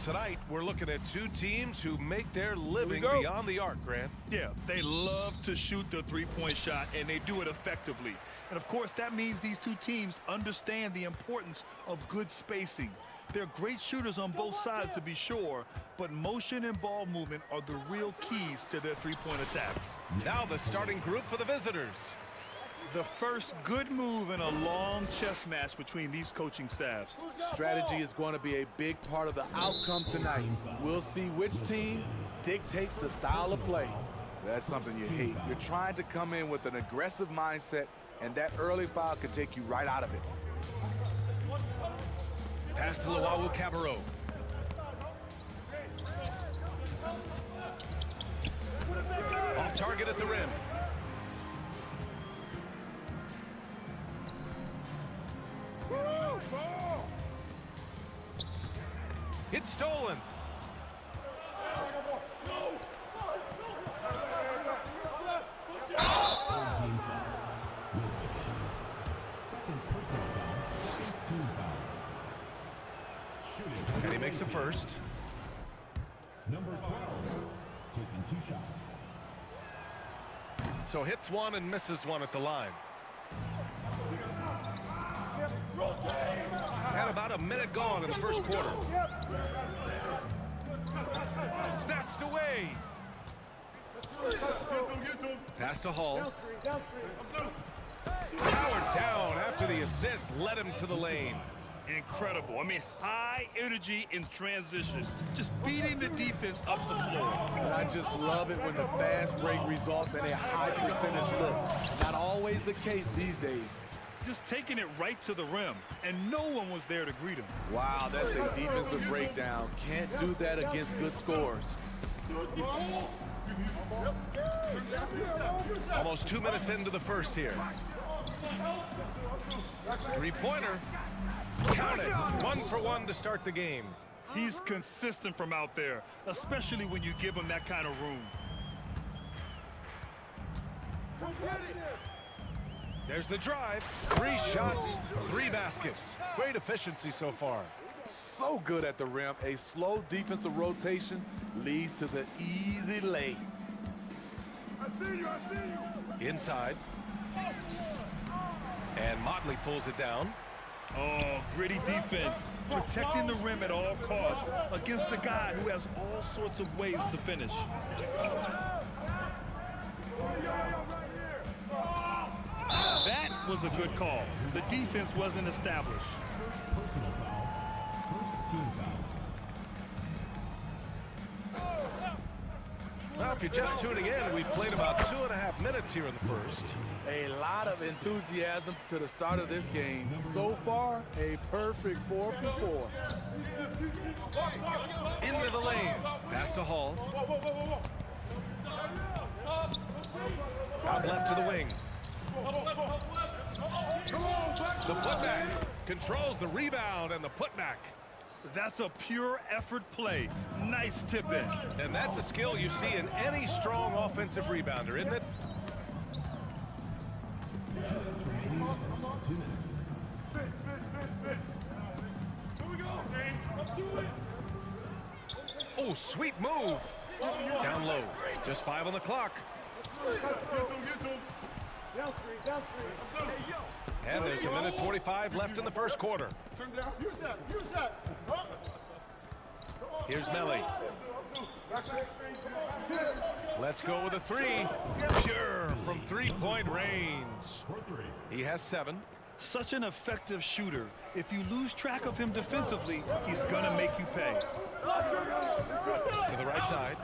tonight we're looking at two teams who make their living beyond the arc, Grant. Yeah, they love to shoot the three-point shot, and they do it effectively. And, of course, that means these two teams understand the importance of good spacing. They're great shooters on both sides, to be sure, but motion and ball movement are the real keys to their three-point attacks. Now the starting group for the visitors. The first good move in a long chess match between these coaching staffs. Strategy is going to be a big part of the outcome tonight. We'll see which team dictates the style of play. That's something you hate. You're trying to come in with an aggressive mindset, and that early foul can take you right out of it. Pass to Luau Cabarro. Off target at the rim. It's stolen. And he makes a first. Number 12, taking 2 shots. So hits one and misses one at the line. Had about a minute gone in the first quarter. Snatched away. Pass to Hall. Powered down after the assist led him to the lane. Incredible. I mean, high energy in transition. Just beating the defense up the floor. And I just love it when the fast break results in a high percentage look. Not always the case these days. Just taking it right to the rim, and no one was there to greet him. Wow, that's a defensive breakdown. Can't do that against good scores. Almost 2 minutes into the first here. Three-pointer. Count it. 1 for 1 to start the game. He's consistent from out there, especially when you give him that kind of room. There's the drive. 3 shots, 3 baskets. Great efficiency so far. So good at the rim. A slow defensive rotation leads to the easy lay. I see you. Inside. And Motley pulls it down. Oh, gritty defense. Protecting the rim at all costs against a guy who has all sorts of ways to finish. That was a good call. The defense wasn't established. Personal foul. First team foul. Well, if you're just tuning in, we've played about 2.5 minutes here in the first. A lot of enthusiasm to the start of this game. So far, a perfect 4 for 4. Into the lane. Pass to Hall. Out left to the wing. The putback. Controls the rebound and the putback. That's a pure effort play. Nice tip in. And that's a skill you see in any strong offensive rebounder, isn't it? 2 minutes remaining. 2 minutes. Oh, sweet move. Down low. Just 5 on the clock. And there's 1:45 left in the first quarter. Here's Melly. Let's go with a 3. Pure from 3-point range. He has 7. Such an effective shooter. If you lose track of him defensively, he's going to make you pay. To the right side.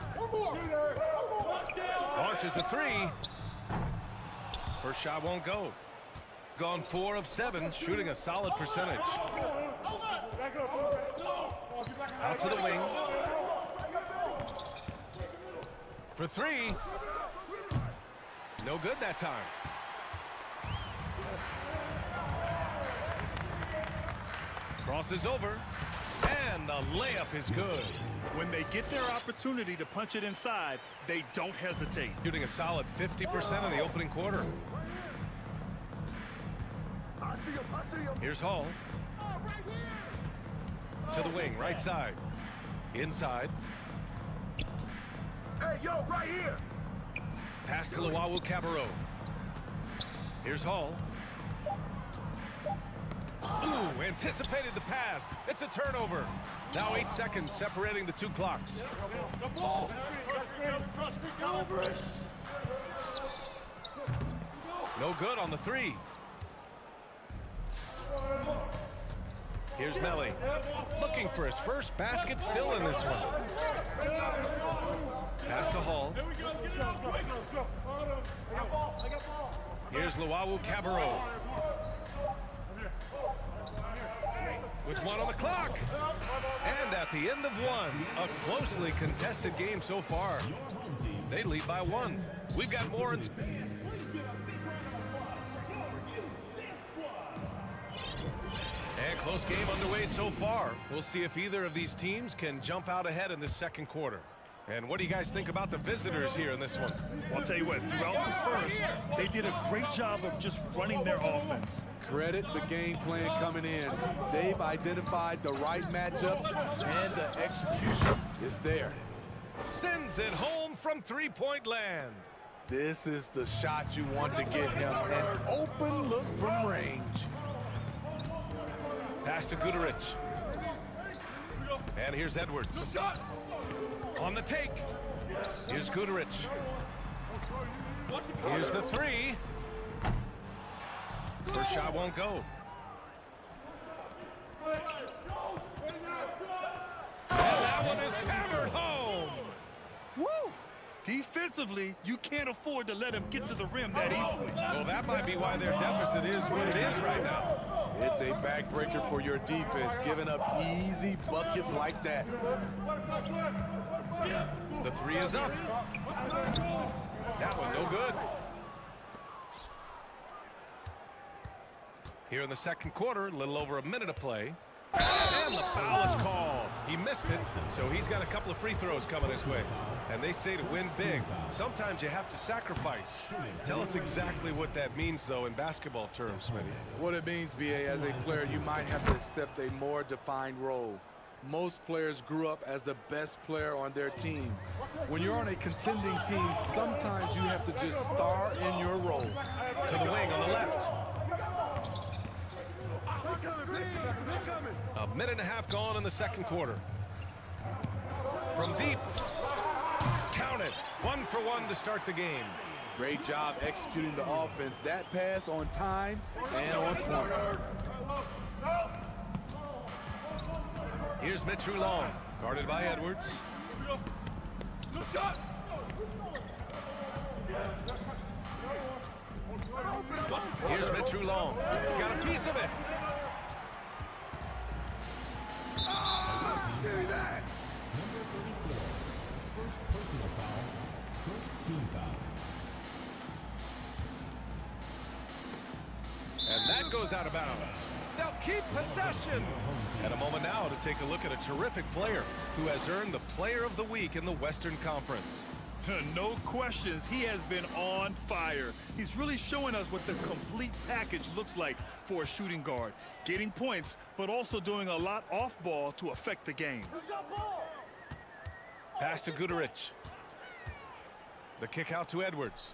Launches a 3. First shot won't go. Gone 4 of 7, shooting a solid percentage. Out to the wing. For 3. No good that time. Crosses over. And the layup is good. When they get their opportunity to punch it inside, they don't hesitate. Shooting a solid 50% in the opening quarter. Here's Hall. To the wing, right side. Inside. Hey, yo, right here. Pass to Luau Cabarro. Here's Hall. Ooh, anticipated the pass. It's a turnover. Now 8 seconds separating the two clocks. No good on the three. Here's Melly. Looking for his first basket still in this one. Pass to Hall. Here's Luau Cabarro. With one on the clock. And at the end of one, a closely contested game so far. They lead by 1. We've got more. And close game underway so far. We'll see if either of these teams can jump out ahead in this second quarter. And what do you guys think about the visitors here in this one? I'll tell you what, throughout the first, they did a great job of just running their offense. Credit the game plan coming in. They've identified the right matchups, and the execution is there. Sends it home from three-point land. This is the shot you want to get him. An open look from range. Pass to Guduric. And here's Edwards. On the take. Here's Guduric. Here's the three. First shot won't go. And that one is hammered home. Woo! Defensively, you can't afford to let him get to the rim that easily. Well, that might be why their deficit is what it is right now. It's a backbreaker for your defense, giving up easy buckets like that. The three is up. That one no good. Here in the second quarter, a little over a minute of play. And the foul is called. He missed it, so he's got a couple of free throws coming his way. And they say to win big, sometimes you have to sacrifice. Tell us exactly what that means, though, in basketball terms, Smitty. What it means, BA, as a player, you might have to accept a more defined role. Most players grew up as the best player on their team. When you're on a contending team, sometimes you have to just star in your role. To the wing on the left. A minute and a half gone in the second quarter. From deep. Count it. 1 for 1 to start the game. Great job executing the offense. That pass on time and on point. Here's Mitch Long, guarded by Edwards. Here's Mitch Long. Got a piece of it. Number 34. First personal foul. First team foul. And that goes out of bounds. They'll keep possession. And a moment now to take a look at a terrific player who has earned the Player of the Week in the Western Conference. No questions, he has been on fire. He's really showing us what the complete package looks like for a shooting guard. Getting points, but also doing a lot off ball to affect the game. Pass to Guduric. The kick out to Edwards.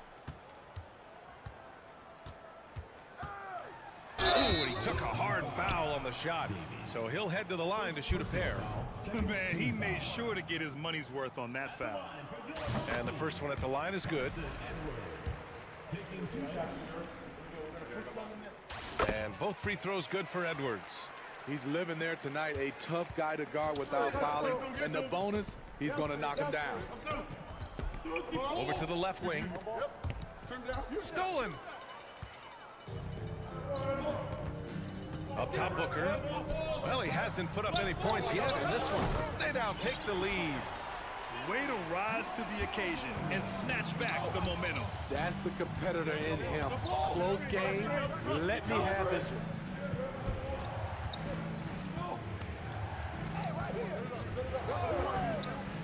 Ooh, and he took a hard foul on the shot. So he'll head to the line to shoot a pair. Man, he made sure to get his money's worth on that foul. And the first one at the line is good. And both free throws good for Edwards. He's living there tonight, a tough guy to guard without fouling. And the bonus, he's going to knock him down. Over to the left wing. Stolen. Up top, Booker. Well, he hasn't put up any points yet in this one. They now take the lead. Way to rise to the occasion and snatch back the momentum. That's the competitor in him. Close game. Let me have this one.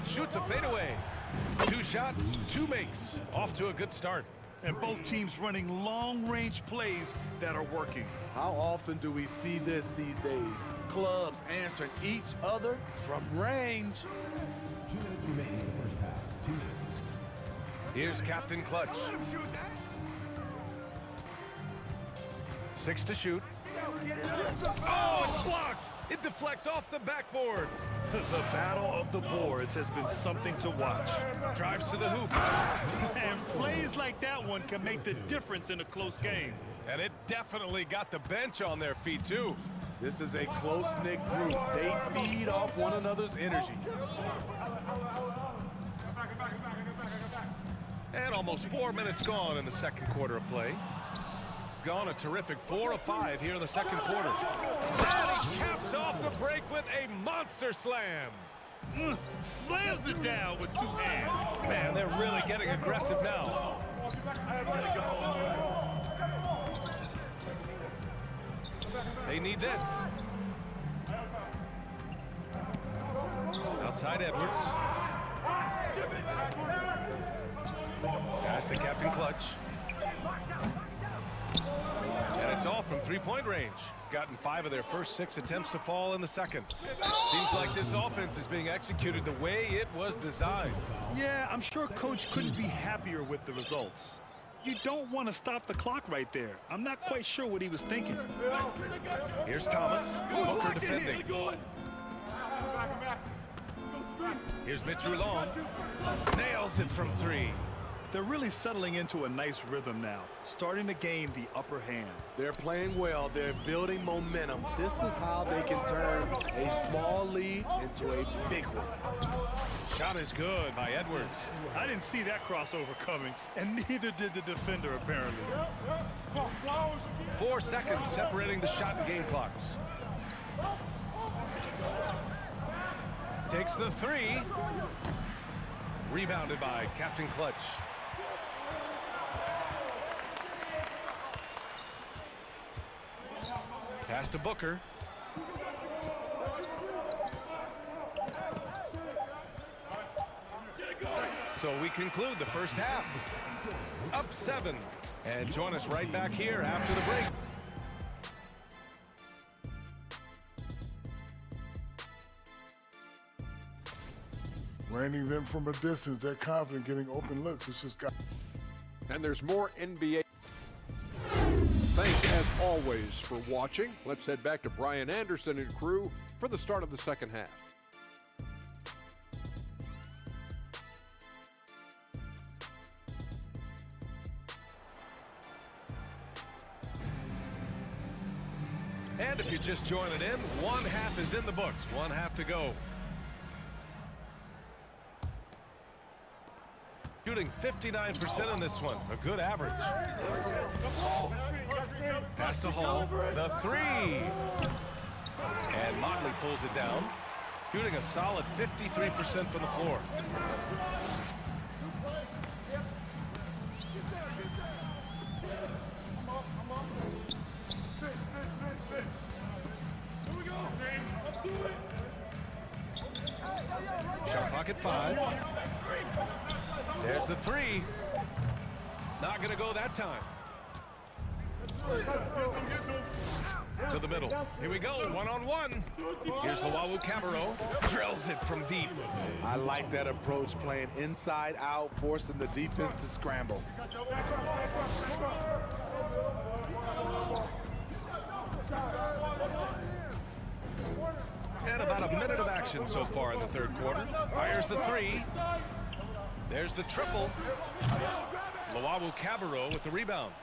Shoots a fadeaway. 2 shots, 2 makes. Off to a good start. And both teams running long-range plays that are working. How often do we see this these days? Clubs answering each other from range. 2 minutes remaining in the first half. 2 minutes. Here's Captain Clutch. 6 to shoot. Oh, it's blocked. It deflects off the backboard. The battle of the boards has been something to watch. Drives to the hoop. And plays like that one can make the difference in a close game. And it definitely got the bench on their feet, too. This is a close-knit group. They feed off one another's energy. And almost 4 minutes gone in the second quarter of play. Gone a terrific 4 of 5 here in the second quarter. And he caps off the break with a monster slam. Slams it down with 2 hands. Man, they're really getting aggressive now. They need this. Outside Edwards. Pass to Captain Clutch. And it's all from three-point range. Gotten 5 of their first 6 attempts to fall in the second. Seems like this offense is being executed the way it was designed. Yeah, I'm sure Coach couldn't be happier with the results. You don't want to stop the clock right there. I'm not quite sure what he was thinking. Here's Thomas. Booker defending. Here's Mitch Roulon. Nails it from 3. They're really settling into a nice rhythm now, starting to gain the upper hand. They're playing well. They're building momentum. This is how they can turn a small lead into a big one. Shot is good by Edwards. I didn't see that crossover coming, and neither did the defender, apparently. 4 seconds separating the shot and game clocks. Takes the 3. Rebounded by Captain Clutch. Pass to Booker. So we conclude the first half. Up 7. And join us right back here after the break. Raining them from a distance, they're confident getting open looks. It's just got. And there's more NBA. Thanks, as always, for watching. Let's head back to Brian Anderson and crew for the start of the second half. And if you're just joining in, 1 half is in the books. 1 half to go. Shooting 59% in this one. A good average. Pass to Hall. The 3. And Motley pulls it down. Shooting a solid 53% from the floor. Shot clock at 5. There's the 3. Not going to go that time. To the middle. Here we go. 1-on-1. Here's Luau Cabarro. Drills it from deep. I like that approach, playing inside out, forcing the defense to scramble. And about a minute of action so far in the third quarter. Fires the 3. There's the triple. Luau Cabarro with the rebound.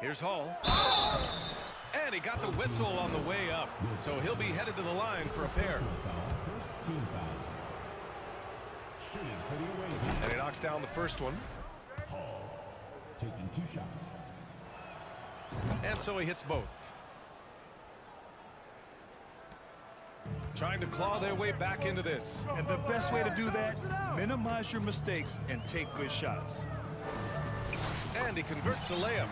Here's Hall. And he got the whistle on the way up. So he'll be headed to the line for a pair. First team foul. Shooting for the away team. And he knocks down the first one. Hall taking 2 shots. And so he hits both. Trying to claw their way back into this. And the best way to do that, minimize your mistakes and take good shots. And he converts the layup.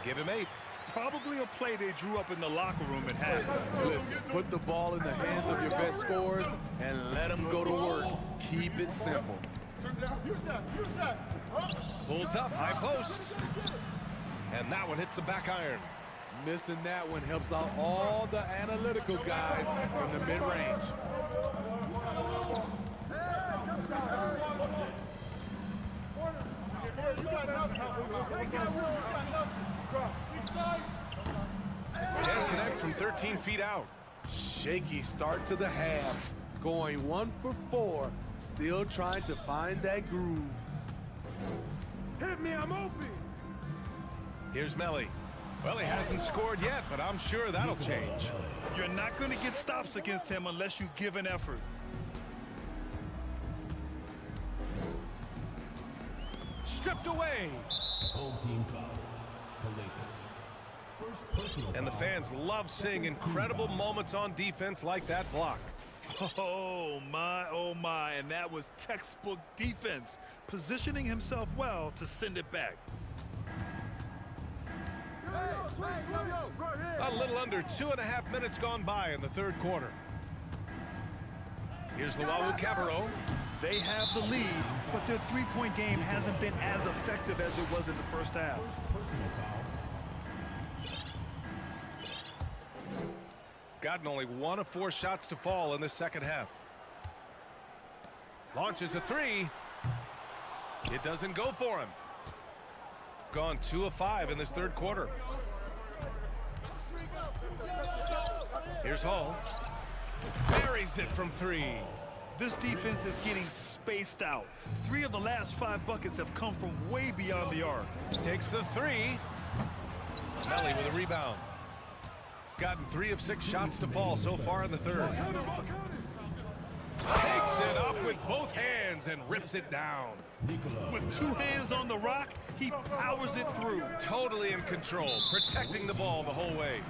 Give him 8. Probably a play they drew up in the locker room at half. Listen, put the ball in the hands of your best scorers and let them go to work. Keep it simple. Pulls up, high post. And that one hits the back iron. Missing that one helps out all the analytical guys from the mid-range. Can't connect from 13 feet out. Shaky start to the half. Going 1 for 4. Still trying to find that groove. Hit me, I'm open. Here's Melly. Well, he hasn't scored yet, but I'm sure that'll change. You're not going to get stops against him unless you give an effort. Stripped away. Home team foul. First personal And the foul. fans love seeing incredible moments on defense like that block. Oh my, and that was textbook defense, positioning himself well to send it back. A little under 2.5 minutes gone by in the third quarter. Here's Luau Cabarro. They have the lead, but their three-point game hasn't been as effective as it was in the first half. First personal foul. Gotten only 1 of 4 shots to fall in the second half. Launches a 3. It doesn't go for him. Gone 2 of 5 in this third quarter. Here's Hall. Buries it from 3. This defense is getting spaced out. 3 of the last 5 buckets have come from way beyond the arc. Takes the 3. Melly with a rebound. Gotten 3 of 6 shots to fall so far in the third. Takes it up with both hands and rips it down. With 2 hands on the rock, he powers it through. Totally in control, protecting the ball the whole way.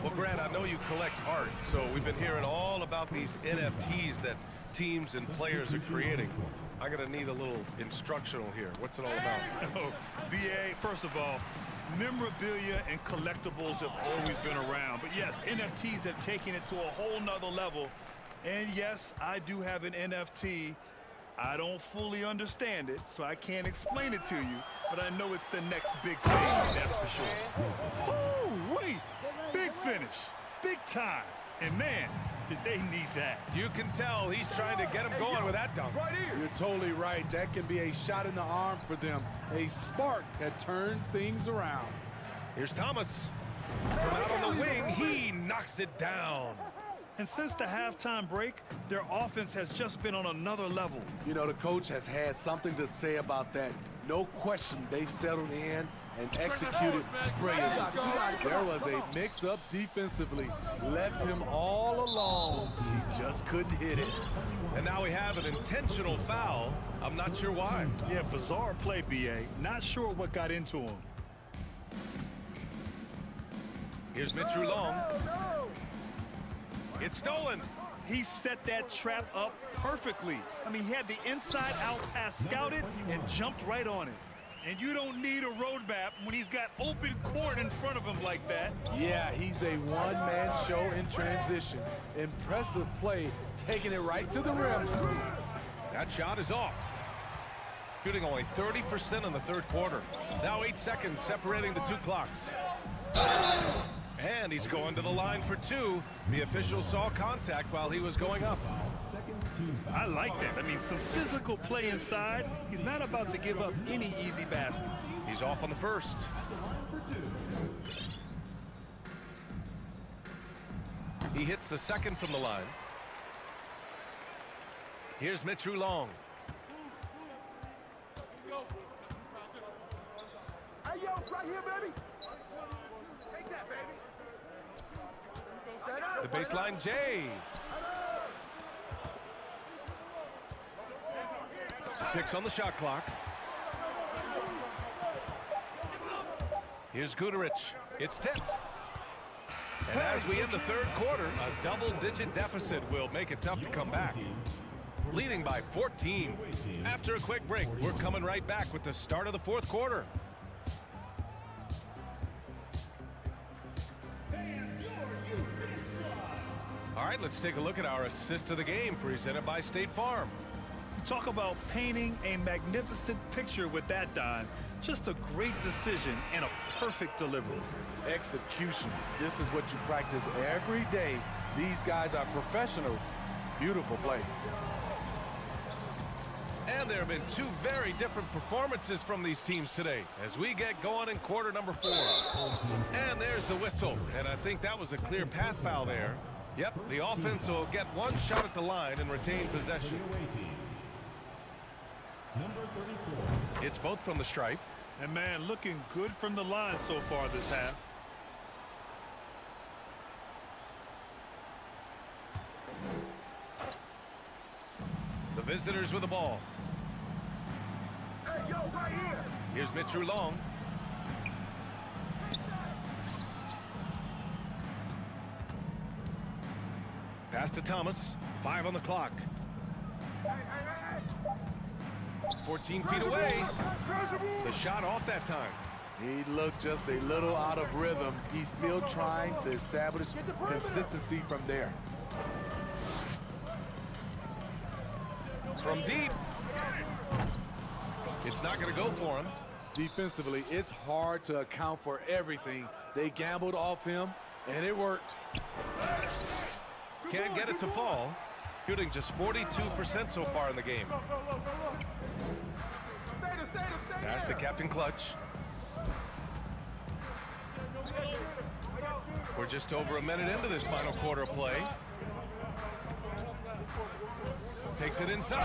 Well, Grant, I know you collect art, so we've been hearing all about these NFTs that teams and players are creating. I'm going to need a little instructional here. What's it all about? Oh, BA, first of all, memorabilia and collectibles have always been around. But yes, NFTs have taken it to a whole nother level. And yes, I do have an NFT. I don't fully understand it, so I can't explain it to you. But I know it's the next big thing, that's for sure. Oh, wait. Big finish. Big time. And man, did they need that. You can tell he's trying to get him going with that dunk. You're totally right. That can be a shot in the arm for them. A spark that turned things around. Here's Thomas. From out on the wing, he knocks it down. And since the halftime break, their offense has just been on another level. You know, the coach has had something to say about that. No question, they've settled in and executed brilliantly. There was a mix-up defensively. Left him all alone. He just couldn't hit it. And now we have an intentional foul. I'm not sure why. Yeah, bizarre play, BA. Not sure what got into him. Here's Mitchell Long. It's stolen. He set that trap up perfectly. I mean, he had the inside-out pass scouted and jumped right on it. And you don't need a roadmap when he's got open court in front of him like that. Yeah, he's a one-man show in transition. Impressive play, taking it right to the rim. That shot is off. Shooting only 30% in the third quarter. Now 8 seconds separating the 2 clocks. And he's going to the line for 2. The official saw contact while he was going up. I like that. I mean, some physical play inside. He's not about to give up any easy baskets. He's off on the first. He hits the second from the line. Here's Mitchell Long. Hey, yo, right here, baby. Take that, baby. The baseline J. 6 on the shot clock. Here's Guterich. It's tipped. And as we end the third quarter, a double-digit deficit will make it tough to come back. Leading by 14. After a quick break, we're coming right back with the start of the fourth quarter. All right, let's take a look at our assist of the game presented by State Farm. Talk about painting a magnificent picture with that dime. Just a great decision and a perfect delivery. Execution. This is what you practice every day. These guys are professionals. Beautiful play. And there have been two very different performances from these teams today as we get going in quarter number 4. And there's the whistle. And I think that was a clear path foul there. Yep, the offense will get one shot at the line and retain possession. Number 34. It's both from the stripe. And man, looking good from the line so far this half. The visitors with the ball. Hey, yo, right here. Here's Mitchell Long. Pass to Thomas. 5 on the clock. 14 feet away. The shot off that time. He looked just a little out of rhythm. He's still trying to establish consistency from there. From deep. It's not going to go for him. Defensively, it's hard to account for everything. They gambled off him, and it worked. Can't get it to fall. Shooting just 42% so far in the game. Pass to Captain Clutch. We're just over a minute into this final quarter of play. Takes it inside,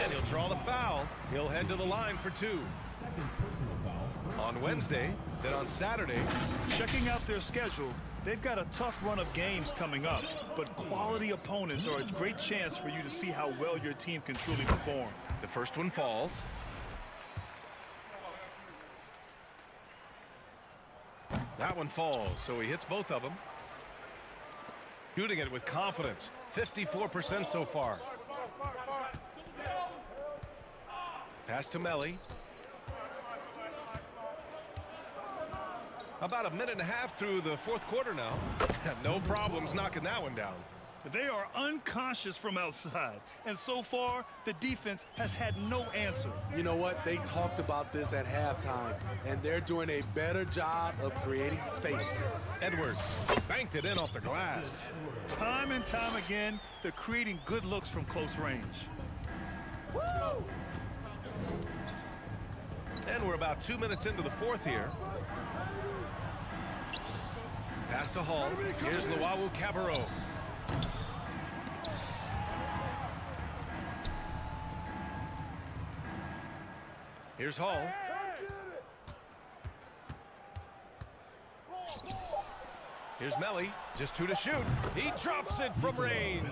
and he'll draw the foul. He'll head to the line for 2. Second personal foul. On Wednesday, then on Saturday. Checking out their schedule, they've got a tough run of games coming up, but quality opponents are a great chance for you to see how well your team can truly perform. The first one falls. That one falls, so he hits both of them. Shooting it with confidence. 54% so far. Pass to Melly. About a minute and a half through the fourth quarter now. No problems knocking that one down. They are unconscious from outside, and so far, the defense has had no answer. You know what? They talked about this at halftime, and they're doing a better job of creating space. Edwards banked it in off the glass. Time and time again, they're creating good looks from close range. And we're about 2 minutes into the fourth here. Pass to Hall. Here's Luau Cabarro. Here's Hall. Here's Melly. Just 2 to shoot. He drops it from range.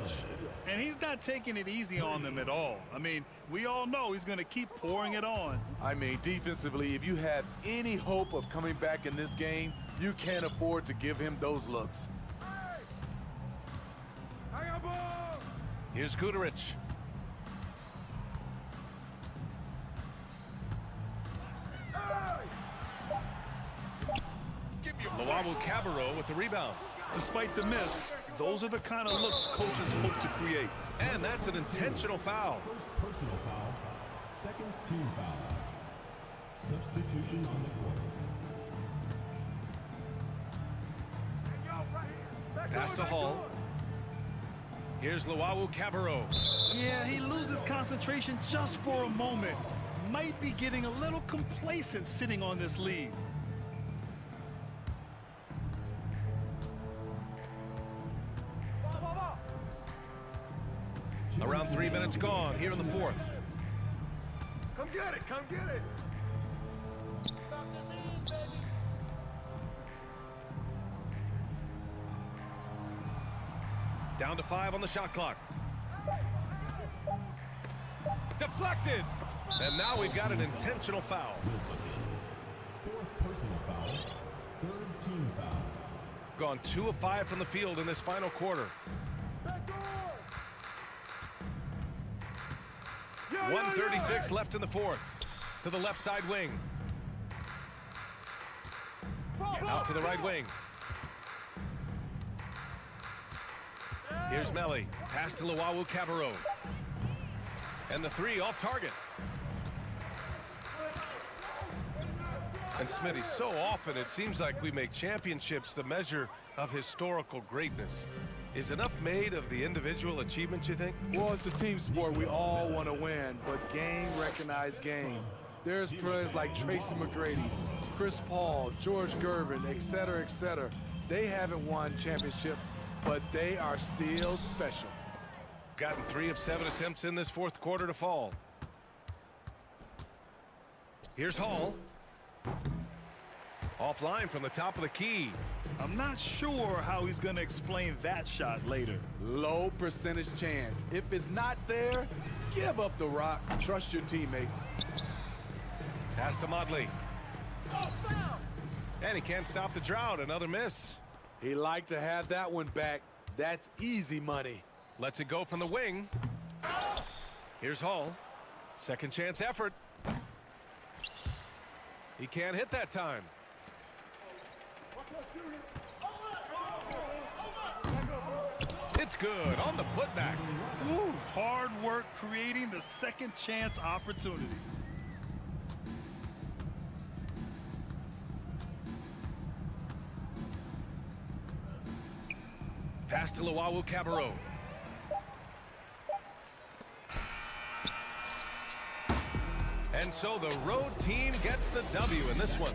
And he's not taking it easy on them at all. I mean, we all know he's going to keep pouring it on. I mean, defensively, if you have any hope of coming back in this game, you can't afford to give him those looks. Here's Gudarich. Luau Cabarro with the rebound. Despite the miss, those are the kind of looks coaches hope to create. And that's an intentional foul. First personal foul. Second team foul. Substitution on the court. Pass to Hall. Here's Luau Cabarro. Yeah, he loses concentration just for a moment. Might be getting a little complacent sitting on this lead. Around 3 minutes gone here in the fourth. Come get it, come get it. Down to 5 on the shot clock. Deflected. And now we've got an intentional foul. Fourth personal foul. Third team foul. Gone 2 of 5 from the field in this final quarter. 1:36 left in the fourth. To the left side wing. Out to the right wing. Here's Melly. Pass to Luau Cabarro. And the three off target. And Smitty, so often it seems like we make championships the measure of historical greatness. Is enough made of the individual achievements, you think? Well, it's a team sport. We all want to win, but game recognized game. There's players like Tracy McGrady, Chris Paul, George Gervin, et cetera, et cetera. They haven't won championships, but they are still special. Gotten 3 of 7 attempts in this fourth quarter to fall. Here's Hall. Offline from the top of the key. I'm not sure how he's going to explain that shot later. Low percentage chance. If it's not there, give up the rock. Trust your teammates. Pass to Motley. And he can't stop the drought. Another miss. He liked to have that one back. That's easy money. Lets it go from the wing. Here's Hall. Second chance effort. He can't hit that time. It's good on the putback. Ooh, hard work creating the second chance opportunity. Pass to Luau Cabarro. And so the road team gets the W in this one.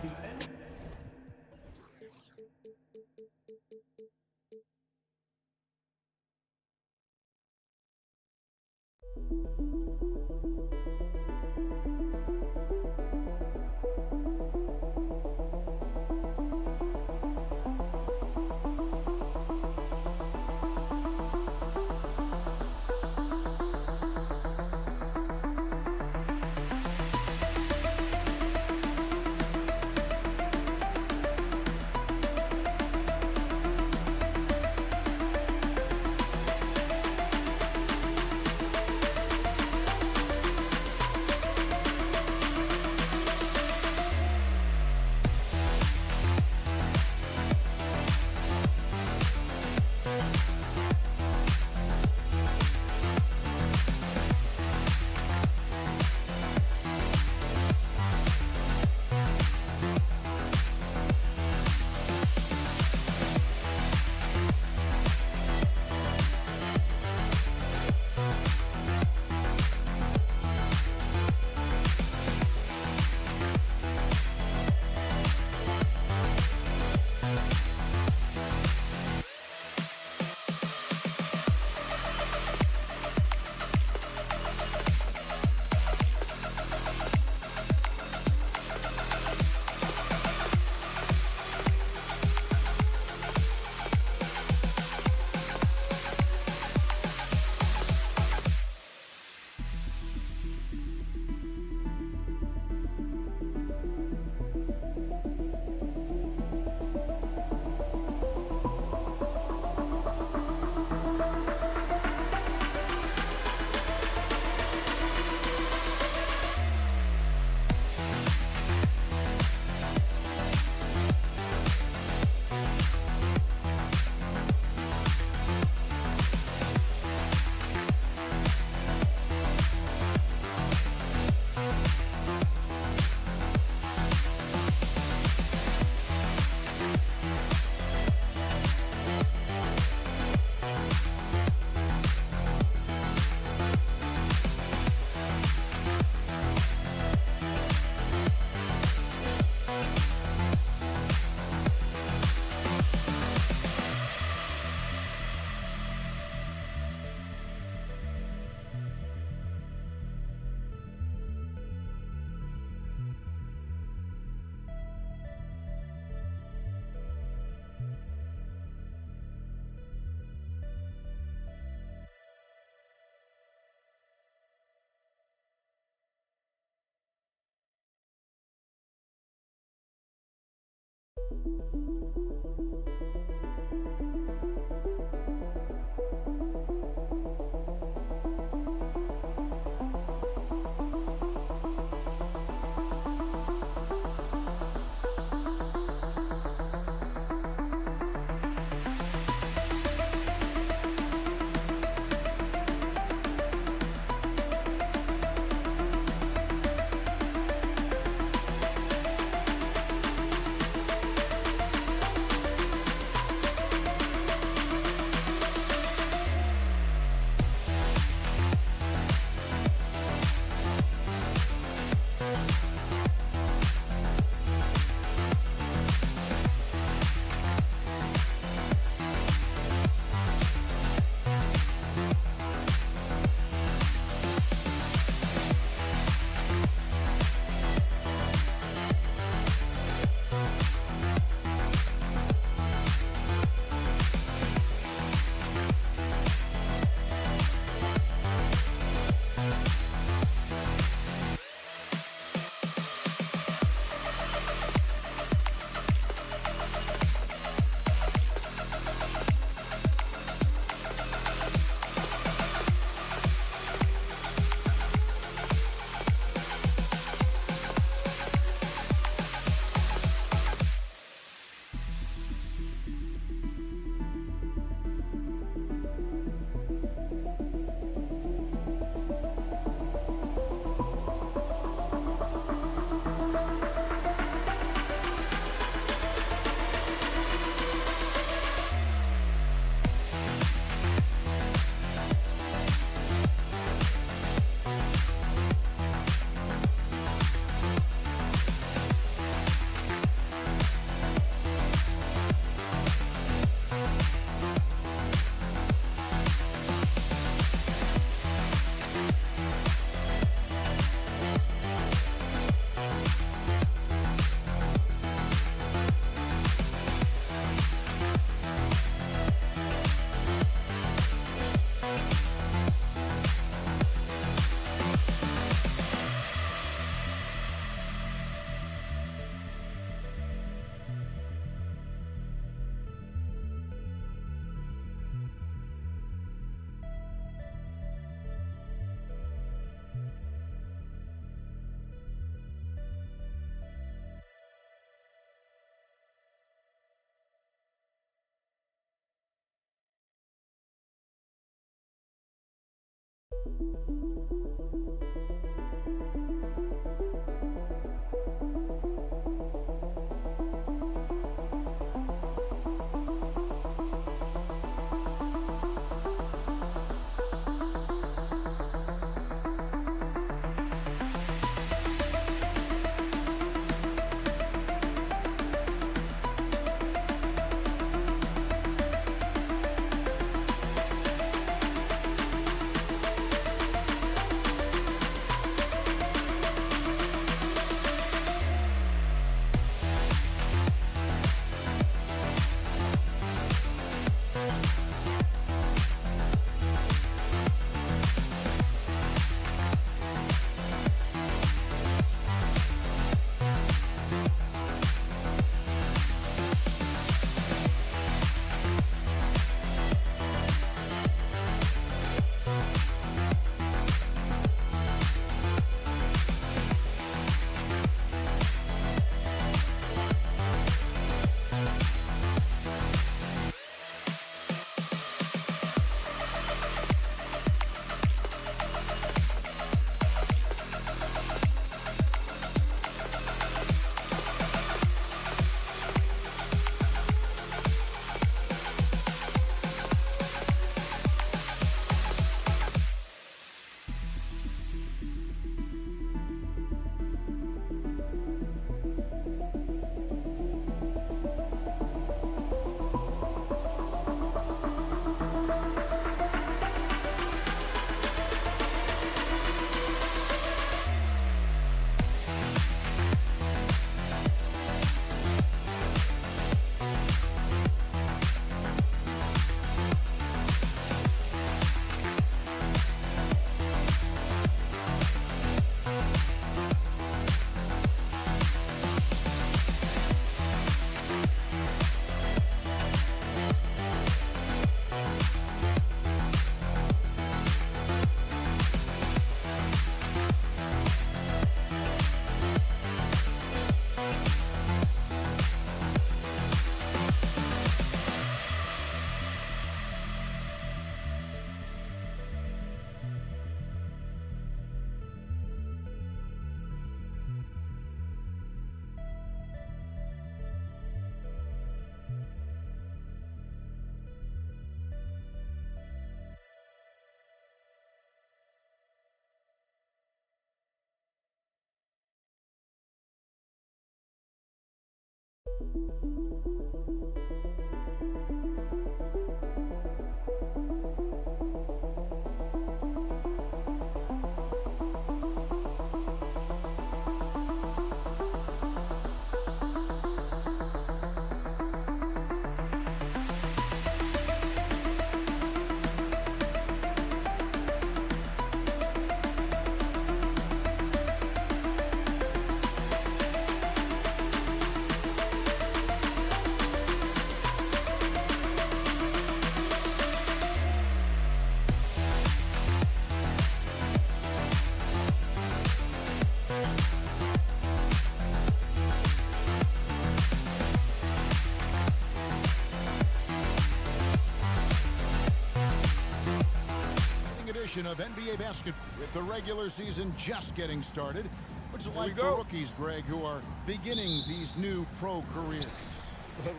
Of NBA basketball with the regular season just getting started. What's it like for rookies, Greg, who are beginning these new pro careers?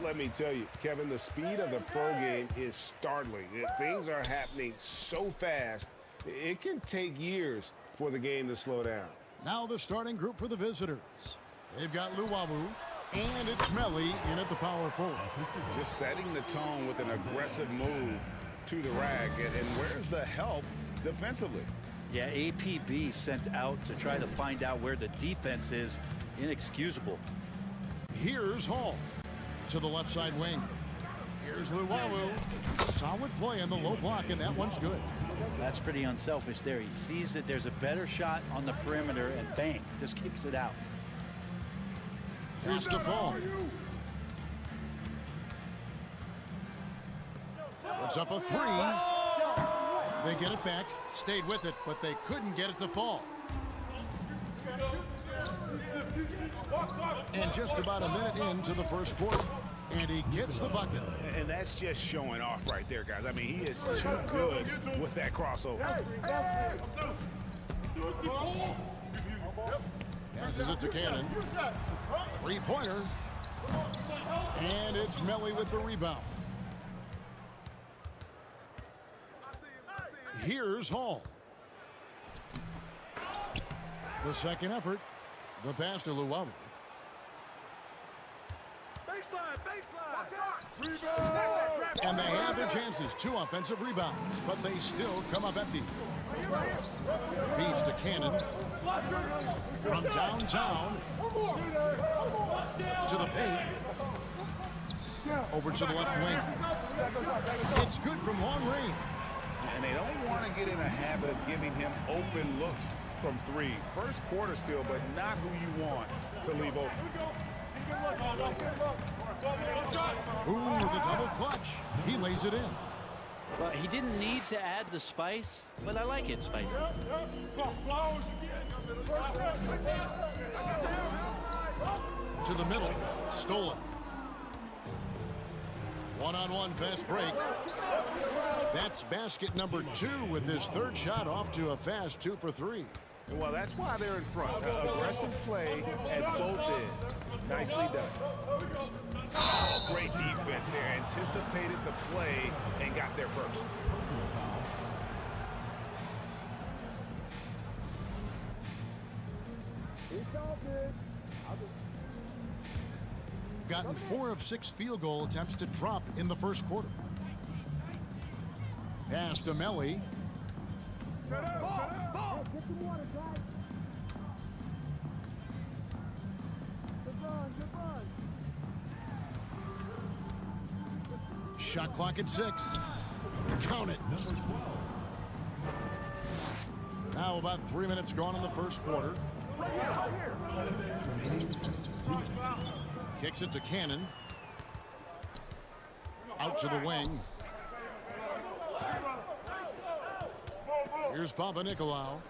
Let me tell you, Kevin, the speed of the pro game is startling. Things are happening so fast, it can take years for the game to slow down. Now the starting group for the visitors. They've got Luwawu, and it's Melly in at the power forward. Just setting the tone with an aggressive move to the rack. And where's the help defensively? Yeah, APB sent out to try to find out where the defense is. Inexcusable. Here's Hall to the left side wing. Here's Luwawu. Solid play in the low block, and that one's good. That's pretty unselfish there. He sees that there's a better shot on the perimeter, and bang, just kicks it out. Here's Stephon. Puts up a three. They get it back, stayed with it, but they couldn't get it to fall. And just about a minute into the first quarter, and he gets the bucket. And that's just showing off right there, guys. I mean, he is too good with that crossover. Passes it to Cannon. Three-pointer. And it's Melly with the rebound. Here's Hall. The second effort. The pass to Luwawu. And they have their chances. 2 offensive rebounds, but they still come up empty. Feeds to Cannon. From downtown to the paint. Over to the left wing. It's good from long range. And they don't want to get in a habit of giving him open looks from 3. First quarter still, but not who you want to leave open. Ooh, the double clutch. He lays it in. Well, he didn't need to add the spice, but I like it spicy. To the middle. Stolen. One-on-one fast break. That's basket number 2 with his third shot off to a fast 2 for 3. Well, that's why they're in front. Aggressive play at both ends. Nicely done. Oh, great defense there. Anticipated the play and got there first. Gotten 4 of 6 field goal attempts to drop in the first quarter. Pass to Melly. Shot clock at 6. Count it. Now about 3 minutes gone in the first quarter. Kicks it to Cannon. Out to the wing. Here's Papanikolaou.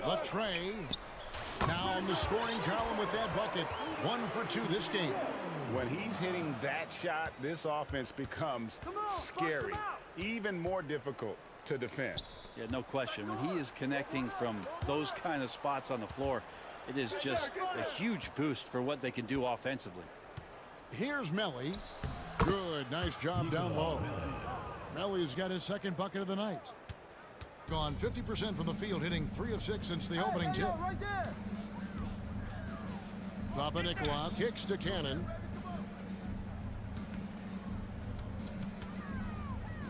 Latre. Now on the scoring column with that bucket. 1 for 2 this game. When he's hitting that shot, this offense becomes scary. Even more difficult to defend. Yeah, no question. When he is connecting from those kind of spots on the floor, it is just a huge boost for what they can do offensively. Here's Melly. Good, nice job down low. Melly's got his second bucket of the night. Gone 50% from the field, hitting 3 of 6 since the opening tip. Papanikolaou kicks to Cannon.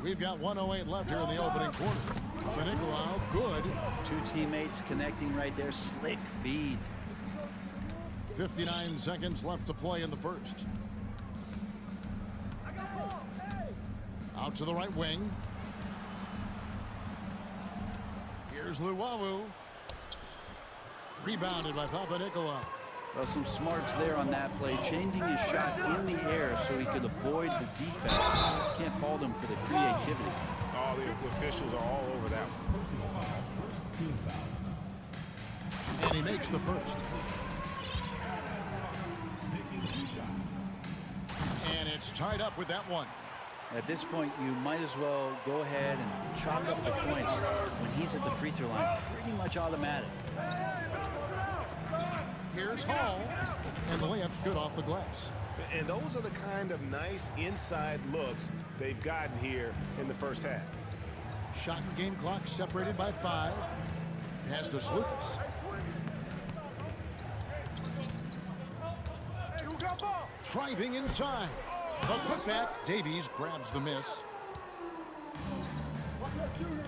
We've got 1:08 left here in the opening quarter. Fenerbahce, good. Two teammates connecting right there. Slick feed. 59 seconds left to play in the first. Out to the right wing. Here's Luwawu. Rebounded by Papanikolaou. Well, some smarts there on that play, changing his shot in the air so he could avoid the defense. Can't fault him for the creativity. Oh, the officials are all over that one. And he makes the first. And it's tied up with that one. At this point, you might as well go ahead and chalk up the points when he's at the free throw line. Pretty much automatic. Here's Hall. And the layup's good off the glass. And those are the kind of nice inside looks they've gotten here in the first half. Shot and game clock separated by 5. Pass to Slukas. Driving inside. A putback. Davies grabs the miss.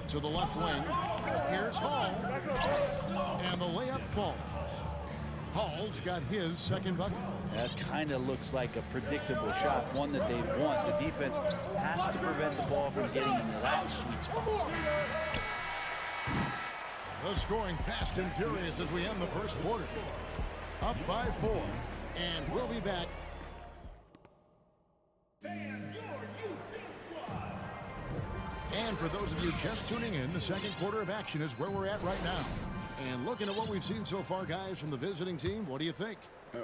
To the left wing. Here's Hall. And the layup falls. Hall's got his second bucket. That kind of looks like a predictable shot, one that they want. The defense has to prevent the ball from getting into that sweet spot. The scoring fast and furious as we end the first quarter. Up by 4. And we'll be back. And for those of you just tuning in, the second quarter of action is where we're at right now. And looking at what we've seen so far, guys, from the visiting team, what do you think?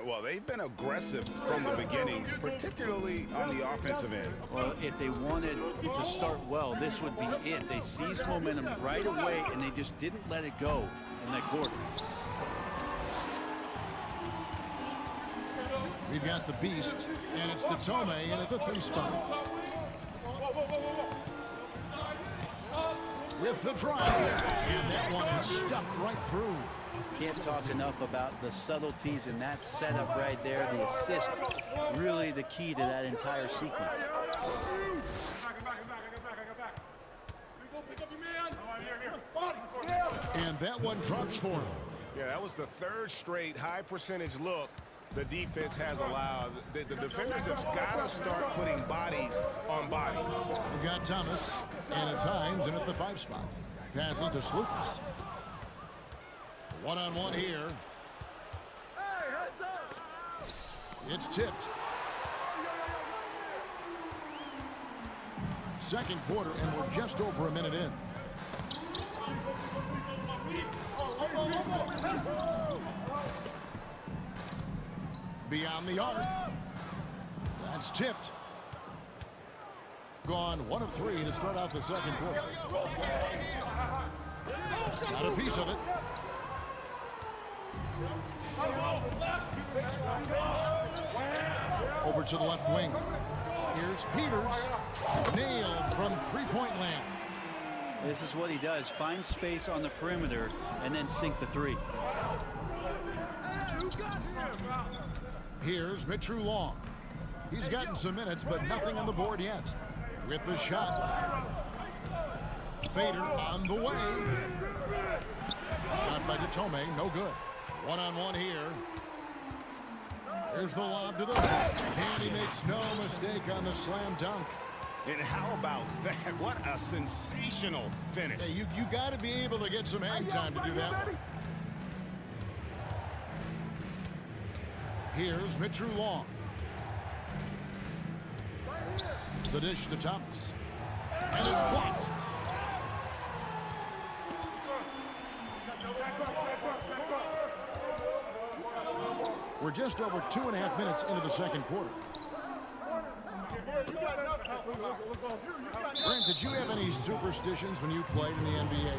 Well, they've been aggressive from the beginning, particularly on the offensive end. Well, if they wanted to start well, this would be it. They seized momentum right away, and they just didn't let it go in that quarter. We've got the beast, and it's Tome in at the 3 spot. With the drive, and that one is stuffed right through. Can't talk enough about the subtleties in that setup right there. The assist, really the key to that entire sequence. And that one drops for him. Yeah, that was the third straight high percentage look the defense has allowed. The defenders have got to start putting bodies on bodies. We've got Thomas, and it's Hines in at the 5 spot. Passes to Slukas. One-on-one here. It's tipped. Second quarter, and we're just over a minute in. Beyond the arc. That's tipped. Gone 1 of 3 to start out the second quarter. Got a piece of it. Over to the left wing. Here's Peters. Nailed from three-point land. This is what he does. Find space on the perimeter and then sink the 3. Here's Mitru Long. He's gotten some minutes, but nothing on the board yet. With the shot. Fader on the way. Shot by Tome, no good. One-on-one here. Here's the lob to the back. And he makes no mistake on the slam dunk. And how about that? What a sensational finish. Hey, you got to be able to get some hang time to do that one. Here's Mitru Long. The dish to Thomas. And it's blocked. We're just over 2.5 minutes into the second quarter. Brent, did you have any superstitions when you played in the NBA?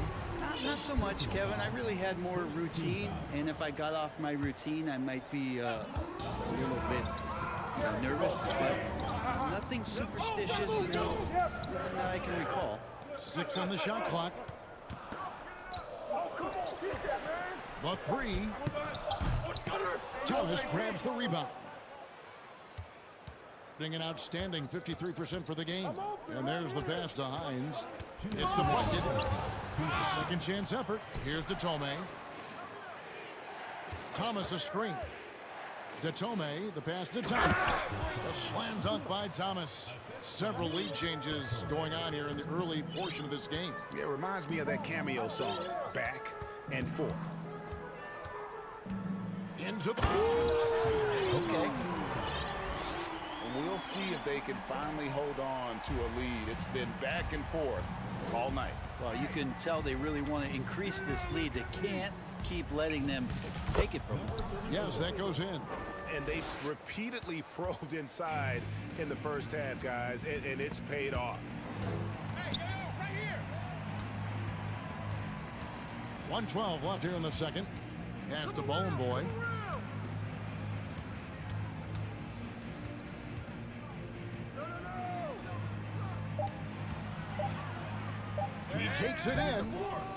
Not so much, Kevin. I really had more routine, and if I got off my routine, I might be a little bit nervous, but nothing superstitious, nothing that I can recall. 6 on the shot clock. The 3. Thomas grabs the rebound. Getting an outstanding 53% for the game. And there's the pass to Hines. It's deflected. A second chance effort. Here's Detome. Thomas a screen. Detome, the pass to Thomas. A slam dunk by Thomas. Several lead changes going on here in the early portion of this game. Yeah, it reminds me of that cameo song, Back and Forth. Into the... Okay. We'll see if they can finally hold on to a lead. It's been back and forth all night. Well, you can tell they really want to increase this lead. They can't keep letting them take it from them. Yes, that goes in. And they repeatedly probed inside in the first half, guys, and it's paid off. Hey, get out, right here. 1:12 left here in the second. Pass to Bowling Boy. He takes it in.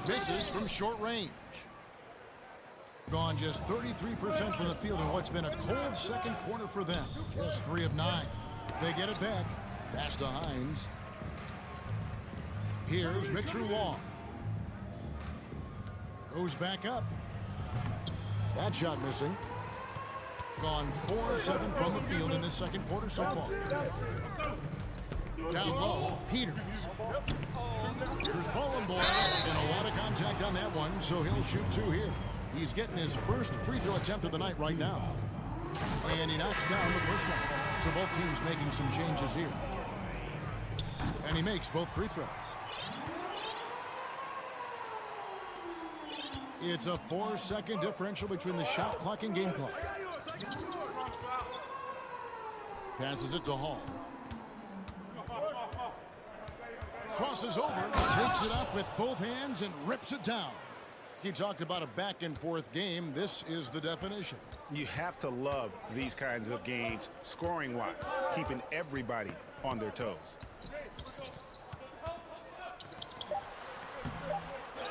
Misses from short range. Gone just 33% from the field in what's been a cold second quarter for them. Just 3 of 9. They get it back. Pass to Hines. Here's Mitchell Long. Goes back up. That shot missing. Gone 4 of 7 from the field in this second quarter so far. Down low, Peters. Here's Bowling Boy, and a lot of contact on that one, so he'll shoot 2 here. He's getting his first free throw attempt of the night right now. And he knocks down the first one. So both teams making some changes here. And he makes both free throws. It's a 4-second differential between the shot clock and game clock. Passes it to Hall. Crosses over, takes it up with both hands and rips it down. You talked about a back and forth game. This is the definition. You have to love these kinds of games, scoring-wise, keeping everybody on their toes.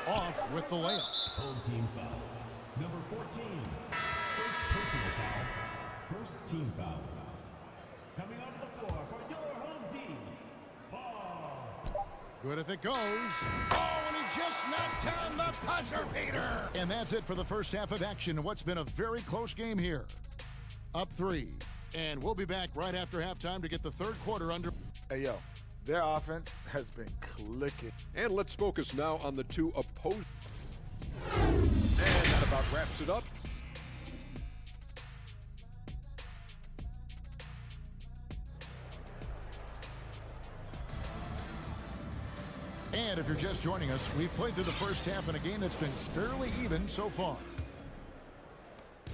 Off with the layup. Home team foul. Number 14. First personal foul. First team foul. Coming onto the floor for your home team. Ball. Good if it goes. Oh, and he just knocked down the buzzer beater. And that's it for the first half of action in what's been a very close game here. Up 3. And we'll be back right after halftime to get the third quarter under. Hey, yo, their offense has been clicking. And let's focus now on the two opposing. And that about wraps it up. And if you're just joining us, we've played through the first half in a game that's been fairly even so far.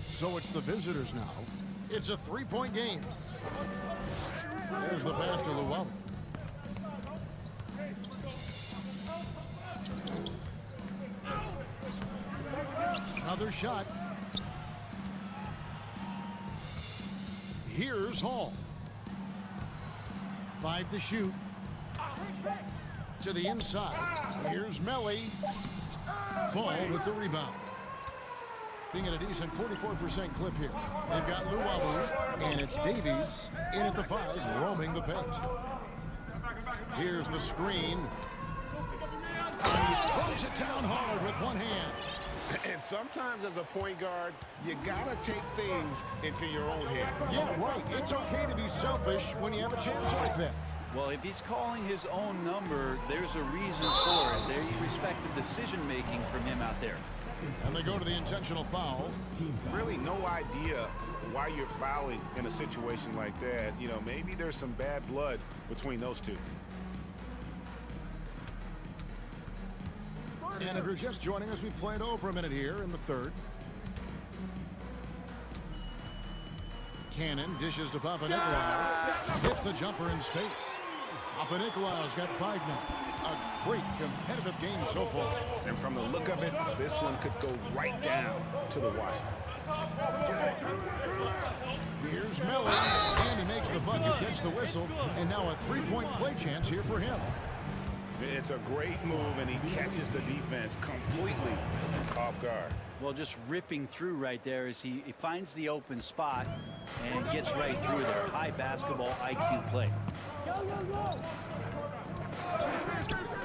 So it's the visitors now. It's a 3-point game. There's the pass to Llewellyn. Another shot. Here's Hall. 5 to shoot. To the inside. Here's Melly. Fall with the rebound. Being at a decent 44% clip here. They've got Luwawu, and it's Davies in at the 5, roaming the paint. Here's the screen. And he throws it down hard with one hand. And sometimes as a point guard, you gotta take things into your own hands. Yeah, right. It's okay to be selfish when you have a chance like that. Well, if he's calling his own number, there's a reason for it. They respect the decision-making from him out there. And they go to the intentional foul. Really no idea why you're fouling in a situation like that. You know, maybe there's some bad blood between those two. And if you're just joining us, we played over a minute here in the third. Cannon dishes to Papanikolaou. Hits the jumper in space. Papanikolaou's got 5 now. A great competitive game so far. And from the look of it, this one could go right down to the wire. Here's Miller, and he makes the bucket, gets the whistle, and now a 3-point play chance here for him. It's a great move, and he catches the defense completely off guard. Well, just ripping through right there as he finds the open spot. and gets right through there. High basketball IQ play.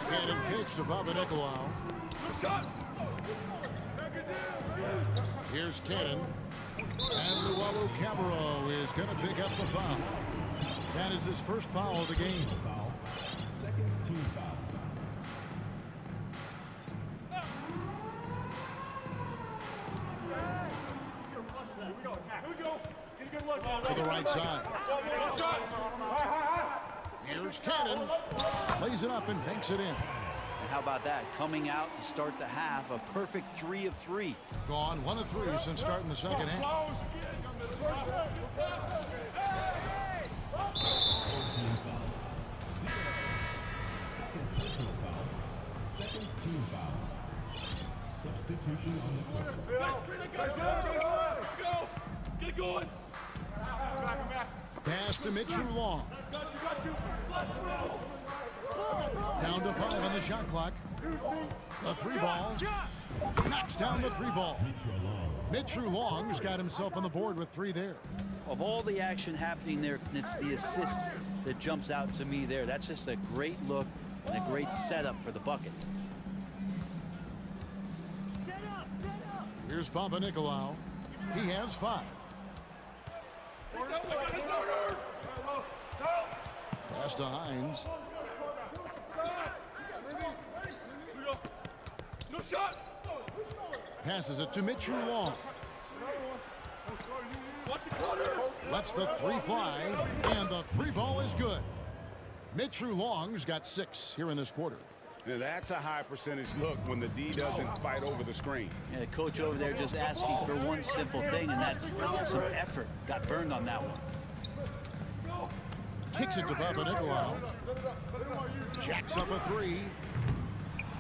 Cannon kicks to Papanikolaou. Here's Cannon. And Luwawu Cabarro is going to pick up the foul. That is his first foul of the game. Second team foul. To the right side. Here's Cannon. Plays it up and banks it in. And how about that? Coming out to start the half, a perfect 3 of 3. Gone 1 of 3 since starting the second half. Second personal foul. Second team foul. Substitution on the court. Get going. Pass to Mitchell Long. Down to 5 on the shot clock. The 3 ball. Knocks down the 3 ball. Mitchell Long's got himself on the board with 3 there. Of all the action happening there, it's the assist that jumps out to me there. That's just a great look and a great setup for the bucket. Here's Papanikolaou. He has 5. Pass to Hines. No shot. Passes it to Mitchell Long. Lets the 3 fly, and the 3 ball is good. Mitchell Long's got 6 here in this quarter. Now that's a high percentage look when the D doesn't fight over the screen. Yeah, the coach over there just asking for one simple thing, and that's some effort. Got burned on that one. Kicks it to Papanikolaou. Jacks up a 3.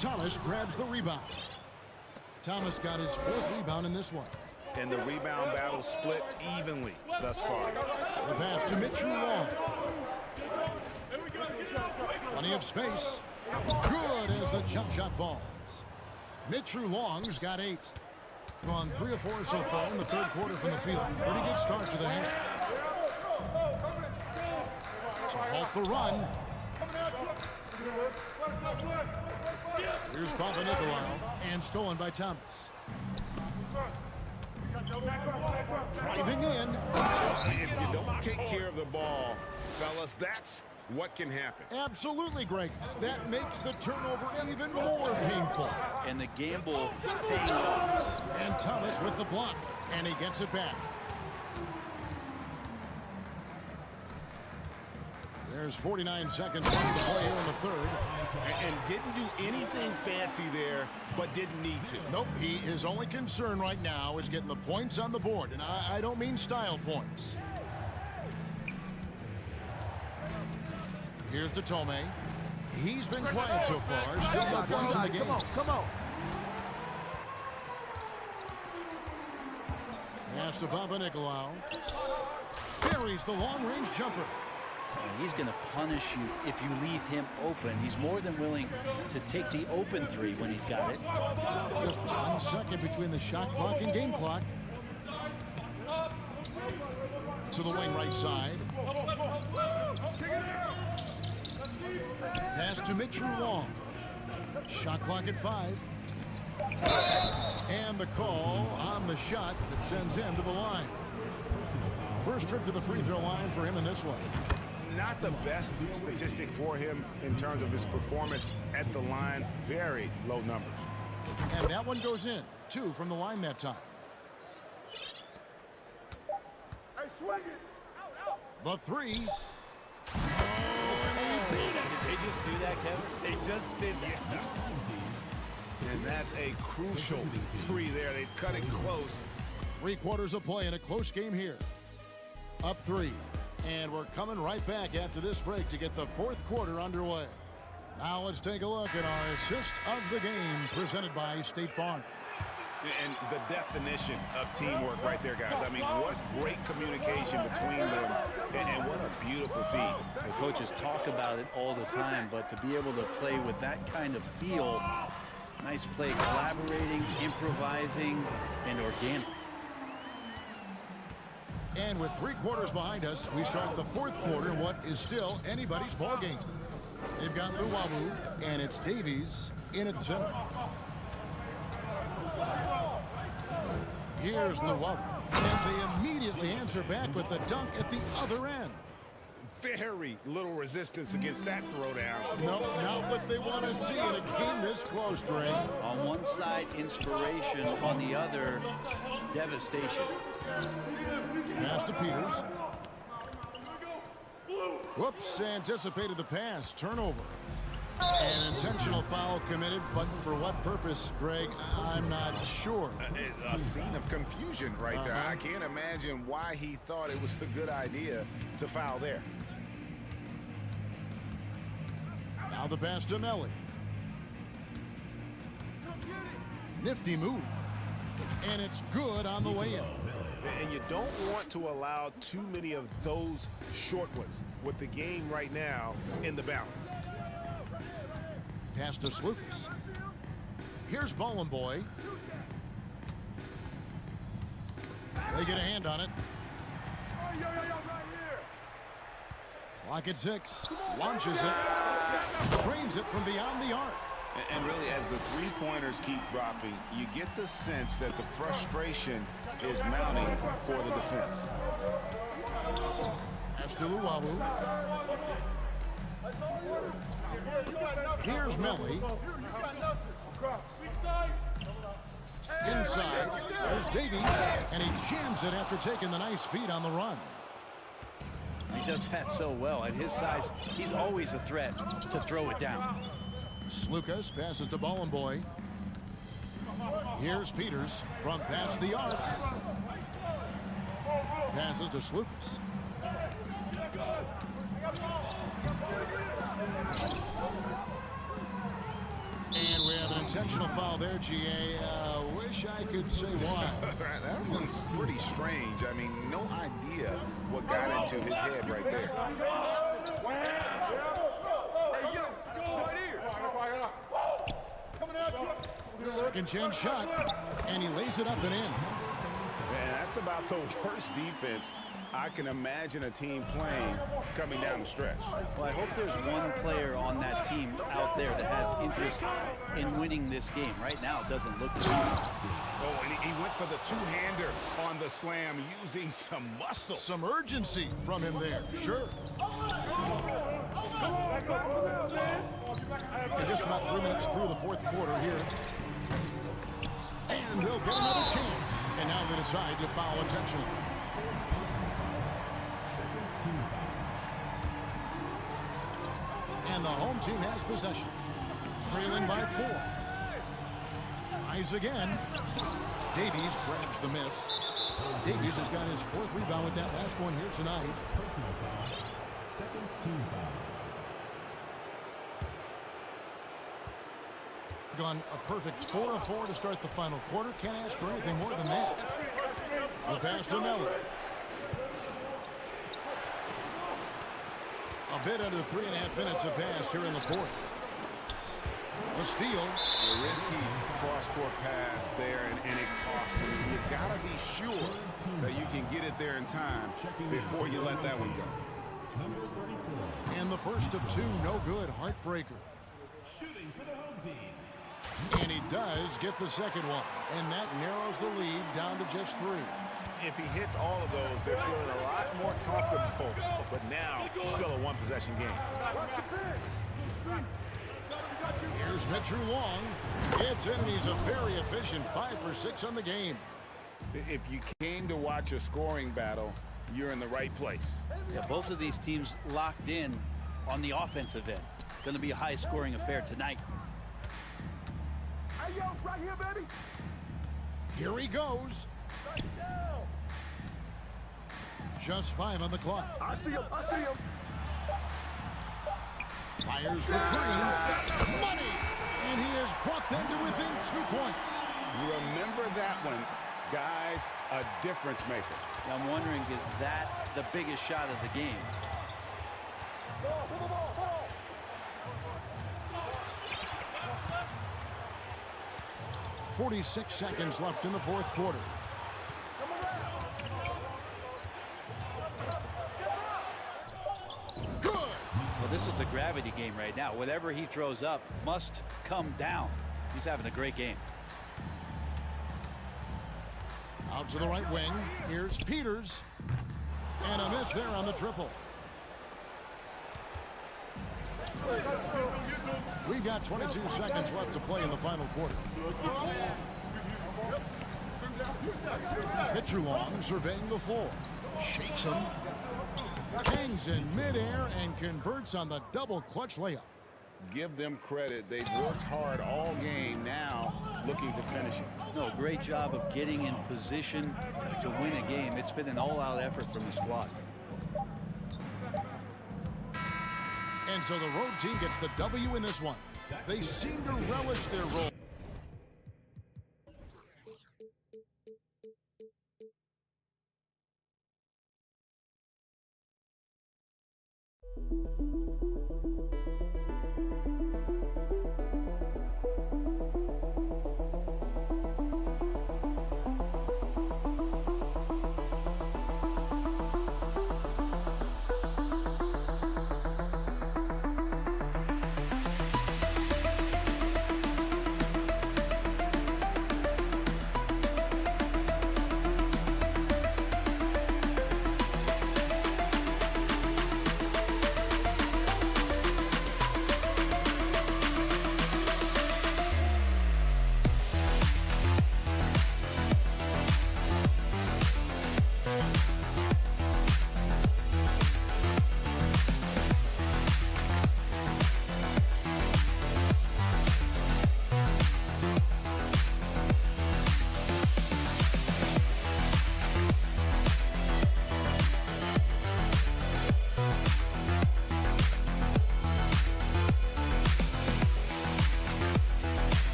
Thomas grabs the rebound. Thomas got his 4th rebound in this one. And the rebound battle split evenly thus far. The pass to Mitchell Long. Plenty of space. Good as the jump shot falls. Mitchell Long's got 8. Gone 3 of 4 so far in the 3rd quarter from the field. Pretty good start to the half. To halt the run. Here's Papanikolaou, and stolen by Thomas. Driving in. If you don't take care of the ball, fellas, that's what can happen. Absolutely, Greg. That makes the turnover even more painful. And the gamble paying off. And Thomas with the block, and he gets it back. There's 49 seconds left to play here in the 3rd. And didn't do anything fancy there, but didn't need to. Nope, his only concern right now is getting the points on the board, and I don't mean style points. Here's to Tome. He's been quiet so far. Still no points in the game. Come on. Pass to Papanikolaou. Buries the long-range jumper. And he's going to punish you if you leave him open. He's more than willing to take the open 3 when he's got it. Just 1 second between the shot clock and game clock. To the wing right side. Pass to Mitchell Long. Shot clock at 5. And the call on the shot that sends him to the line. First trip to the free throw line for him in this one. Not the best statistic for him in terms of his performance at the line. Very low numbers. And that one goes in. 2 from the line that time. Hey, swing it. The 3. Did they just do that, Kevin? They just did that. And that's a crucial 3 there. They've cut it close. 3 quarters of play in a close game here. Up 3. And we're coming right back after this break to get the 4th quarter underway. Now let's take a look at our assist of the game presented by State Farm. And the definition of teamwork right there, guys. I mean, what great communication between them, and what a beautiful feed. The coaches talk about it all the time, but to be able to play with that kind of feel, nice play, collaborating, improvising, and organic. And with 3 quarters behind us, we start the 4th quarter in what is still anybody's ball game. They've got Luwawu, and it's Davies in at center. Here's Luwawu, and they immediately answer back with the dunk at the other end. Very little resistance against that throwdown. No, not what they want to see in a game this close, Greg. On one side, inspiration. On the other, devastation. Pass to Peters. Whoops, anticipated the pass. Turnover. An intentional foul committed, but for what purpose, Greg, I'm not sure. A scene of confusion right there. I can't imagine why he thought it was a good idea to foul there. Now the pass to Melly. Nifty move. And it's good on the way in. And you don't want to allow too many of those short ones with the game right now in the balance. Pass to Slukas. Here's Ballin' Boy. They get a hand on it. Clock at 6. Launches it. Trains it from beyond the arc. And really, as the three-pointers keep dropping, you get the sense that the frustration is mounting for the defense. Pass to Luwawu. Here's Melly. Inside. There's Davies. And he jams it after taking the nice feed on the run. He does that so well. At his size, he's always a threat to throw it down. Slukas passes to Ballin' Boy. Here's Peters from past the arc. Passes to Slukas. And we have an intentional foul there, GA. Wish I could say why. That one's pretty strange. I mean, no idea what got into his head right there. Second chance shot, and he lays it up and in. Man, that's about the worst defense I can imagine a team playing coming down the stretch. Well, I hope there's one player on that team out there that has interest in winning this game. Right now, it doesn't look good. Oh, and he went for the two-hander on the slam using some muscle. Some urgency from him there, sure. And just about 3 minutes through the 4th quarter here. And they'll get another chance. And now they decide to foul intentionally. And the home team has possession. Trailing by 4. Tries again. Davies grabs the miss. Davies has got his 4th rebound with that last one here tonight. Personal foul. Second team foul. Gone a perfect 4 of 4 to start the final quarter. Can't ask for anything more than that. The pass to Miller. A bit under 3.5 minutes have passed here in the 4th. A steal. A risky cross-court pass there, and it costs them. You've got to be sure that you can get it there in time before you let that one go. Number 34. And the first of 2, no good. Heartbreaker. Shooting for the home team. And he does get the second one. And that narrows the lead down to just 3. If he hits all of those, they're feeling a lot more comfortable. But now, still a one-possession game. Here's Mitchell Long. It's in, and he's a very efficient 5 for 6 on the game. If you came to watch a scoring battle, you're in the right place. Yeah, both of these teams locked in on the offensive end. Going to be a high-scoring affair tonight. Hey, yo, right here, baby. Here he goes. Just 5 on the clock. I see him. I see him. Fires for 3. Money! And he has brought them to within 2 points. Remember that one, guys, a difference maker. I'm wondering, is that the biggest shot of the game? 46 seconds left in the 4th quarter. Well, this is a gravity game right now. Whatever he throws up must come down. He's having a great game. Out to the right wing. Here's Peters. And a miss there on the triple. We've got 22 seconds left to play in the final quarter. Pitcher long, surveying the floor. Shakes him. Hangs in midair and converts on the double clutch layup. Give them credit. They've worked hard all game, now looking to finish it. No, great job of getting in position to win a game. It's been an all-out effort from the squad. And so the road team gets the W in this one. They seem to relish their role.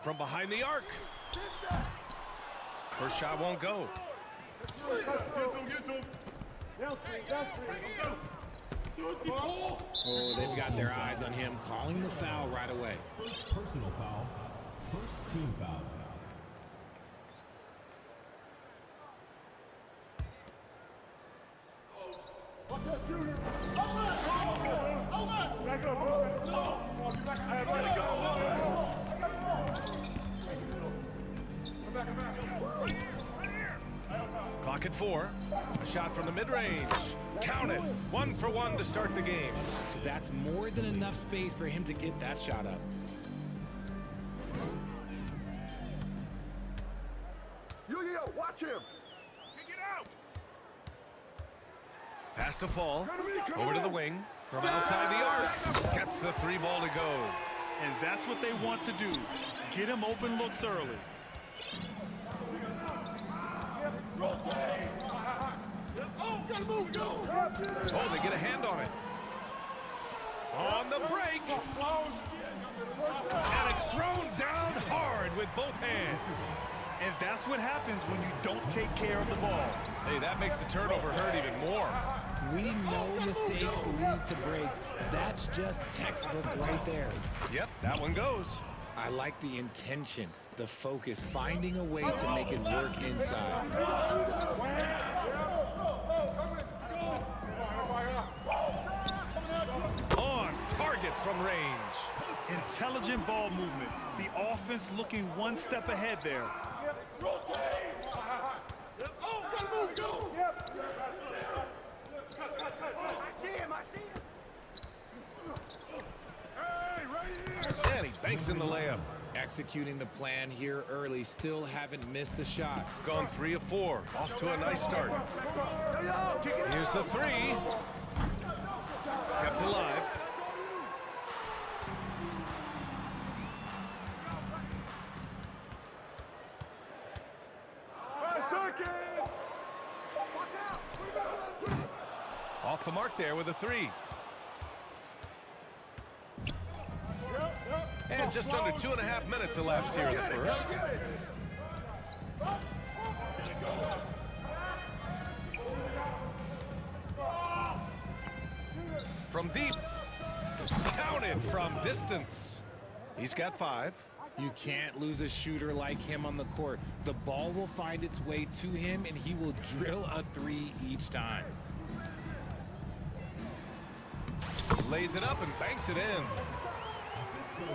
from behind the arc. First shot won't go. Oh, they've got their eyes on him, calling the foul right away. First personal foul. First team foul. Clock at 4. A shot from the mid-range. Count it. 1 for 1 to start the game. That's more than enough space for him to get that shot up. Watch him. Pass to Fall. Over to the wing. From outside the arc. Gets the 3 ball to go. And that's what they want to do. Get him open looks early. Oh, they get a hand on it. On the break. And it's thrown down hard with both hands. And that's what happens when you don't take care of the ball. Hey, that makes the turnover hurt even more. We know mistakes lead to breaks. That's just textbook right there. Yep, that one goes. I like the intention, the focus, finding a way to make it work inside. On target from range. Intelligent ball movement. The offense looking one step ahead there. And he banks in the layup. Executing the plan here early, still haven't missed a shot. Gone 3 of 4. Off to a nice start. Here's the 3. Kept alive. Off the mark there with a 3. And just under 2.5 minutes elapsed here in the first. From deep. Counted from distance. He's got 5. You can't lose a shooter like him on the court. The ball will find its way to him, and he will drill a 3 each time. Lays it up and banks it in. Assist goes to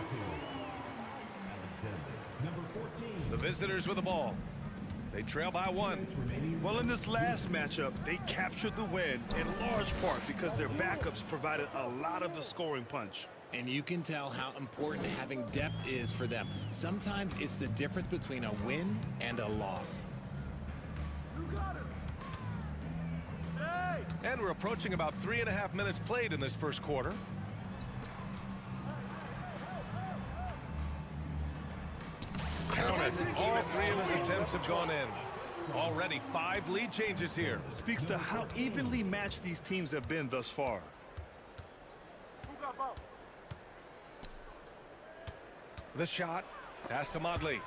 Alexander, number 14. The visitors with the ball. They trail by 1. Well, in this last matchup, they captured the win in large part because their backups provided a lot of the scoring punch. And you can tell how important having depth is for them. Sometimes it's the difference between a win and a loss. And we're approaching about 3.5 minutes played in this first quarter. Count it. All 3 of his attempts have gone in. Already 5 lead changes here. Speaks to how evenly matched these teams have been thus far. The shot. Pass to Modley.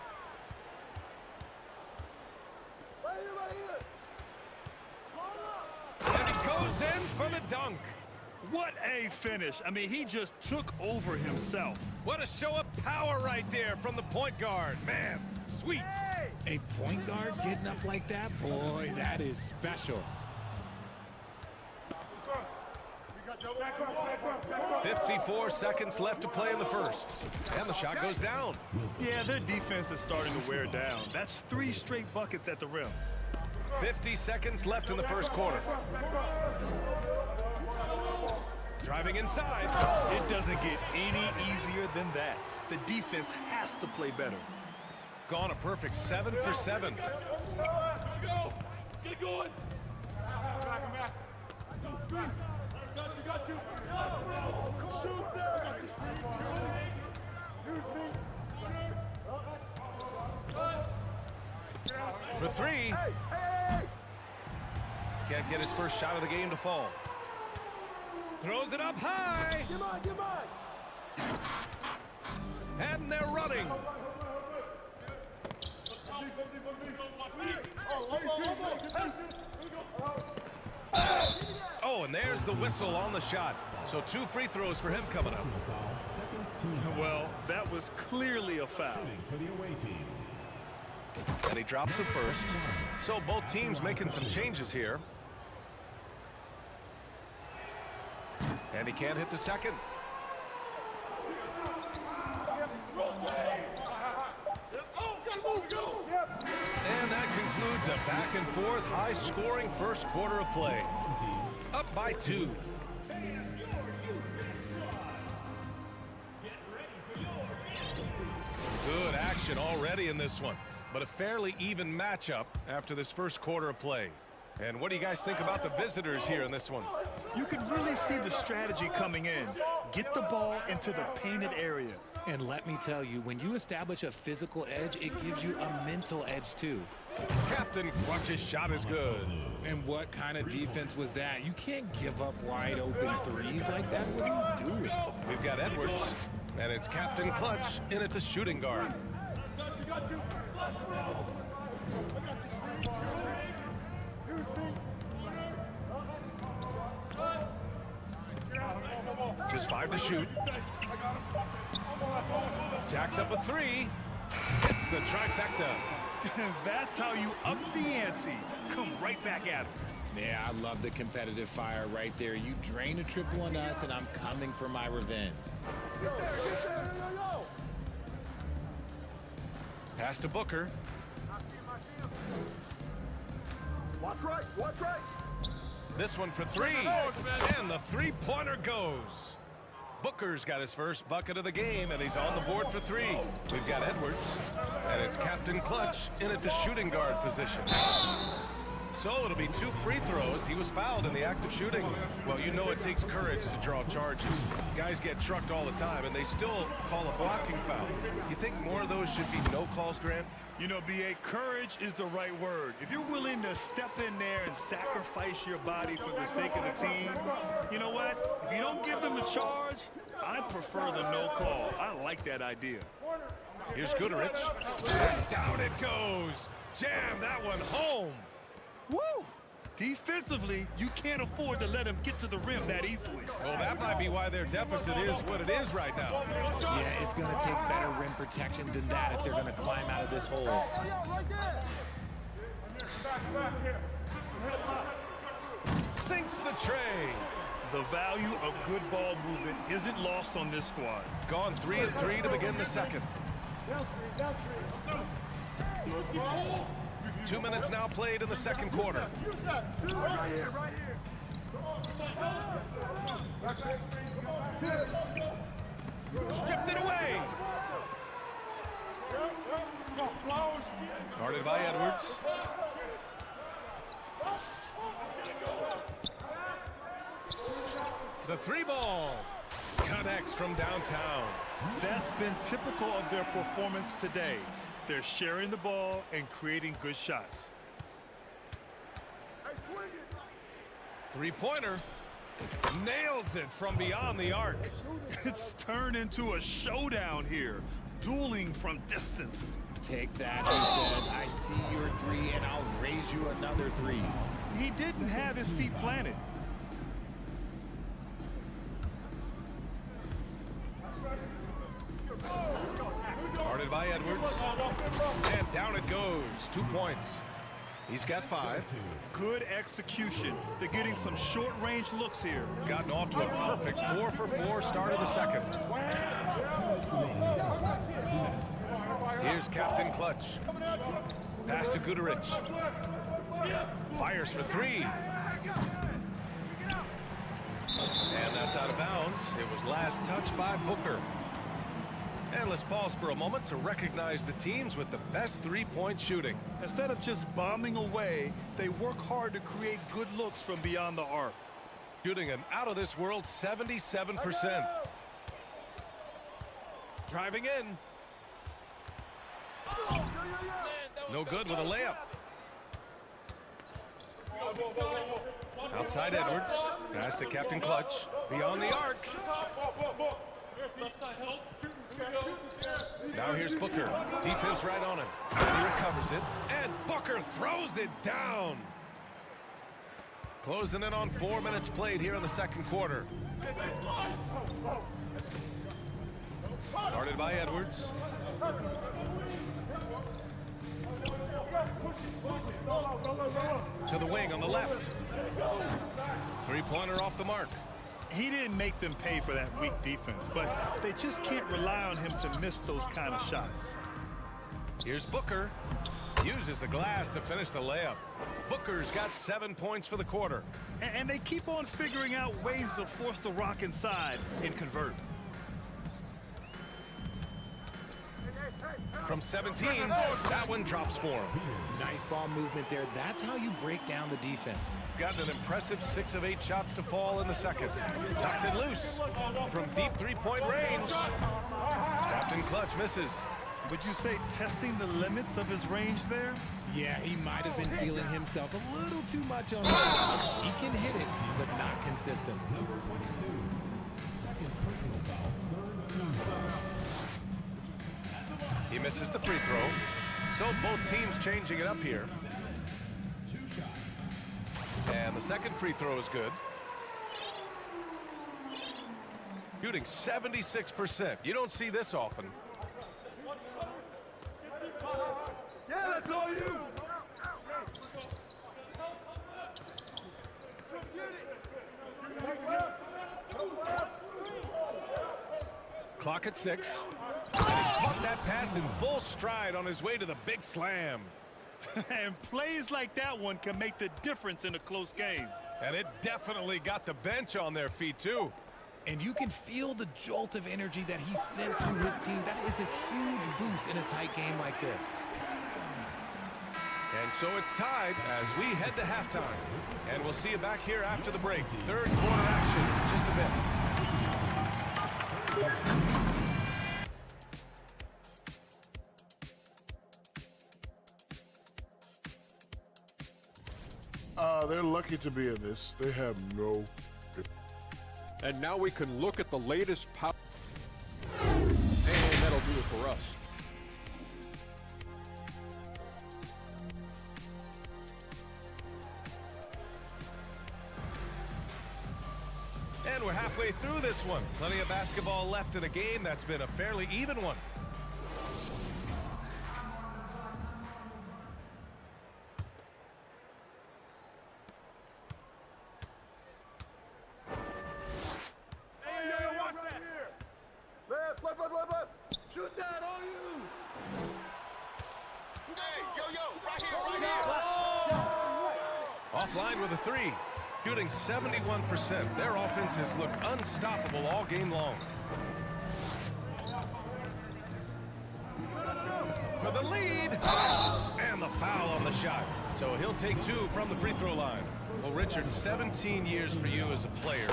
And he goes in for the dunk. What a finish. I mean, he just took over himself. What a show of power right there from the point guard. Man, sweet. A point guard getting up like that? Boy, that is special. 54 seconds left to play in the first. And the shot goes down. Yeah, their defense is starting to wear down. That's 3 straight buckets at the rim. 50 seconds left in the first quarter. Driving inside. It doesn't get any easier than that. The defense has to play better. Gone a perfect 7 for 7. Get going. Shoot there. For 3. Can't get his first shot of the game to fall. Throws it up high. Come on. And they're running. Oh, and there's the whistle on the shot. So 2 free throws for him coming up. Well, that was clearly a foul. For the away team. And he drops it first. So both teams making some changes here. And he can't hit the second. And that concludes a back and forth, high-scoring first quarter of play. Up by 2. Good action already in this one, but a fairly even matchup after this first quarter of play. And what do you guys think about the visitors here in this one? You can really see the strategy coming in. Get the ball into the painted area. And let me tell you, when you establish a physical edge, it gives you a mental edge too. Captain Clutch's shot is good. And what kind of defense was that? You can't give up wide open threes like that. What are you doing? We've got Edwards, and it's Captain Clutch in at the shooting guard. Just 5 to shoot. Jacks up a 3. Hits the trifecta. That's how you up the ante. Come right back at him. Yeah, I love the competitive fire right there. You drain a triple on us, and I'm coming for my revenge. Pass to Booker. Watch right, watch right. This one for 3. And the 3-pointer goes. Booker's got his first bucket of the game, and he's on the board for 3. We've got Edwards, and it's Captain Clutch in at the shooting guard position. So it'll be 2 free throws. He was fouled in the act of shooting. Well, you know it takes courage to draw charges. Guys get trucked all the time, and they still call a blocking foul. You think more of those should be no calls, Grant? You know, B.A., courage is the right word. If you're willing to step in there and sacrifice your body for the sake of the team, you know what? If you don't give them the charge, I prefer the no call. I like that idea. Here's Guterich. And down it goes. Jam that one home. Woo! Defensively, you can't afford to let him get to the rim that easily. Well, that might be why their deficit is what it is right now. Yeah, it's going to take better rim protection than that if they're going to climb out of this hole. Sinks the tray. The value of good ball movement isn't lost on this squad. Gone 3 of 3 to begin the second. 2 minutes now played in the second quarter. Stripped it away. Guarded by Edwards. The 3-ball connects from downtown. That's been typical of their performance today. They're sharing the ball and creating good shots. 3-pointer. Nails it from beyond the arc. It's turned into a showdown here. Dueling from distance. Take that, he said. I see your 3, and I'll raise you another 3. He didn't have his feet planted. Guarded by Edwards. And down it goes. 2 points. He's got 5. Good execution. They're getting some short-range looks here. Gotten off to a perfect 4 for 4 start of the second. Here's Captain Clutch. Pass to Guterich. Fires for 3. And that's out of bounds. It was last touched by Booker. And let's pause for a moment to recognize the teams with the best 3-point shooting. Instead of just bombing away, they work hard to create good looks from beyond the arc. Shooting an out-of-this-world 77%. Driving in. No good with a layup. Outside Edwards. Pass to Captain Clutch. Beyond the arc. Now here's Booker. Defense right on him. And he recovers it. And Booker throws it down. Closing in on 4 minutes played here in the second quarter. Started by Edwards. To the wing on the left. Three-pointer off the mark. He didn't make them pay for that weak defense, but they just can't rely on him to miss those kind of shots. Here's Booker. Uses the glass to finish the layup. Booker's got 7 points for the quarter. And they keep on figuring out ways to force the rock inside and convert. From 17, that one drops for him. Nice ball movement there. That's how you break down the defense. Got an impressive 6 of 8 shots to fall in the second. Knocks it loose from deep three-point range. Captain Clutch misses. Would you say testing the limits of his range there? Yeah, he might have been feeling himself a little too much on that. He can hit it, but not consistent. Number 22, second personal foul, third team foul. He misses the free throw. So both teams changing it up here. And the second free throw is good. Shooting 76%. You don't see this often. Yeah, that's all you. Clock at 6. And he caught that pass in full stride on his way to the big slam. And plays like that one can make the difference in a close game. And it definitely got the bench on their feet, too. And you can feel the jolt of energy that he sent through his team. That is a huge boost in a tight game like this. And so it's tied as we head to halftime. And we'll see you back here after the break. Third quarter action in just a bit. They're lucky to be in this. They have no... And now we can look at the latest power. And that'll do it for us. And we're halfway through this one. Plenty of basketball left in a game that's been a fairly even one. Shoot that on you! Hey, right here! Offline with a 3. Shooting 71%. Their offenses look unstoppable all game long. For the lead! And the foul on the shot. So he'll take 2 from the free throw line. Well, Richard, 17 years for you as a player.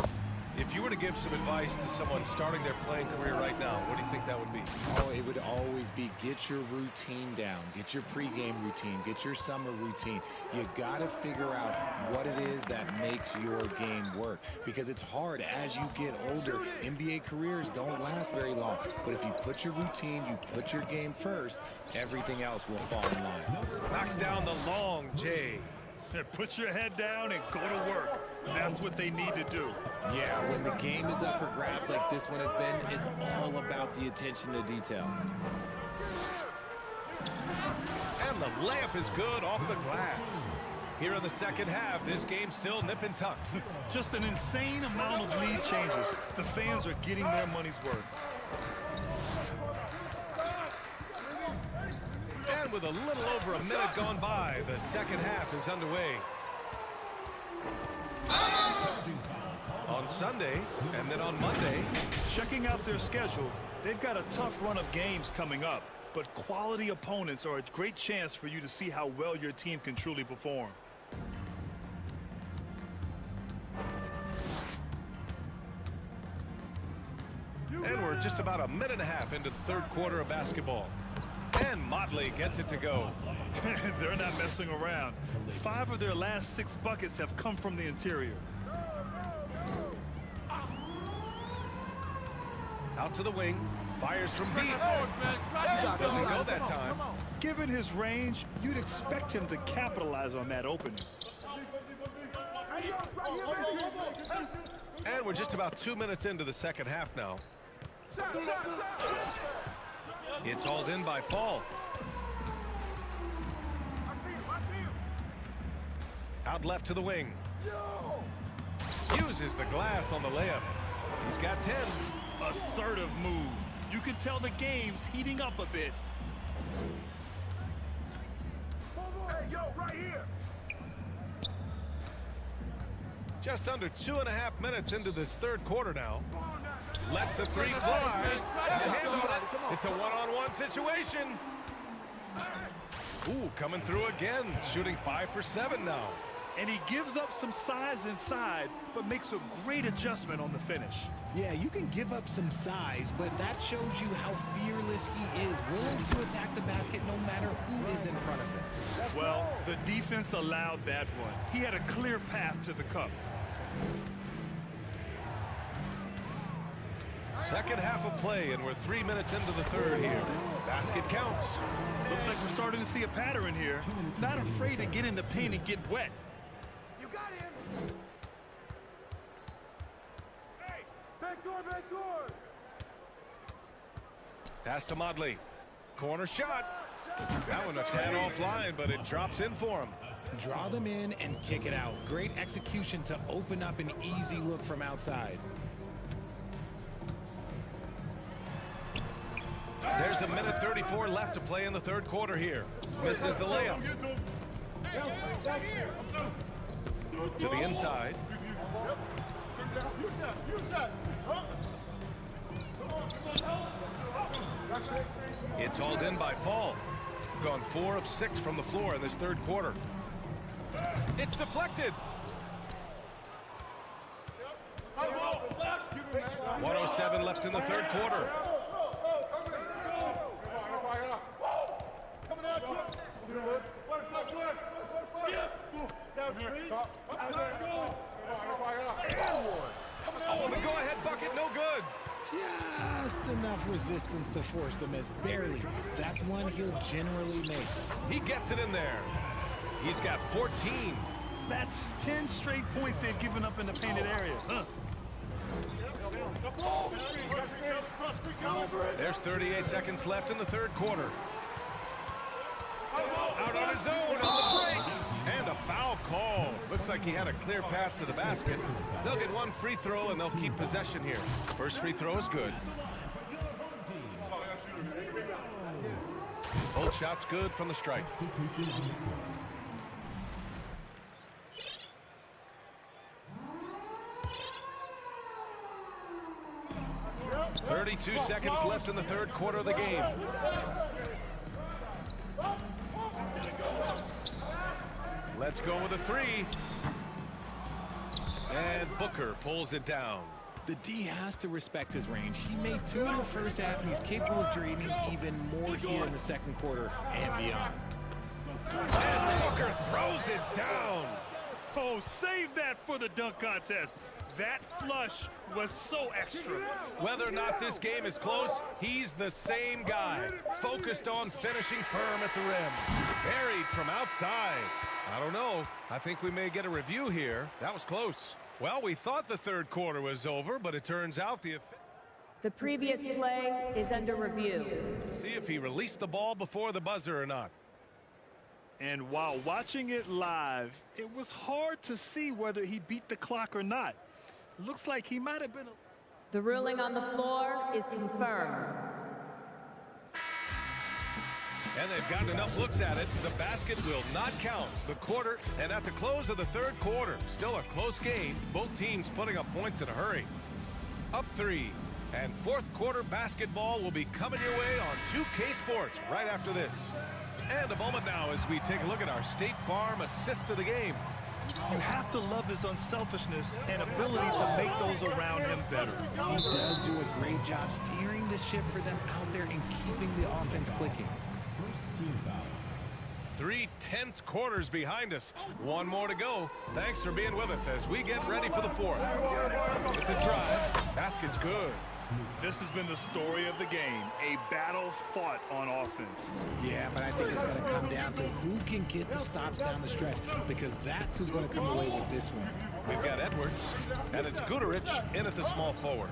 If you were to give some advice to someone starting their playing career right now, what do you think that would be? Oh, it would always be get your routine down. Get your pregame routine. Get your summer routine. You got to figure out what it is that makes your game work. Because it's hard as you get older. NBA careers don't last very long. But if you put your routine, you put your game first, everything else will fall in line. Knocks down the long J. Put your head down and go to work. That's what they need to do. Yeah, when the game is up for grabs like this one has been, it's all about the attention to detail. And the layup is good off the glass. Here in the second half, this game's still nip and tuck. Just an insane amount of lead changes. The fans are getting their money's worth. And with a little over a minute gone by, the second half is underway. On Sunday, and then on Monday. Checking out their schedule, they've got a tough run of games coming up, but quality opponents are a great chance for you to see how well your team can truly perform. And we're just about a minute and a half into the third quarter of basketball. And Motley gets it to go. They're not messing around. 5 of their last 6 buckets have come from the interior. Out to the wing. Fires from deep. Doesn't go that time. Given his range, you'd expect him to capitalize on that opening. And we're just about 2 minutes into the second half now. It's hauled in by Fall. Out left to the wing. Uses the glass on the layup. He's got 10. Assertive move. You can tell the game's heating up a bit. Hey, yo, right here. Just under 2.5 minutes into this third quarter now. Lets the three fly. And hand on it. It's a one-on-one situation. Ooh, coming through again. Shooting 5 for 7 now. And he gives up some size inside, but makes a great adjustment on the finish. Yeah, you can give up some size, but that shows you how fearless he is, willing to attack the basket no matter who is in front of him. Well, the defense allowed that one. He had a clear path to the cup. Second half of play, and we're 3 minutes into the third here. Basket counts. Looks like we're starting to see a pattern here. Not afraid to get in the paint and get wet. You got him. Hey, back door, back door. Pass to Modley. Corner shot. That one a tad offline, but it drops in for him. Draw them in and kick it out. Great execution to open up an easy look from outside. There's a minute 34 left to play in the third quarter here. Misses the layup. To the inside. It's hauled in by Fall. Gone 4 of 6 from the floor in this third quarter. It's deflected. 1:07 left in the third quarter. Oh, the go-ahead bucket, no good. Just enough resistance to force the miss. Barely. That's one he'll generally make. He gets it in there. He's got 14. That's 10 straight points they've given up in the painted area. Huh? There's 38 seconds left in the third quarter. Out on his own on the break. And a foul call. Looks like he had a clear path to the basket. They'll get one free throw and they'll keep possession here. First free throw is good. Both shots good from the strike. 32 seconds left in the third quarter of the game. Let's go with a three. And Booker pulls it down. The D has to respect his range. He made 2 in the first half, and he's capable of draining even more here in the second quarter and beyond. And Booker throws it down. Oh, save that for the dunk contest. That flush was so extra. Whether or not this game is close, he's the same guy. Focused on finishing firm at the rim. Buried from outside. I don't know. I think we may get a review here. That was close. Well, we thought the third quarter was over, but it turns out the previous play is under review. See if he released the ball before the buzzer or not. And while watching it live, it was hard to see whether he beat the clock or not. Looks like he might have been. The ruling on the floor is confirmed. And they've gotten enough looks at it. The basket will not count. The quarter, and at the close of the third quarter, still a close game. Both teams putting up points in a hurry. Up 3. And fourth quarter basketball will be coming your way on 2K Sports right after this. And a moment now as we take a look at our State Farm assist of the game. You have to love his unselfishness and ability to make those around him better. He does do a great job steering the ship for them out there and keeping the offense clicking. 3 tense quarters behind us. One more to go. Thanks for being with us as we get ready for the fourth. With the drive, basket's good. This has been the story of the game, a battle fought on offense. Yeah, but I think it's going to come down to who can get the stops down the stretch, because that's who's going to come away with this one. We've got Edwards, and it's Guduric in at the small forward.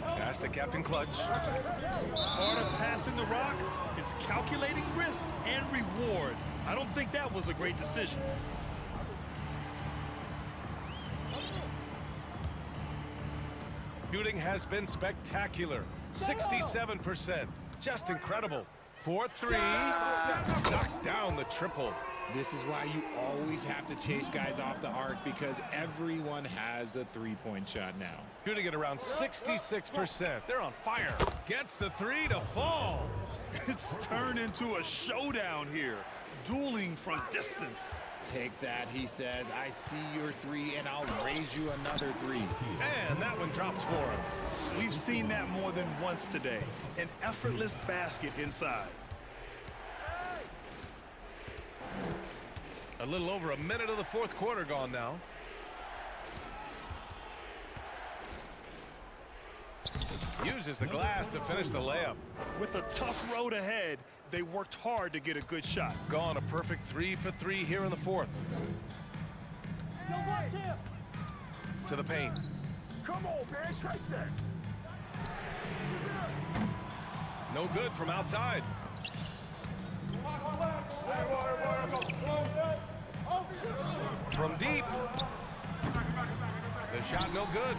Pass to Captain Clutch. Part of passing the rock, it's calculating risk and reward. I don't think that was a great decision. Shooting has been spectacular. 67%. Just incredible. 4-3. Knocks down the triple. This is why you always have to chase guys off the arc, because everyone has a three-point shot now. Shooting at around 66%. They're on fire. Gets the three to fall. It's turned into a showdown here. Dueling from distance. Take that, he says. I see your three, and I'll raise you another three. And that one drops for him. We've seen that more than once today. An effortless basket inside. A little over a minute of the fourth quarter gone now. Uses the glass to finish the layup. With a tough road ahead, they worked hard to get a good shot. Gone a perfect 3 for 3 here in the fourth. Yo, watch him. To the paint. Come on, man, take that. No good from outside. From deep. The shot no good.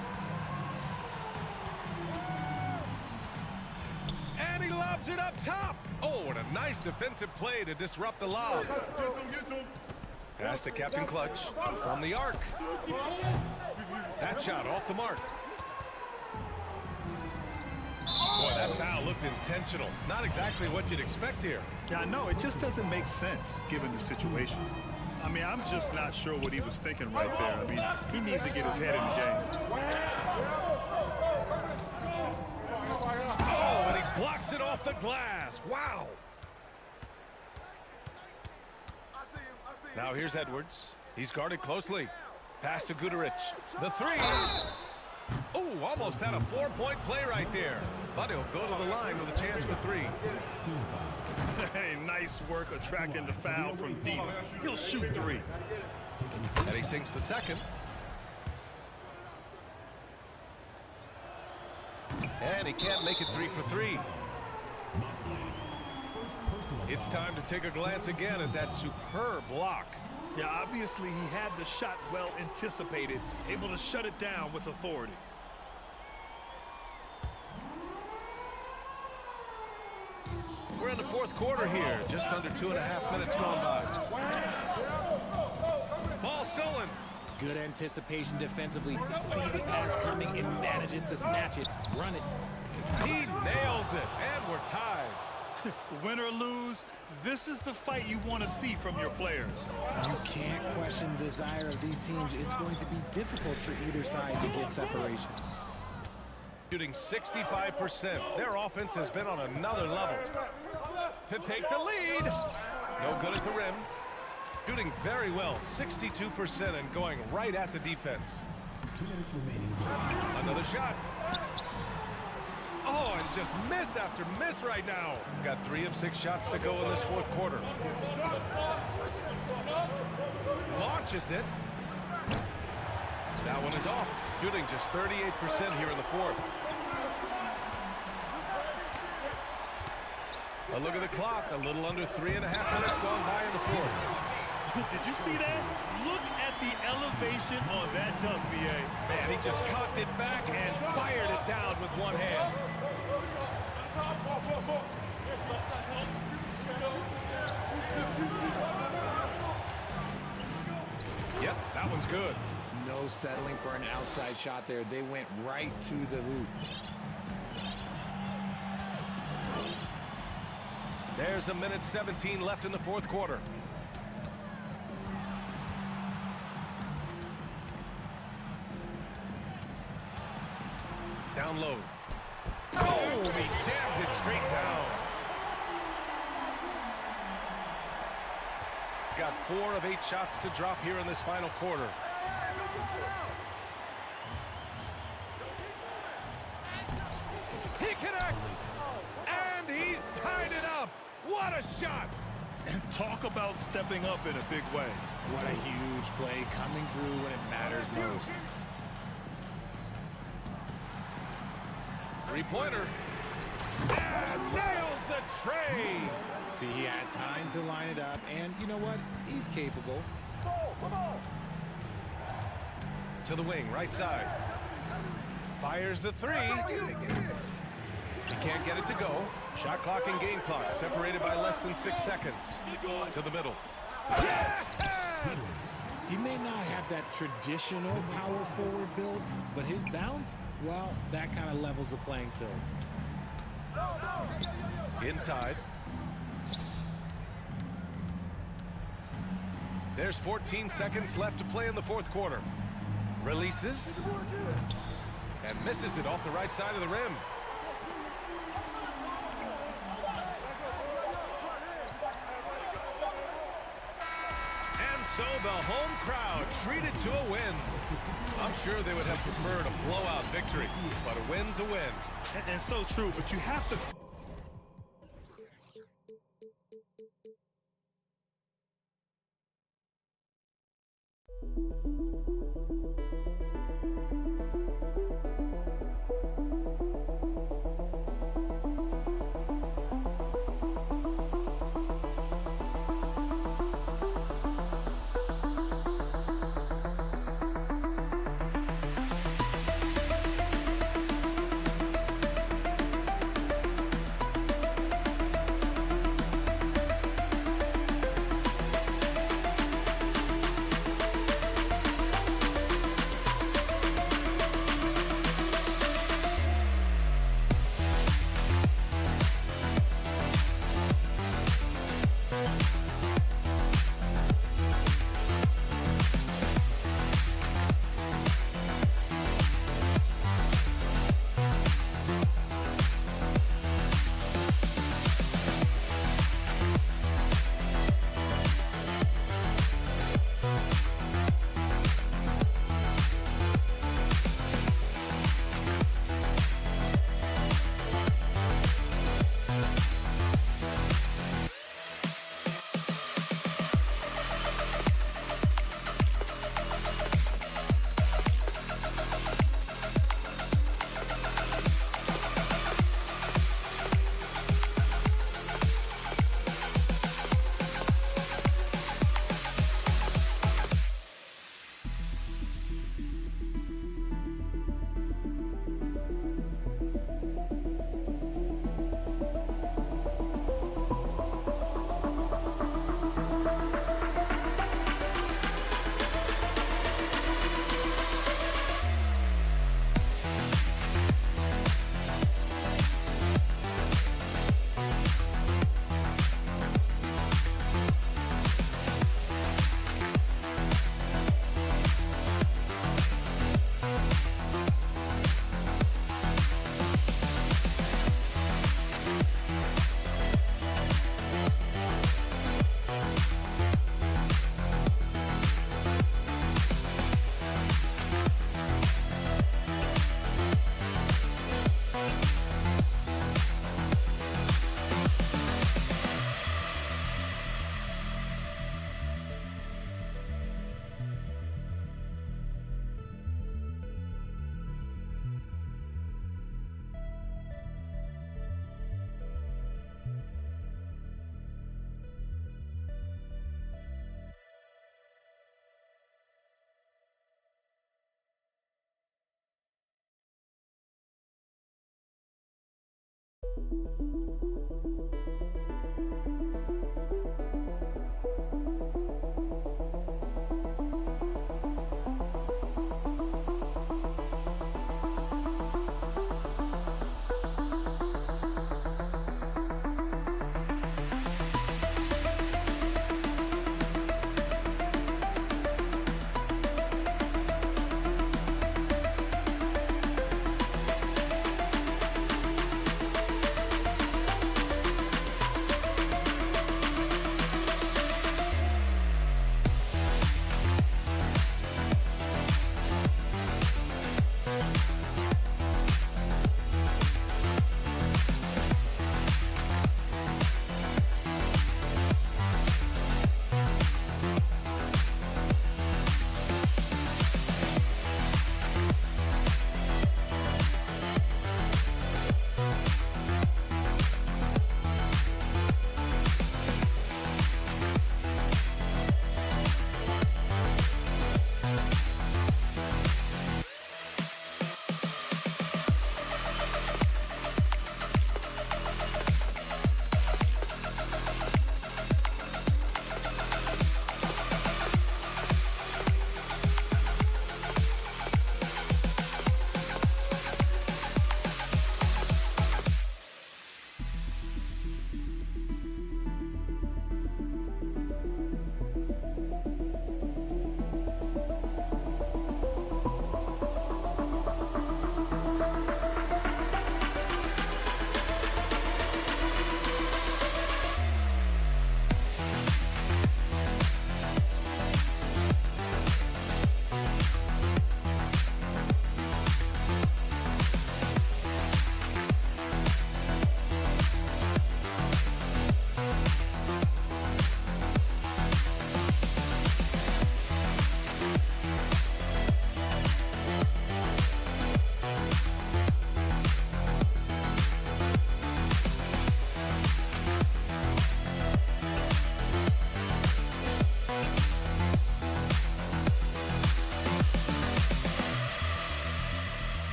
And he lobs it up top. Oh, and a nice defensive play to disrupt the lob. Pass to Captain Clutch from the arc. That shot off the mark. Boy, that foul looked intentional. Not exactly what you'd expect here. Yeah, I know. It just doesn't make sense given the situation. I mean, I'm just not sure what he was thinking right there. I mean, he needs to get his head in the game. Oh, and he blocks it off the glass. Wow. Now here's Edwards. He's guarded closely. Pass to Guduric. The three. Oh, almost had a 4-point play right there. But he'll go to the line with a chance for three. Hey, nice work attracting the foul from deep. He'll shoot three. And he sinks the second. And he can't make it 3 for 3. It's time to take a glance again at that superb block. Yeah, obviously he had the shot well anticipated, able to shut it down with authority. We're in the fourth quarter here, just under 2.5 minutes gone by. Ball stolen. Good anticipation defensively. See the pass coming and manages to snatch it. Run it. He nails it, and we're tied. Win or lose, this is the fight you want to see from your players. You can't question the desire of these teams. It's going to be difficult for either side to get separation. Shooting 65%. Their offense has been on another level. To take the lead. No good at the rim. Shooting very well, 62%, and going right at the defense. 2 minutes remaining. Another shot. Oh, and just miss after miss right now. Got 3 of 6 shots to go in this fourth quarter. Launches it. That one is off. Shooting just 38% here in the fourth. A look at the clock. A little under 3.5 minutes gone by in the fourth. Did you see that? Look at the elevation on that dunk, B.A. Man, he just cocked it back and fired it down with one hand. Yep, that one's good. No settling for an outside shot there. They went right to the hoop. There's a minute 17 left in the fourth quarter. Down low. Oh, he jams it straight down. Got 4 of 8 shots to drop here in this final quarter. He connects! And he's tied it up! What a shot! And talk about stepping up in a big way. What a huge play, coming through when it matters most. Three-pointer. And nails the tray! See, he had time to line it up, and you know what? He's capable. To the wing, right side. Fires the three. He can't get it to go. Shot clock and game clock separated by less than 6 seconds. To the middle. Yes! He may not have that traditional power forward build, but his bounce, well, that kind of levels the playing field. Inside. There's 14 seconds left to play in the fourth quarter. Releases. And misses it off the right side of the rim. And so the home crowd treated to a win. I'm sure they would have preferred a blowout victory, but a win's a win. And so true, but you have to...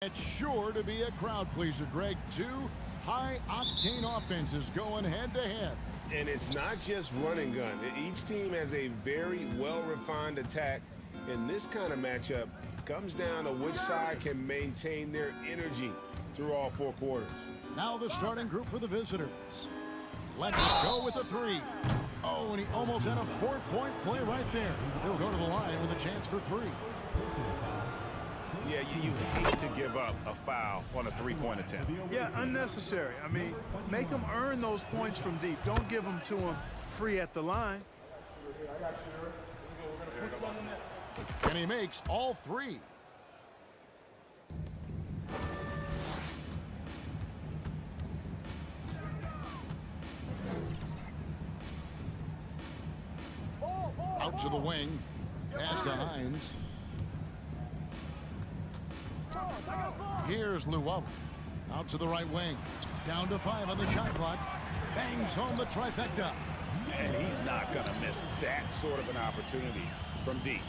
It's sure to be a crowd pleaser, Greg. Two high-octane offenses going head-to-head. And it's not just run and gun. Each team has a very well-refined attack. And this kind of matchup comes down to which side can maintain their energy through all four quarters. Now the starting group for the visitors. Let's go with the three. Oh, and he almost had a four-point play right there. He'll go to the line with a chance for three. Yeah, you hate to give up a foul on a three-point attempt. Yeah, unnecessary. I mean, make them earn those points from deep. Don't give them to them free at the line. And he makes all three. Out to the wing. Pass to Hines. Here's Llewellyn. Out to the right wing. Down to 5 on the shot clock. Bangs home the trifecta. And he's not going to miss that sort of an opportunity from deep.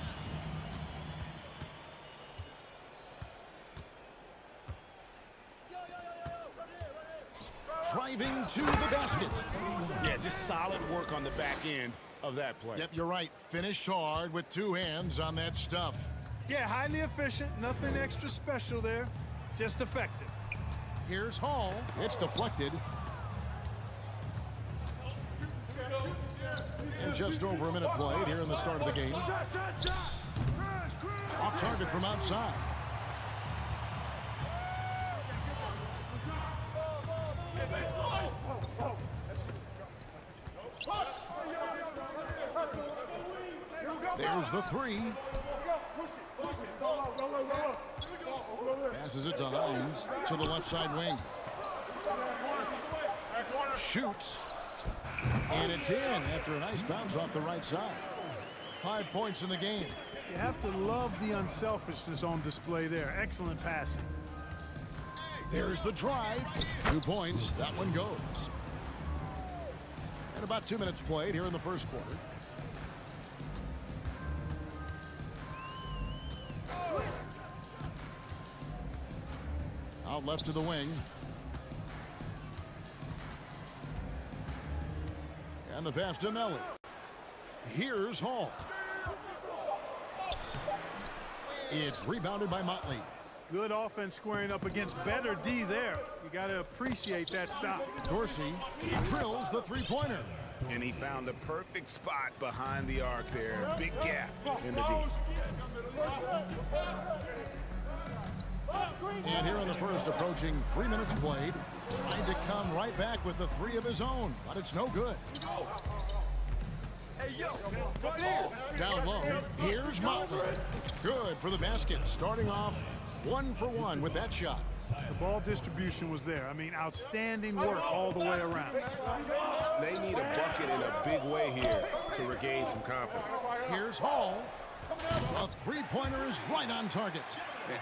driving to the basket. Yeah, just solid work on the back end of that play. Yep, you're right. Finished hard with two hands on that stuff. Yeah, highly efficient. Nothing extra special there. Just effective. Here's Hall. It's deflected. And just over a minute played here in the start of the game. Off target from outside. There's the three. Passes it to Hines to the left side wing. Shoots. And it's in after a nice bounce off the right side. 5 points in the game. You have to love the unselfishness on display there. Excellent passing. There's the drive. 2 points. That one goes. And about 2 minutes played here in the first quarter. Out left to the wing. And the pass to Melly. Here's Hall. It's rebounded by Motley. Good offense squaring up against better D there. You got to appreciate that stop. Dorsey drills the three-pointer. And he found the perfect spot behind the arc there. Big gap in the D. And here in the first, approaching 3 minutes played, trying to come right back with the three of his own, but it's no good. Down low, here's Motley. Good for the basket, starting off 1 for 1 with that shot. The ball distribution was there. I mean, outstanding work all the way around. They need a bucket in a big way here to regain some confidence. Here's Hall. A three-pointer is right on target.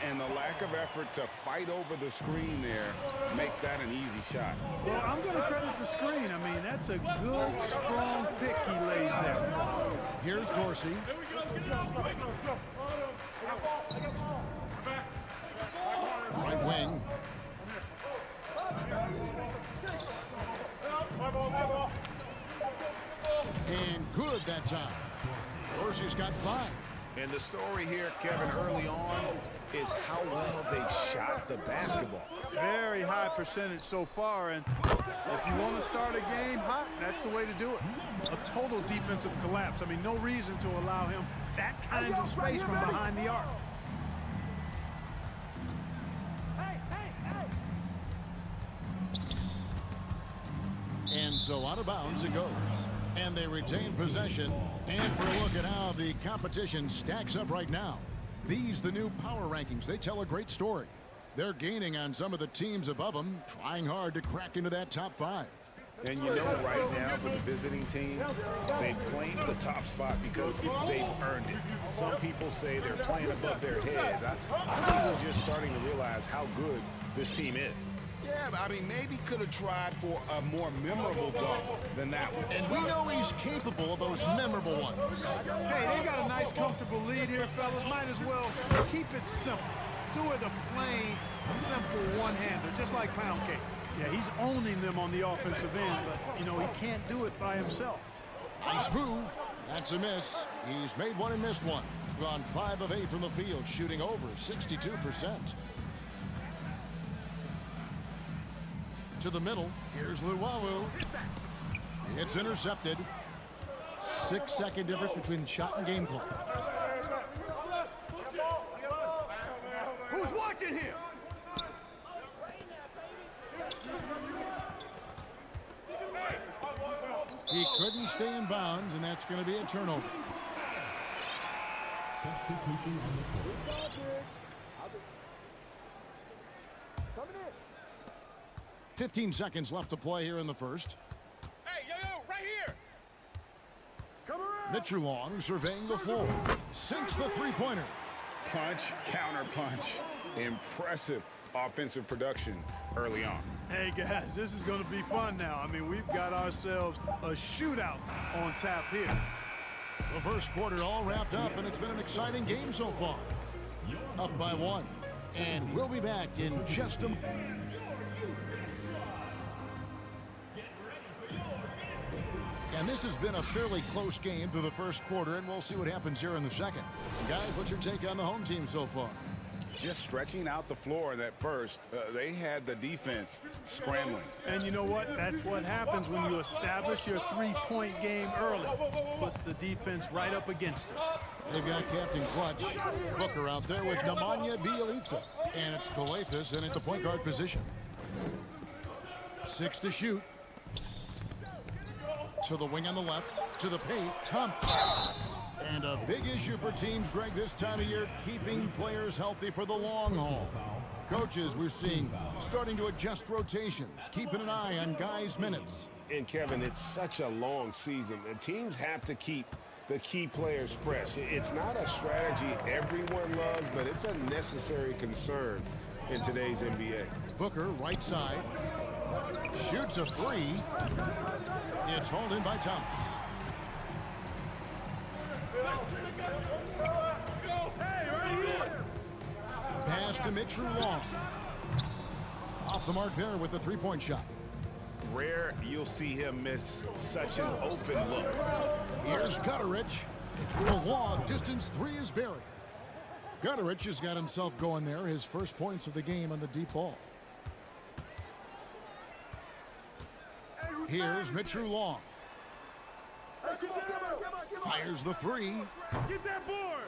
And the lack of effort to fight over the screen there makes that an easy shot. Well, I'm going to credit the screen. I mean, that's a good, strong pick he lays there. Here's Dorsey. Right wing. And good that time. Dorsey's got 5. And the story here, Kevin, early on is how well they shot the basketball. Very high percentage so far, and if you want to start a game hot, that's the way to do it. A total defensive collapse. I mean, no reason to allow him that kind of space from behind the arc. And so out of bounds it goes. And they retain possession. And for a look at how the competition stacks up right now. These, the new power rankings, they tell a great story. They're gaining on some of the teams above them, trying hard to crack into that top 5. And you know right now for the visiting team, they've claimed the top spot because they've earned it. Some people say they're playing above their heads. I think we're just starting to realize how good this team is. Yeah, but I mean, maybe could have tried for a more memorable dunk than that one. And we know he's capable of those memorable ones. Hey, they got a nice, comfortable lead here, fellas. Might as well keep it simple. Do it a plain, simple one-hander, just like pound cake. Yeah, he's owning them on the offensive end, but, you know, he can't do it by himself. Nice move. That's a miss. He's made one and missed one. Gone 5 of 8 from the field, shooting over 62%. To the middle. Here's Luwawu. It's intercepted. 6-second difference between the shot and game clock. Who's watching here? He couldn't stay in bounds, and that's going to be a turnover. Substitution on the court. 15 seconds left to play here in the first. Hey, yo, right here. Come around. Mitchell surveying the floor. Sinks the three-pointer. Punch, counter punch. Impressive offensive production early on. Hey, guys, this is going to be fun now. I mean, we've got ourselves a shootout on tap here. The first quarter all wrapped up, and it's been an exciting game so far. Up by 1. And we'll be back in just a moment. And this has been a fairly close game through the first quarter, and we'll see what happens here in the second. Guys, what's your take on the home team so far? Just stretching out the floor in that first. They had the defense scrambling. And you know what? That's what happens when you establish your three-point game early. Puts the defense right up against it. They've got Captain Clutch, Booker out there with Nemanja Bjelica. And it's Calathes in at the point guard position. 6 to shoot. To the wing on the left. To the paint. Thompson. And a big issue for teams, Greg, this time of year, keeping players healthy for the long haul. Coaches, we're seeing, starting to adjust rotations, keeping an eye on guys' minutes. And, Kevin, it's such a long season. The teams have to keep the key players fresh. It's not a strategy everyone loves, but it's a necessary concern in today's NBA. Booker, right side, shoots a three. It's hauled in by Thomas. Pass to Mitchell Long. Off the mark there with the three-point shot. Rare you'll see him miss such an open look. Here's Gutterich. The long distance three is buried. Gutterich has got himself going there. His first points of the game on the deep ball. Here's Mitchell Long. Fires the three.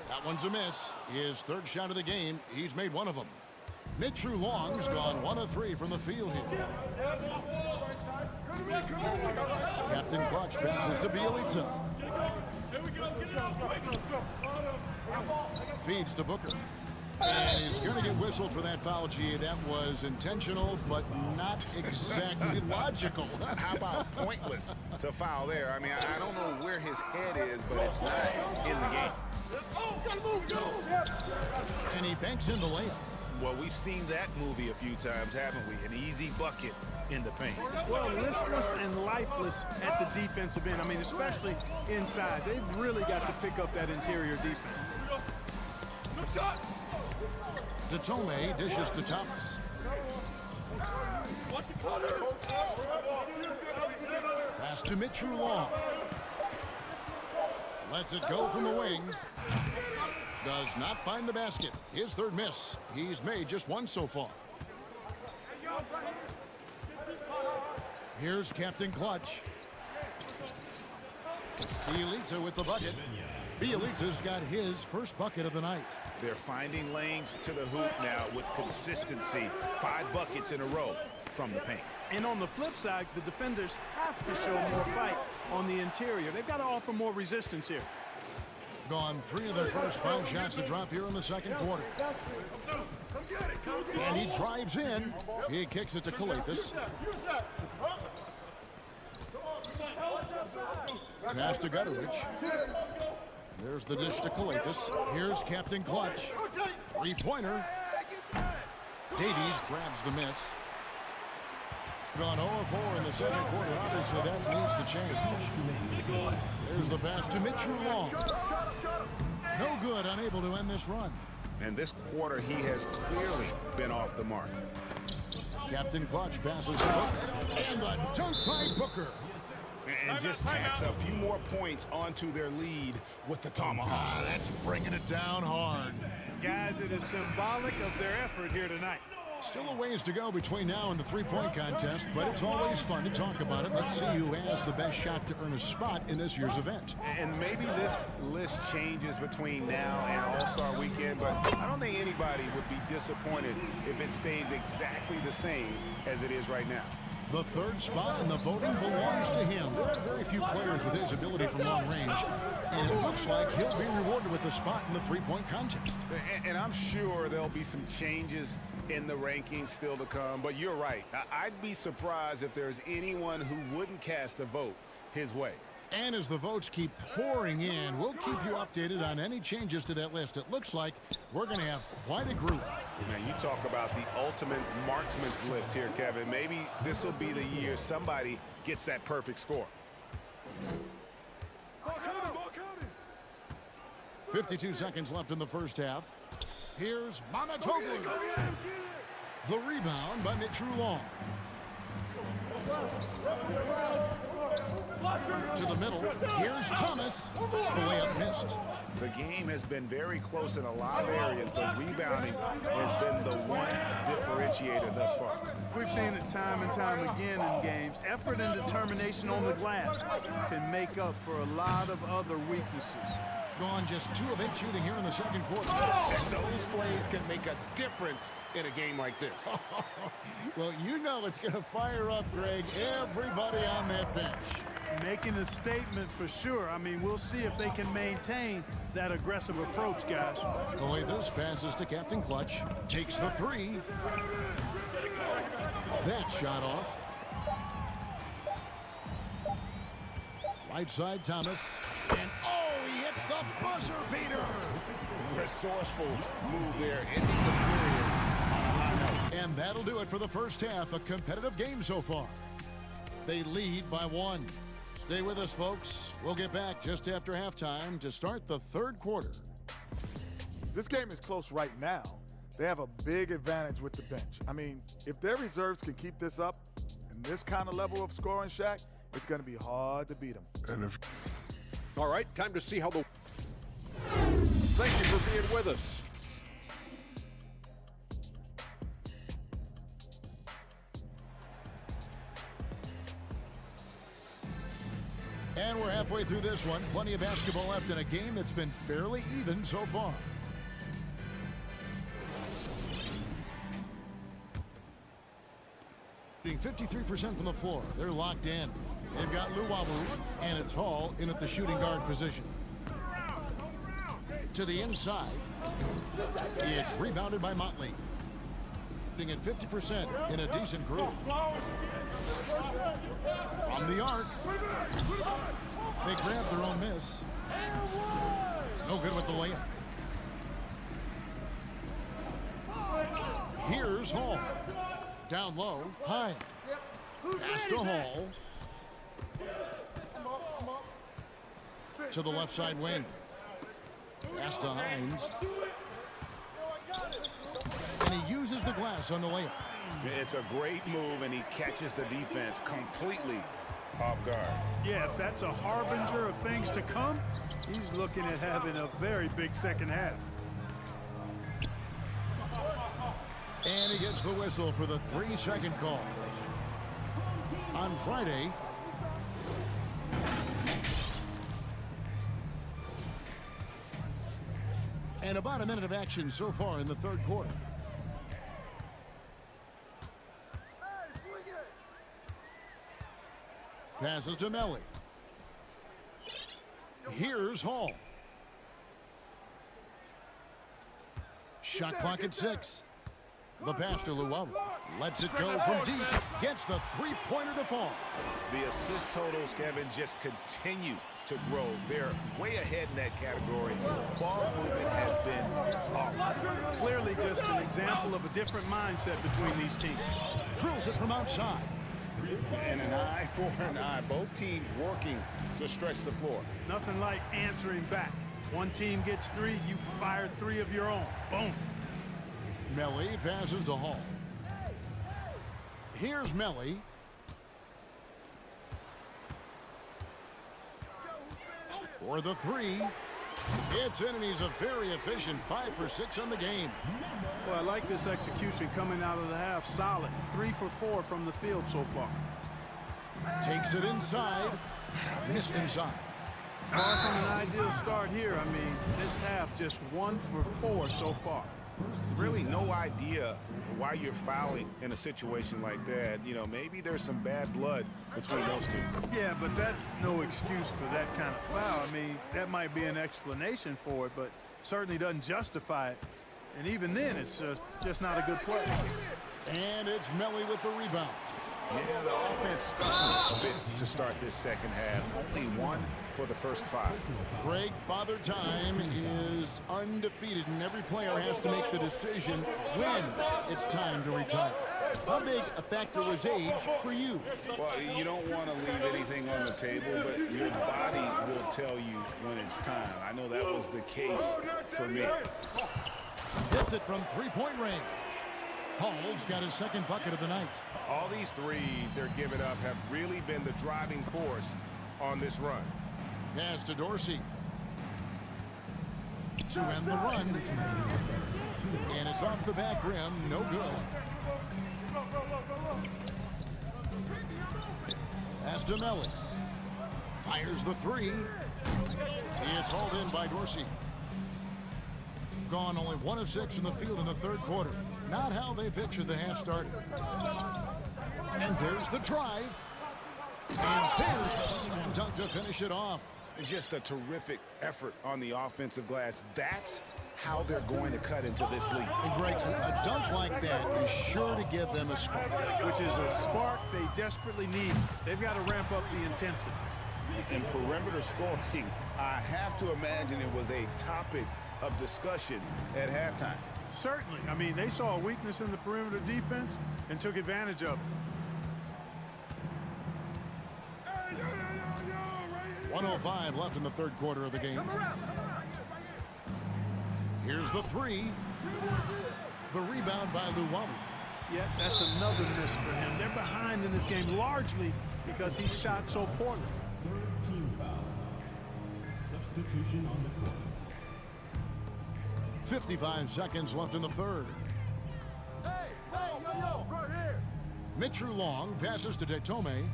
That one's a miss. His third shot of the game. He's made one of them. Mitchell Long's gone 1 of 3 from the field here. Captain Clutch passes to Bjelica. Feeds to Booker. And he's going to get whistled for that foul, G. That was intentional, but not exactly logical. How about pointless to foul there? I mean, I don't know where his head is, but it's not in the game. And he banks in the layup. Well, we've seen that movie a few times, haven't we? An easy bucket in the paint. Well, listless and lifeless at the defensive end. I mean, especially inside. They've really got to pick up that interior defense. Datome dishes to Thomas. Pass to Mitchell Long. Lets it go from the wing. Does not find the basket. His third miss. He's made just one so far. Here's Captain Clutch. Bjelica with the bucket. Bjelica's got his first bucket of the night. They're finding lanes to the hoop now with consistency. 5 buckets in a row from the paint. And on the flip side, the defenders have to show more fight on the interior. They've got to offer more resistance here. Gone 3 of their first 5 shots to drop here in the second quarter. And he drives in. He kicks it to Calathes. Pass to Gutterich. There's the dish to Calathes. Here's Captain Clutch. 3-pointer. Davies grabs the miss. Gone 0-4 in the second quarter. Obviously, that needs to change. There's the pass to Mitchell Long. No good, unable to end this run. And this quarter, he has clearly been off the mark. Captain Clutch passes to Booker. And the dunk by Booker. And just tacks a few more points onto their lead with the tomahawk. That's bringing it down hard. Guys, it is symbolic of their effort here tonight. Still a ways to go between now and the three-point contest, but it's always fun to talk about it. Let's see who has the best shot to earn a spot in this year's event. And maybe this list changes between now and All-Star Weekend, but I don't think anybody would be disappointed if it stays exactly the same as it is right now. The third spot in the voting belongs to him. There are very few players with his ability from long range, and it looks like he'll be rewarded with a spot in the three-point contest. And I'm sure there'll be some changes in the rankings still to come, but you're right. I'd be surprised if there's anyone who wouldn't cast a vote his way. And as the votes keep pouring in, we'll keep you updated on any changes to that list. It looks like we're going to have quite a group. Man, you talk about the ultimate marksman's list here, Kevin. Maybe this will be the year somebody gets that perfect score. 52 seconds left in the first half. Here's Mamatoglou. The rebound by Mitchell Long. To the middle. Here's Thomas. The layup missed. The game has been very close in a lot of areas, but rebounding has been the one differentiator thus far. We've seen it time and time again in games. Effort and determination on the glass can make up for a lot of other weaknesses. Gone just 2 of 8 shooting here in the second quarter. And those plays can make a difference in a game like this. Well, you know it's going to fire up, Greg, everybody on that bench. Making a statement for sure. I mean, we'll see if they can maintain that aggressive approach, guys. Coletos passes to Captain Clutch. Takes the 3. That shot off. Right side, Thomas. And oh, he hits the buzzer beater. Resourceful move there, ending the period on a high note. And that'll do it for the first half. A competitive game so far. They lead by 1. Stay with us, folks. We'll get back just after halftime to start the third quarter. This game is close right now. They have a big advantage with the bench. I mean, if their reserves can keep this up and this kind of level of scoring, Shaq, it's going to be hard to beat them. And All right, time to see how the... Thank you for being with us. And we're halfway through this one. Plenty of basketball left in a game that's been fairly even so far. Shooting 53% from the floor. They're locked in. They've got Luwawu, and it's Hall in at the shooting guard position. To the inside. It's rebounded by Motley. Shooting at 50% in a decent group. From the arc. They grab their own miss. No good with the layup. Here's Hall. Down low, Hines. Pass to Hall. To the left side wing. Pass to Hines. And he uses the glass on the layup. It's a great move, and he catches the defense completely off guard. Yeah, if that's a harbinger of things to come, he's looking at having a very big second half. And he gets the whistle for the 3-second call. On Friday, and about a minute of action so far in the third quarter. Passes to Melly. Here's Hall. Shot clock at 6. The pass to Luwawu. Lets it go from deep. Gets the 3-pointer to fall. The assist totals, Kevin, just continue to grow. They're way ahead in that category. Ball movement has been flawless. Clearly just an example of a different mindset between these teams. Drills it from outside. And an eye for an eye. Both teams working to stretch the floor. Nothing like answering back. One team gets 3, you fire 3 of your own. Boom. Melly passes to Hall. Here's Melly. For the 3. It's in, and he's a very efficient 5 for 6 on the game. Well, I like this execution coming out of the half. Solid. 3 for 4 from the field so far. Takes it inside. Missed inside. Far from an ideal start here. I mean, this half just 1 for 4 so far. Really no idea why you're fouling in a situation like that. You know, maybe there's some bad blood between those two. Yeah, but that's no excuse for that kind of foul. I mean, that might be an explanation for it, but certainly doesn't justify it. And even then, it's just not a good play. And it's Melly with the rebound. Yeah, the offense stuck a bit to start this second half. Only 1 for the first 5. Greg, Father Time is undefeated, and every player has to make the decision when it's time to retire. How big a factor was age for you? Well, you don't want to leave anything on the table, but your body will tell you when it's time. I know that was the case for me. Hits it from 3-point range. Hall's got his second bucket of the night. All these threes they're giving up have really been the driving force on this run. Pass to Dorsey. To end the run. And it's off the back rim. No good. Pass to Melly. Fires the three. It's hauled in by Dorsey. Gone only 1 of 6 in the field in the third quarter. Not how they pictured the half started. And there's the drive. And there's the slam dunk to finish it off. Just a terrific effort on the offensive glass. That's how they're going to cut into this league. And Greg, a dunk like that is sure to give them a spark. Which is a spark they desperately need. They've got to ramp up the intensity. In perimeter scoring, I have to imagine it was a topic of discussion at halftime. Certainly. I mean, they saw a weakness in the perimeter defense and took advantage of it. 1:05 left in the third quarter of the game. Here's the three. The rebound by Luwawu. Yeah, that's another miss for him. They're behind in this game largely because he shot so poorly. Third team foul. Substitution on the court. 55 seconds left in the third. Mitchell Long passes to Detome.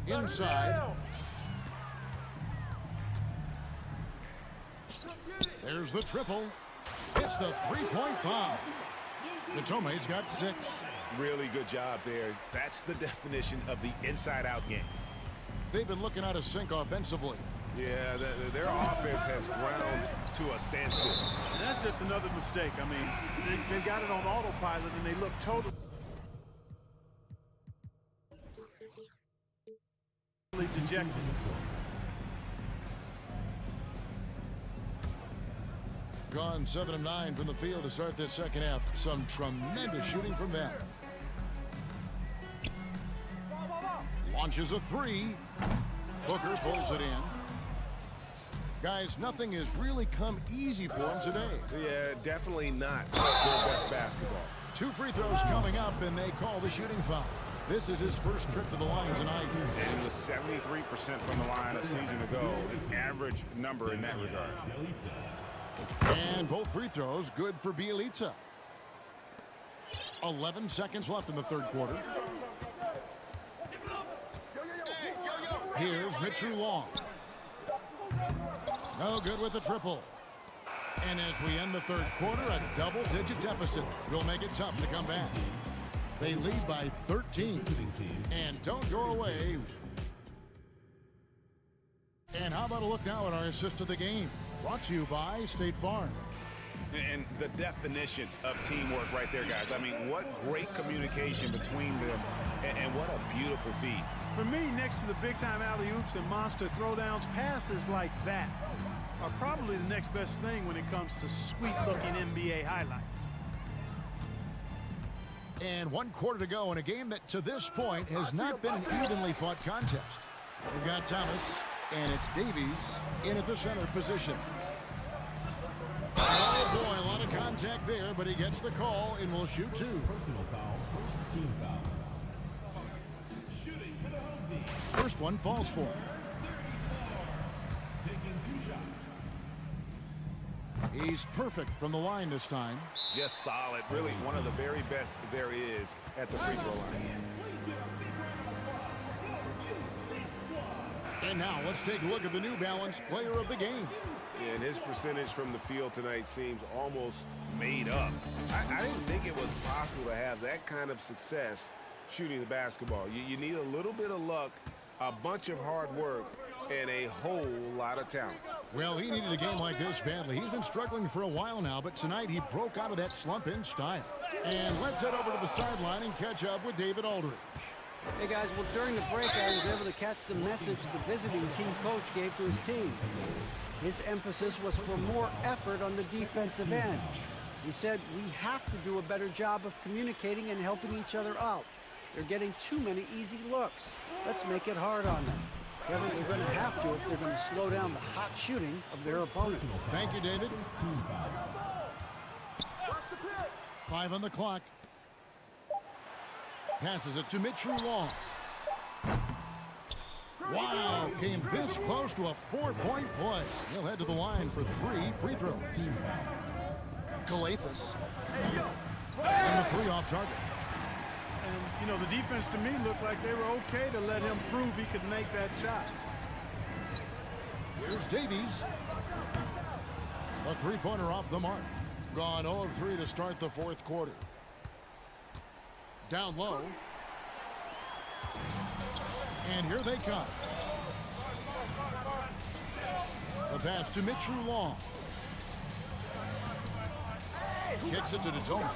Inside. There's the triple. It's the three-point bomb. Detome's got 6. Really good job there. That's the definition of the inside-out game. They've been looking out of sync offensively. Yeah, their offense has ground to a standstill. And that's just another mistake. I mean, they got it on autopilot and they look totally dejected. Gone 7 of 9 from the field to start this second half. Some tremendous shooting from them. Launches a three. Booker pulls it in. Guys, nothing has really come easy for him today. Yeah, definitely not their best basketball. 2 free throws coming up, and they call the shooting foul. This is his first trip to the line tonight. And it was 73% from the line a season ago, an average number in that regard. And both free throws good for Bielitsa. 11 seconds left in the third quarter. Here's Mitchell Long. No good with the triple. And as we end the third quarter, a double-digit deficit will make it tough to come back. They lead by 13. And don't go away. And how about a look now at our assist of the game? Brought to you by State Farm. And the definition of teamwork right there, guys. I mean, what great communication between them, and what a beautiful feed. For me, next to the big-time alley-oops and monster throwdowns, passes like that are probably the next best thing when it comes to sweet-looking NBA highlights. And 1 quarter to go in a game that, to this point, has not been an evenly fought contest. They've got Thomas, and it's Davies in at the center position. Oh, boy, a lot of contact there, but he gets the call and will shoot 2. Personal foul. First team foul. Shooting for the home team. First one falls for him. Taking 2 shots. He's perfect from the line this time. Just solid. Really one of the very best there is at the free throw line. And now let's take a look at the New Balance player of the game. And his percentage from the field tonight seems almost made up. I didn't think it was possible to have that kind of success shooting the basketball. You need a little bit of luck, a bunch of hard work, and a whole lot of talent. Well, he needed a game like this badly. He's been struggling for a while now, but tonight he broke out of that slump in style. And let's head over to the sideline and catch up with David Aldridge. Hey guys, well during the break I was able to catch the message the visiting team coach gave to his team. His emphasis was for more effort on the defensive end. He said we have to do a better job of communicating and helping each other out. They're getting too many easy looks. Let's make it hard on them. Kevin, they're going to have to if they're going to slow down the hot shooting of their opponent. Thank you, David. 5 on the clock. Passes it to Mitchell Long. Wow, came this close to a 4-point play. He'll head to the line for 3 free throws. Calathis. And the 3 off target. And, you know, the defense to me looked like they were okay to let him prove he could make that shot. Here's Davies. A 3-pointer off the mark. Gone 0 of 3 to start the 4th quarter. Down low. And here they come. The pass to Mitchell Long. Kicks it to Detona.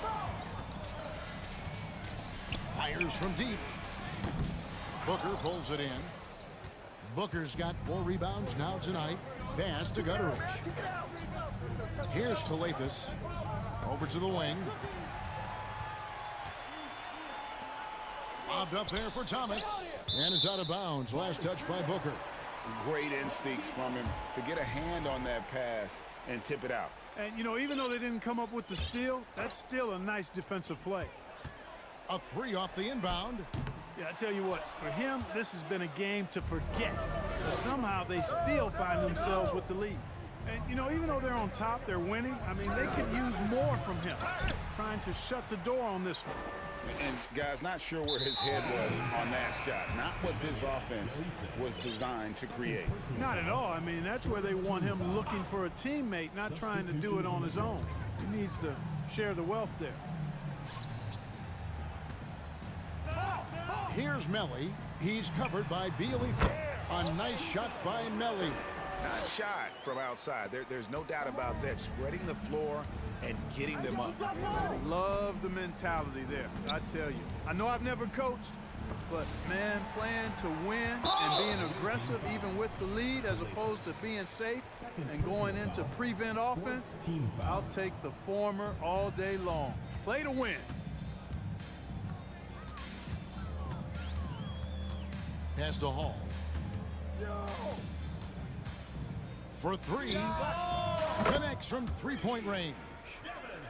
Fires from deep. Booker pulls it in. Booker's got 4 rebounds now tonight. Pass to Gutteridge. Here's Calathis. Over to the wing. Lobbed up there for Thomas. And it's out of bounds. Last touch by Booker. Great instincts from him to get a hand on that pass and tip it out. And, you know, even though they didn't come up with the steal, that's still a nice defensive play. A 3 off the inbound. Yeah, I tell you what, for him, this has been a game to forget. But somehow they still find themselves with the lead. And, you know, even though they're on top, they're winning. I mean, they could use more from him. Trying to shut the door on this one. And, guys, not sure where his head was on that shot. Not what this offense was designed to create. Not at all. I mean, that's where they want him looking for a teammate, not trying to do it on his own. He needs to share the wealth there. Here's Melly. He's covered by Bielitsa. A nice shot by Melly. Not shot from outside. There's no doubt about that. Spreading the floor and getting them up. Love the mentality there, I tell you. I know I've never coached, but, man, playing to win and being aggressive even with the lead as opposed to being safe and going into prevent offense, I'll take the former all day long. Play to win. Pass to Hall. For 3. Connects from 3-point range.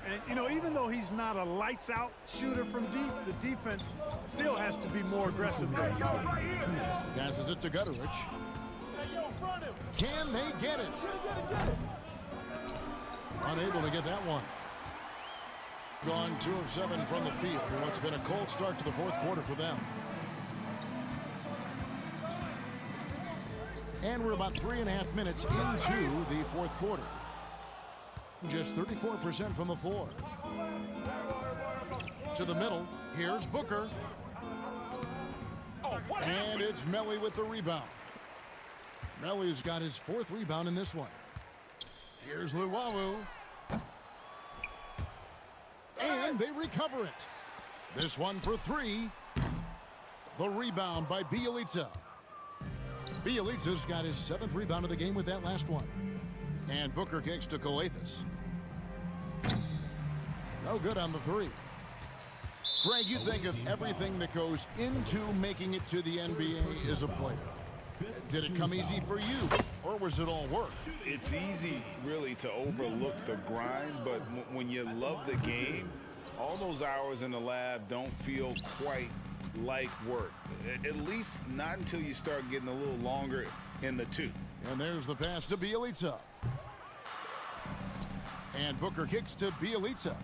And, you know, even though he's not a lights-out shooter from deep, the defense still has to be more aggressive there. Passes it to Gutteridge. Can they get it? Unable to get that one. Gone 2 of 7 from the field in what's been a cold start to the 4th quarter for them. And we're about 3.5 minutes into the 4th quarter. Just 34% from the floor. To the middle. Here's Booker. And it's Melly with the rebound. Melly's got his 4th rebound in this one. Here's Luwawu. And they recover it. This one for 3. The rebound by Bielitsa. Bielitsa's got his 7th rebound of the game with that last one. And Booker kicks to Calathis. No good on the 3. Greg, you think of everything that goes into making it to the NBA as a player. Did it come easy for you, or was it all work? It's easy, really, to overlook the grind, but when you love the game, all those hours in the lab don't feel quite like work. At least not until you start getting a little longer in the tooth. And there's the pass to Bielitsa. And Booker kicks to Bielitsa.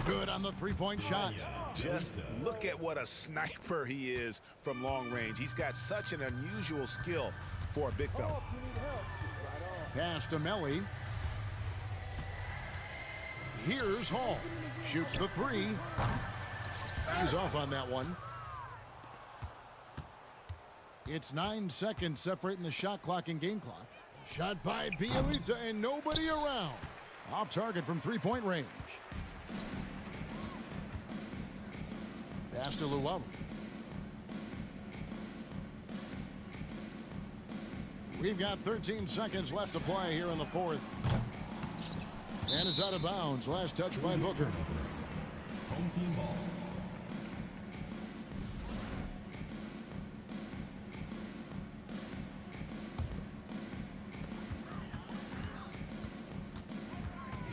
Good on the 3-point shot. Just look at what a sniper he is from long range. He's got such an unusual skill for a big fella. Pass to Melly. Here's Hall. Shoots the 3. He's off on that one. It's 9 seconds separating the shot clock and game clock. Shot by Bielitsa and nobody around. Off target from 3-point range. Pass to Luwawu. We've got 13 seconds left to play here in the 4th. And it's out of bounds. Last touch by Booker. Home team ball.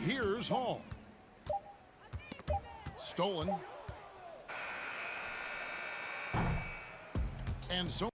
Here's Hall. Stolen. And so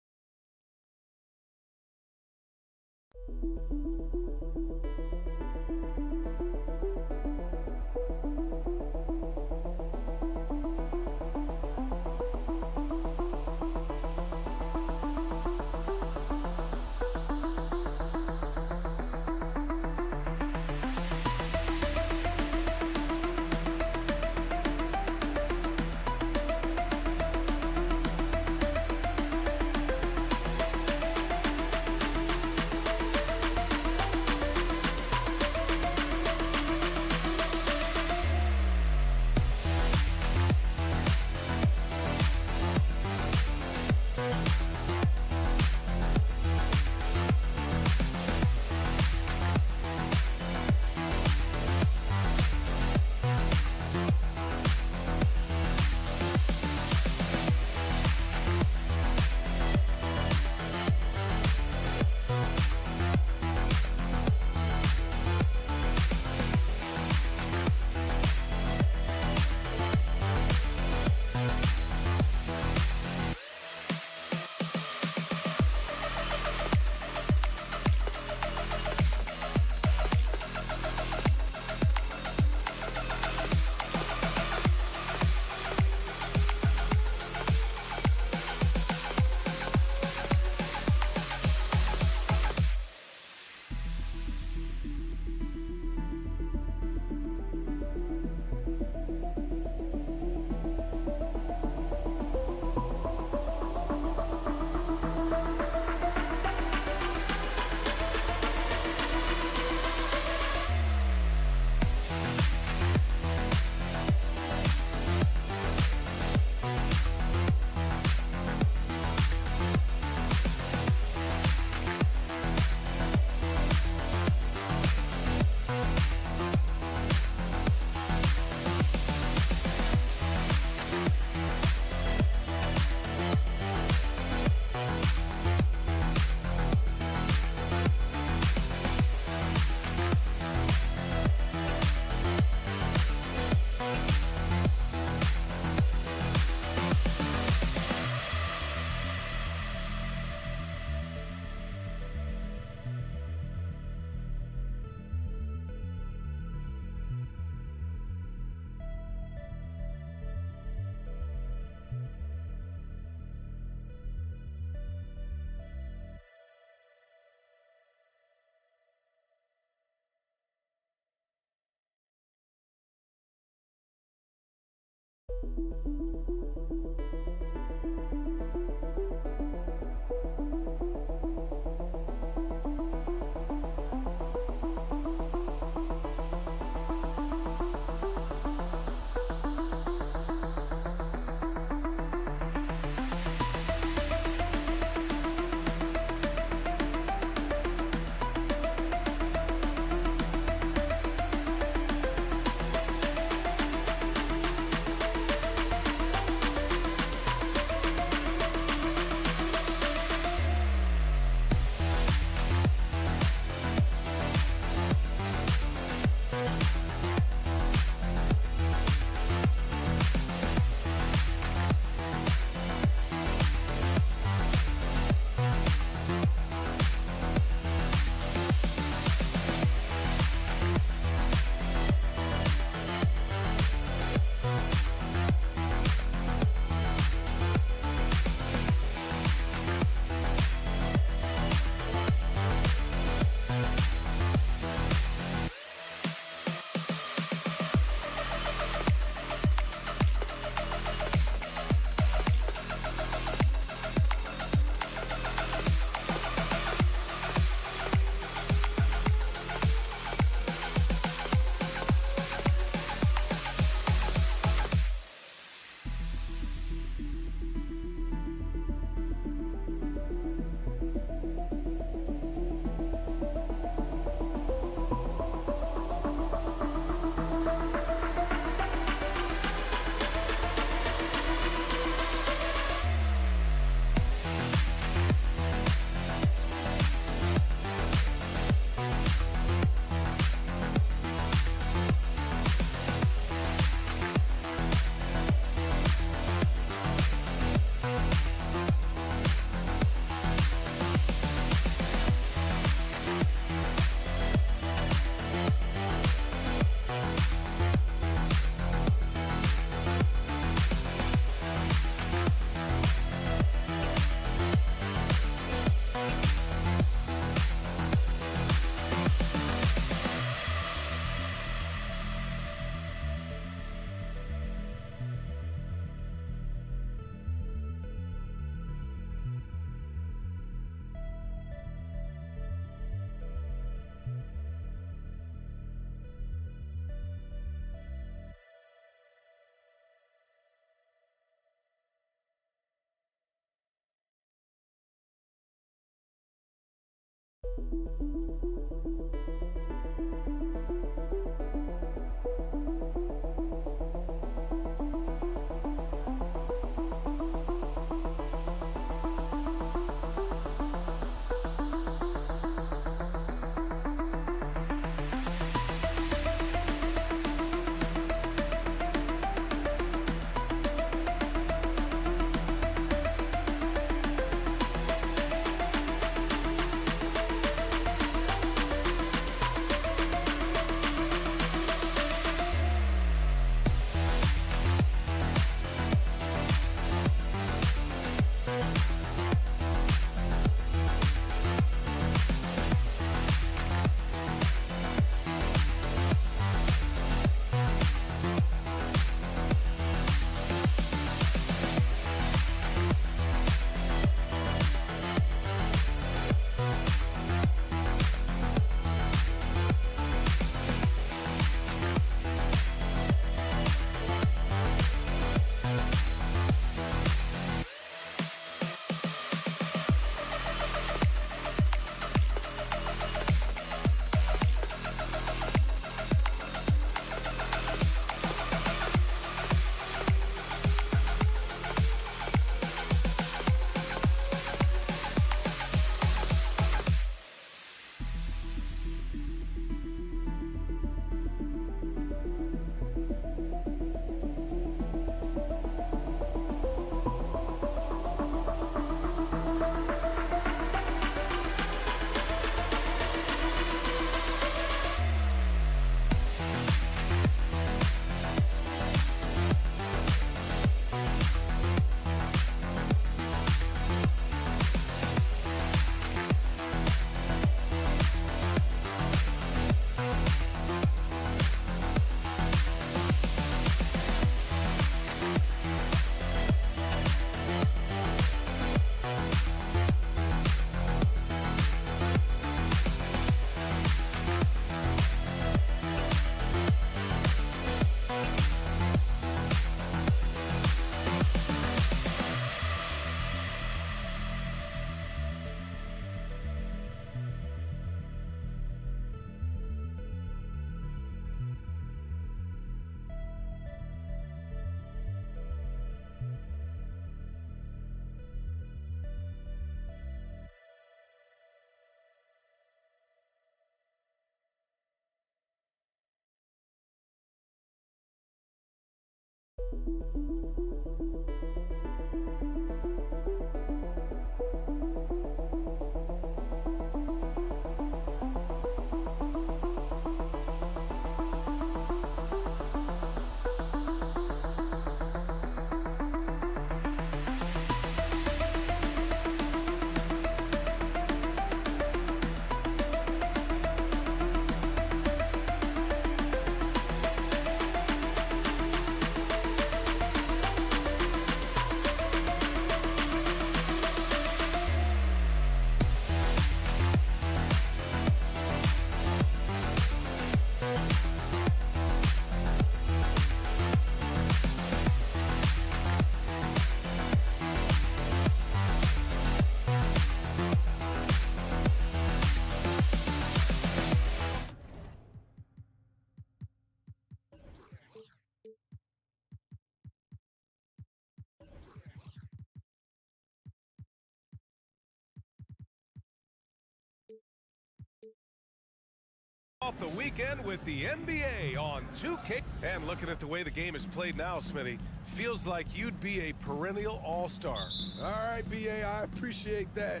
Off the weekend with the NBA on 2K. And looking at the way the game is played now, Smitty, feels like you'd be a perennial all-star. All right, BA, I appreciate that.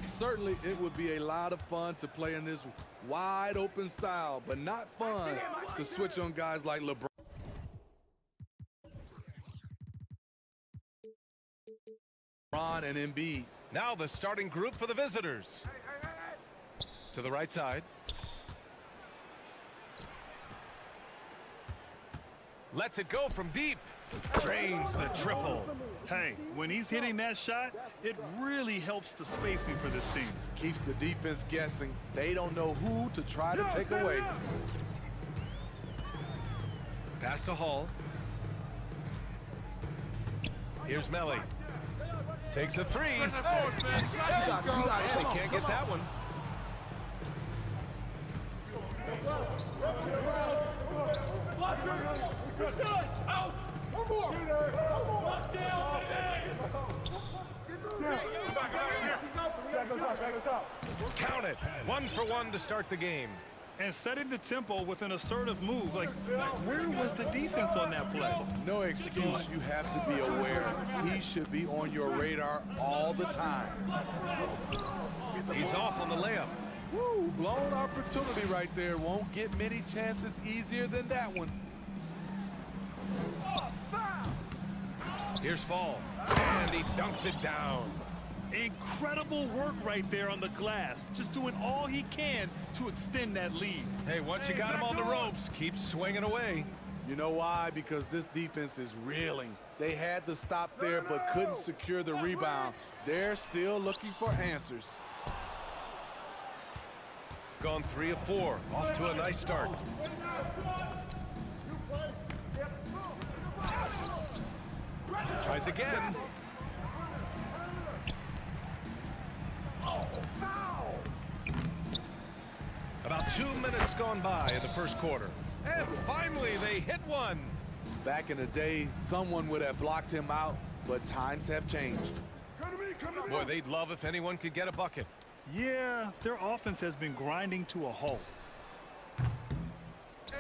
Certainly, it would be a lot of fun to play in this wide-open style, but not fun to switch on guys like LeBron. And Embiid. Now the starting group for the visitors. To the right side. Lets it go from deep. Drains the triple. Hey, when he's hitting that shot, it really helps the spacing for this team. Keeps the defense guessing. They don't know who to try to take away. Pass to Hall. Here's Melly. Takes a three. And he can't get that one. Out! One more! Count it. 1 for 1 to start the game. And setting the tempo with an assertive move. Like, where was the defense on that play? No excuse. You have to be aware. He should be on your radar all the time. He's off on the layup. Woo, blown opportunity right there. Won't get many chances easier than that one. Here's Fall. And he dunks it down. Incredible work right there on the glass. Just doing all he can to extend that lead. Hey, once you got him on the ropes, keep swinging away. You know why? Because this defense is reeling. They had to stop there but couldn't secure the rebound. They're still looking for answers. Gone 3 of 4. Off to a nice start. Tries again. About 2 minutes gone by in the first quarter. And finally, they hit one. Back in the day, someone would have blocked him out, but times have changed. Boy, they'd love if anyone could get a bucket. Yeah, their offense has been grinding to a halt.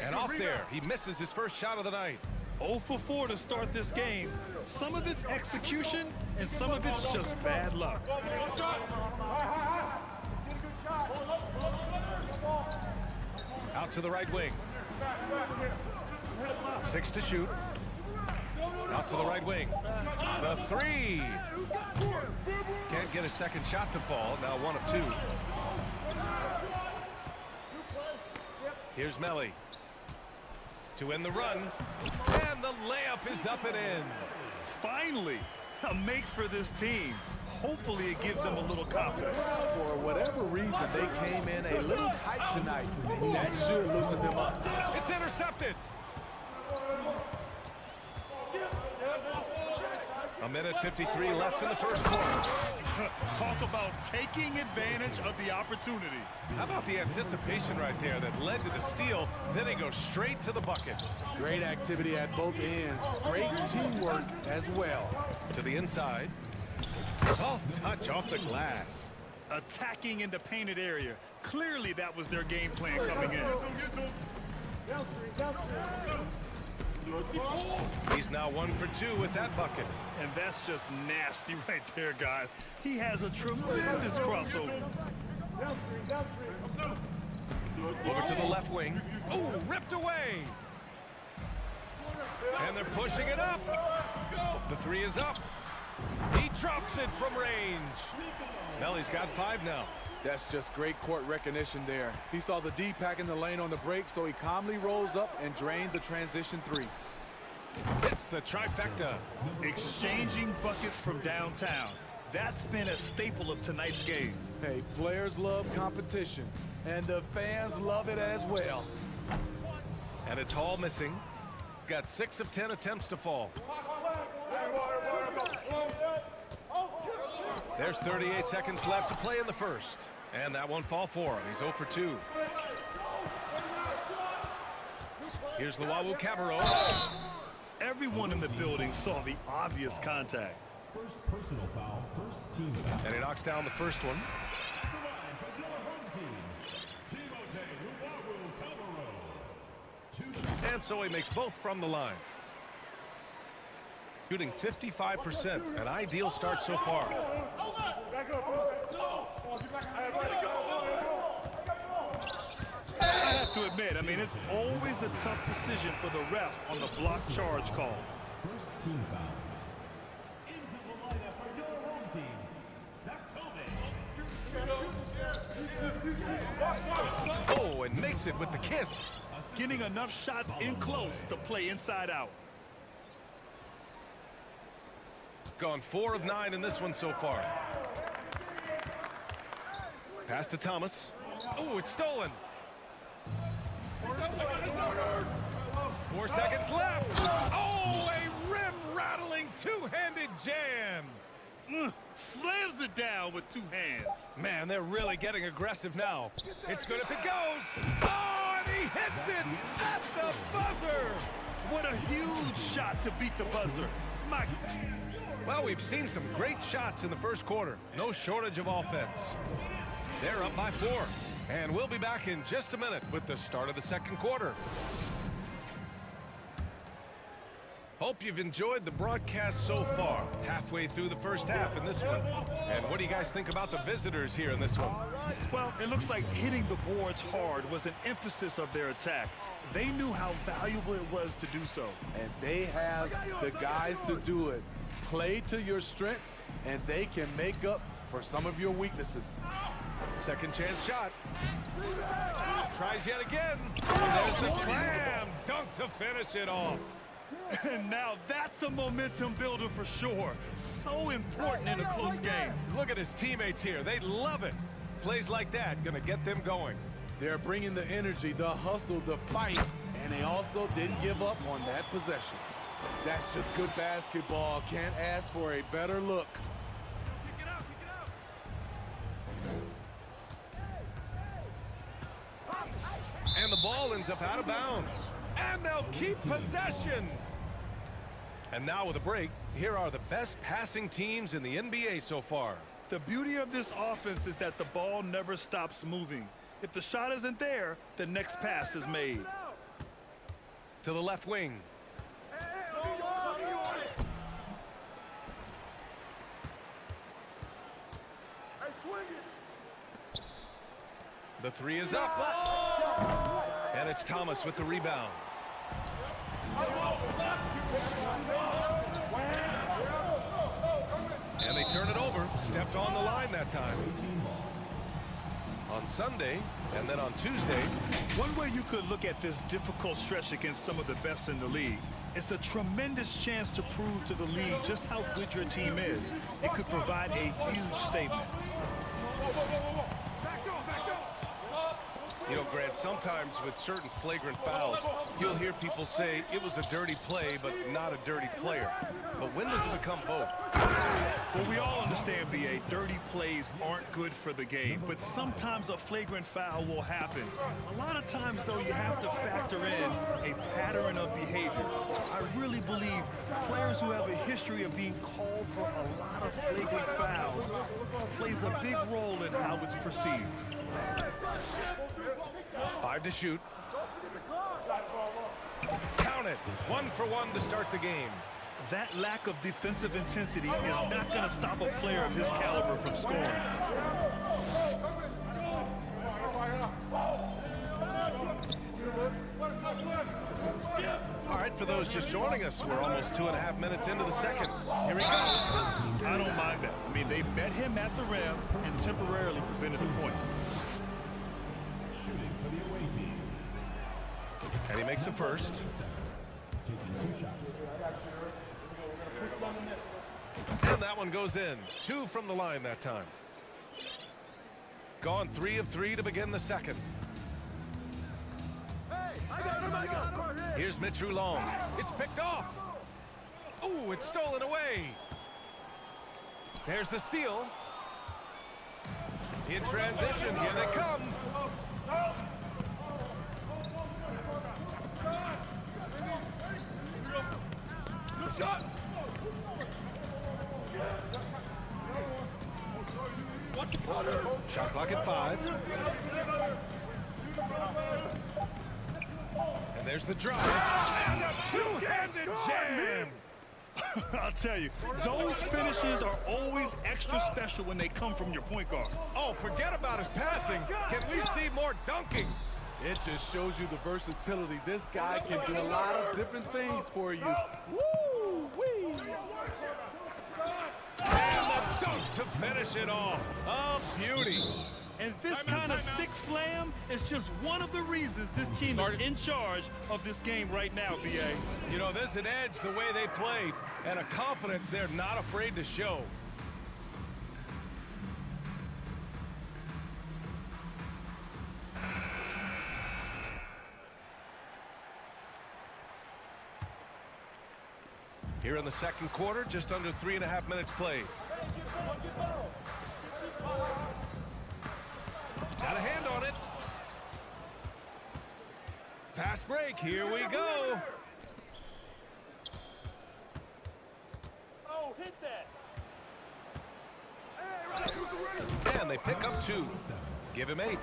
And off there, he misses his first shot of the night. 0 for 4 to start this game. Some of it's execution, and some of it's just bad luck. Out to the right wing. 6 to shoot. Out to the right wing. The three. Can't get a second shot to fall. Now 1 of 2. Here's Melly. To end the run. And the layup is up and in. Finally, a make for this team. Hopefully it gives them a little confidence. For whatever reason, they came in a little tight tonight. That should loosen them up. It's intercepted. A minute 53 left in the first quarter. Talk about taking advantage of the opportunity. How about the anticipation right there that led to the steal, then he goes straight to the bucket. Great activity at both ends. Great teamwork as well. To the inside. Soft touch off the glass. Attacking in the painted area. Clearly that was their game plan coming in. He's now 1 for 2 with that bucket. And that's just nasty right there, guys. He has a tremendous crossover. Over to the left wing. Oh, ripped away. And they're pushing it up. The 3 is up. He drops it from range. Well, he's got 5 now. That's just great court recognition there. He saw the D pack in the lane on the break, so he calmly rolls up and drained the transition 3. It's the trifecta. Exchanging buckets from downtown. That's been a staple of tonight's game. Hey, players love competition, and the fans love it as well. And it's Hall missing. Got 6 of 10 attempts to fall. There's 38 seconds left to play in the first. And that won't fall for him. He's 0 for 2. Here's Luau Cabarro. Everyone in the building saw the obvious contact. First personal foul, first team foul. And he knocks down the first one. And so he makes both from the line. Shooting 55%, an ideal start so far. I have to admit, it's always a tough decision for the ref on the block charge call. First team foul. Into the lineup for your home team, Dactome. Oh, and makes it with the kiss. Getting enough shots in close to play inside out. Gone 4 of 9 in this one so far. Pass to Thomas. Oh, it's stolen. 4 seconds left. Oh, a rim-rattling two-handed jam. Slams it down with 2 hands. Man, they're really getting aggressive now. It's good if it goes. Oh, and he hits it at the buzzer. What a huge shot to beat the buzzer. Well, we've seen some great shots in the first quarter. No shortage of offense. They're up by 4. And we'll be back in just a minute with the start of the second quarter. Hope you've enjoyed the broadcast so far. Halfway through the first half in this one. And what do you guys think about the visitors here in this one? Well, it looks like hitting the boards hard was an emphasis of their attack. They knew how valuable it was to do so. And they have the guys to do it. Play to your strengths, and they can make up for some of your weaknesses. Second chance shot. Tries yet again. There's the slam dunk to finish it off. And now that's a momentum builder for sure. So important in a close game. Look at his teammates here. They love it. Plays like that gonna get them going. They're bringing the energy, the hustle, the fight, and they also didn't give up on that possession. That's just good basketball. Can't ask for a better look. And the ball ends up out of bounds. And they'll keep possession. And now with a break, here are the best passing teams in the NBA so far. The beauty of this offense is that the ball never stops moving. If the shot isn't there, the next pass is made. To the left wing. The 3 is up. And it's Thomas with the rebound. And they turn it over. Stepped on the line that time. On Sunday, and then on Tuesday. One way you could look at this difficult stretch against some of the best in the league, it's a tremendous chance to prove to the league just how good your team is. It could provide a huge statement. You know, Grant, sometimes with certain flagrant fouls, you'll hear people say it was a dirty play, but not a dirty player. But when does it become both? Well, we all understand, B.A., dirty plays aren't good for the game, but sometimes a flagrant foul will happen. A lot of times, though, you have to factor in a pattern of behavior. I really believe players who have a history of being called for a lot of flagrant fouls plays a big role in how it's perceived. 5 to shoot. Counter down it. 1 for 1 to start the game. That lack of defensive intensity is not going to stop a player of his caliber from scoring. All right, for those just joining us, we're almost 2.5 minutes into the second. Here he goes. I don't mind that. I mean, they met him at the rim and temporarily prevented the points. Shooting for the away team. And he makes the first. Taking 2 shots. And that one goes in. 2 from the line that time. Gone 3 of 3 to begin the second. Here's Mitch Long. It's picked off. Oh, it's stolen away. There's the steal. In transition, here they come. Good shot. Shot clock at 5. And there's the drive. And a two-handed jam. I'll tell you, those finishes are always extra special when they come from your point guard. Oh, forget about his passing. Can we see more dunking? It just shows you the versatility. This guy can do a lot of different things for you. Woo-wee! And the dunk to finish it off. A beauty. And this kind of sick slam is just one of the reasons this team is in charge of this game right now, B.A. You know, there's an edge the way they play and a confidence they're not afraid to show. Here in the second quarter, just under 3.5 minutes played. Got a hand on it. Fast break, here we go. Oh, hit that. And they pick up 2. Give him 8.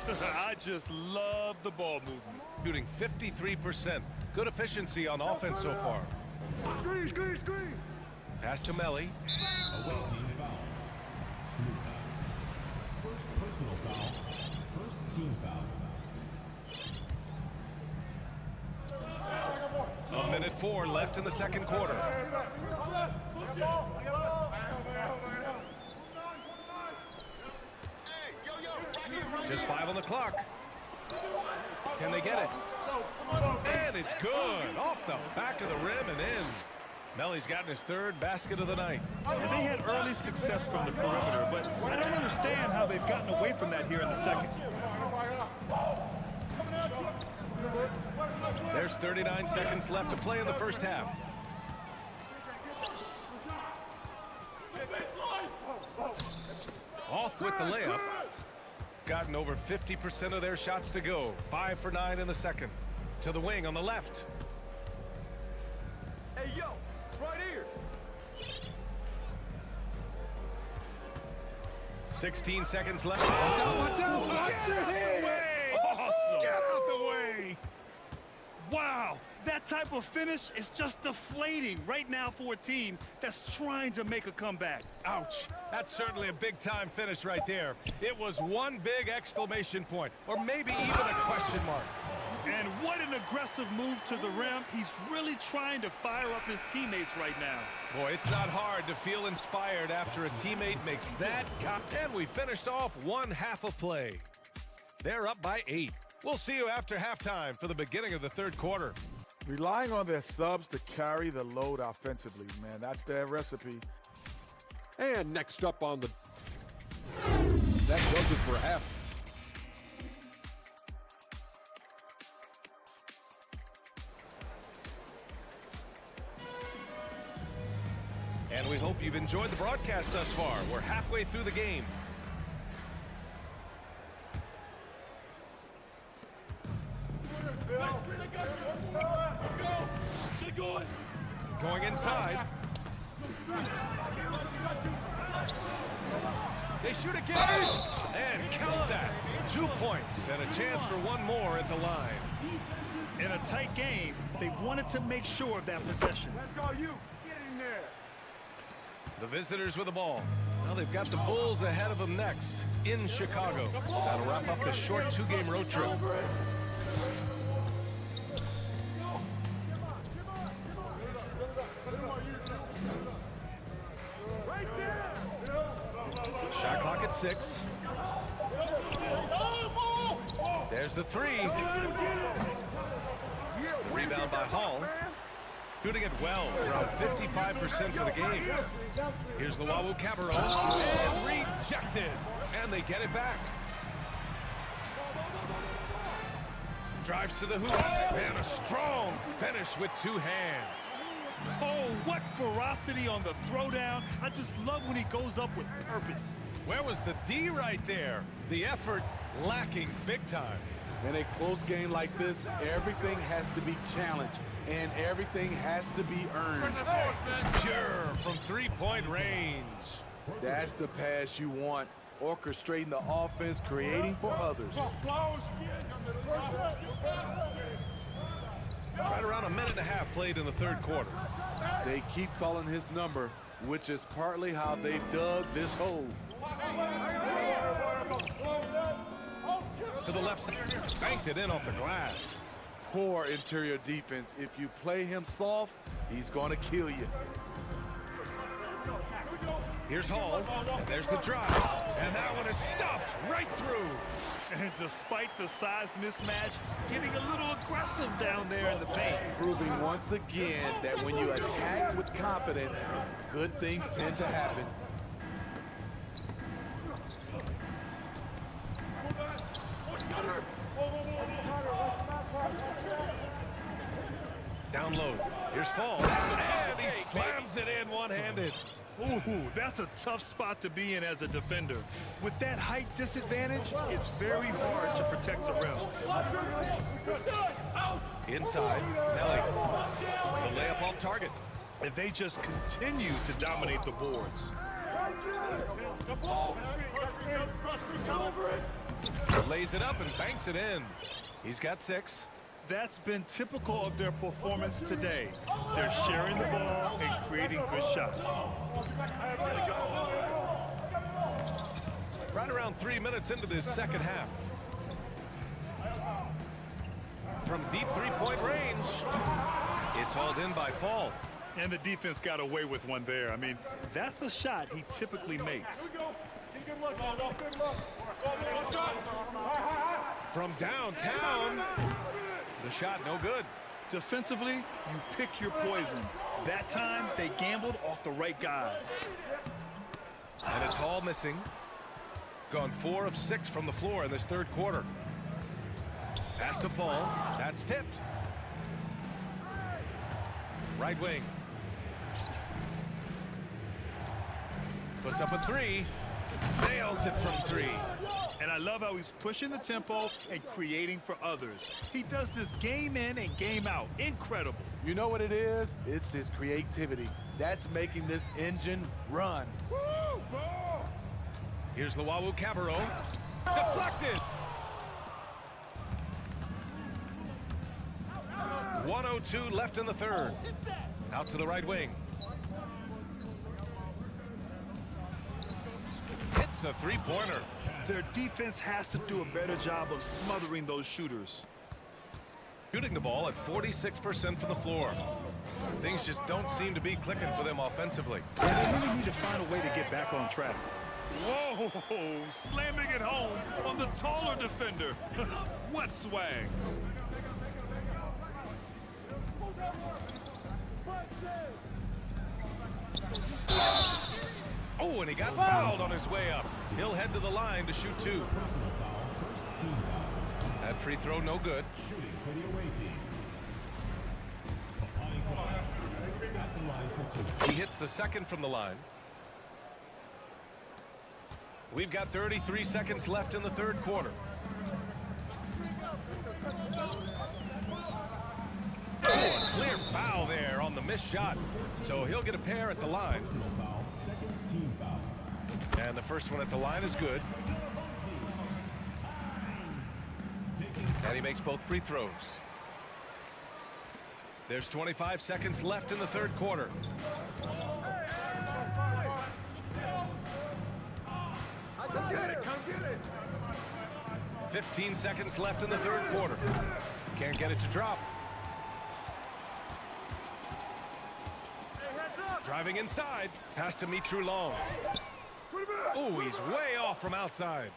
I just love the ball movement. Shooting 53%. Good efficiency on offense so far. Screen. Pass to Melly. Away team foul. Smooth pass. First personal foul. First team foul. 1:04 left in the second quarter. Just 5 on the clock. Can they get it? And it's good. Off the back of the rim and in. Melly's gotten his 3rd basket of the night. They had early success from the perimeter, but I don't understand how they've gotten away from that here in the second. There's 39 seconds left to play in the first half. Off with the layup. Gotten over 50% of their shots to go. 5 for 9 in the second. To the wing on the left. Hey, yo, right here. 16 seconds left. Watch out. Watch your head. Awesome. Get out the way. Wow, that type of finish is just deflating right now for a team that's trying to make a comeback. Ouch. That's certainly a big-time finish right there. It was one big exclamation point, or maybe even a question mark. And what an aggressive move to the rim. He's really trying to fire up his teammates right now. Boy, it's not hard to feel inspired after a teammate makes that cut. And we finished off one half of play. They're up by 8. We'll see you after halftime for the beginning of the third quarter. Relying on their subs to carry the load offensively, man. That's their recipe. And next up on the... That does it for half. And we hope you've enjoyed the broadcast thus far. We're halfway through the game. Going inside. They shoot again. And count that. 2 points and a chance for one more at the line. In a tight game, They wanted to make sure of that possession. That's all you. Get in there. The visitors with the ball. Now they've got the Bulls ahead of them next in Chicago. That'll wrap up the short 2-game road trip. Shot clock at 6. There's the 3. Rebound by Hall. Shooting it well, around 55% for the game. Here's the Wawu Cabarro, and rejected. And they get it back. Drives to the hoop, and a strong finish with 2 hands. Oh, what ferocity on the throwdown. I just love when he goes up with purpose. Where was the D right there? The effort lacking big time. In a close game like this, everything has to be challenged, and everything has to be earned. Pure from 3-point range. That's the pass you want. Orchestrating the offense, creating for others. Right around a minute and a half played in the 3rd quarter. They keep calling his number, which is partly how they dug this hole. To the left side, banked it in off the glass. Poor interior defense. If you play him soft, he's going to kill you. Here's Hall, and there's the drive. And that one is stuffed right through. And despite the size mismatch, getting a little aggressive down there in the paint. Proving once again that when you attack with confidence, good things tend to happen. Down low. Here's Fall. And he slams it in one-handed. Ooh, that's a tough spot to be in as a defender. With that height disadvantage, it's very hard to protect the rim. Inside, Melly. The layup off target. And they just continue to dominate the boards. Lays it up and banks it in. He's got 6. That's been typical of their performance today. They're sharing the ball and creating good shots. Right around 3 minutes into this second half. From deep 3-point range, it's hauled in by Fall. And the defense got away with one there. I mean, that's a shot he typically makes. From downtown, the shot no good. Defensively, you pick your poison. That time, they gambled off the right guy. And it's Hall missing. Gone 4 of 6 from the floor in this 3rd quarter. Pass to Fall. That's tipped. Right wing. Puts up a 3. Nails it from 3. And I love how he's pushing the tempo and creating for others. He does this game in and game out. Incredible. You know what it is? It's his creativity. That's making this engine run. Here's the Wawu Cabarro. Deflected. 1:02 left in the 3rd. Out to the right wing. Hits a 3-pointer. Their defense has to do a better job of smothering those shooters. Shooting the ball at 46% from the floor. Things just don't seem to be clicking for them offensively. And they really need to find a way to get back on track. Whoa, slamming it home on the taller defender. What swag. Oh, and he got fouled on his way up. He'll head to the line to shoot 2. That free throw no good. He hits the 2nd from the line. We've got 33 seconds left in the 3rd quarter. Oh, a clear foul there on the missed shot. So he'll get a pair at the line. And the first one at the line is good. And he makes both free throws. There's 25 seconds left in the third quarter. Come get it, come get it. 15 seconds left in the third quarter. Can't get it to drop. Driving inside. Pass to Mitru Long. Oh, he's way off from outside.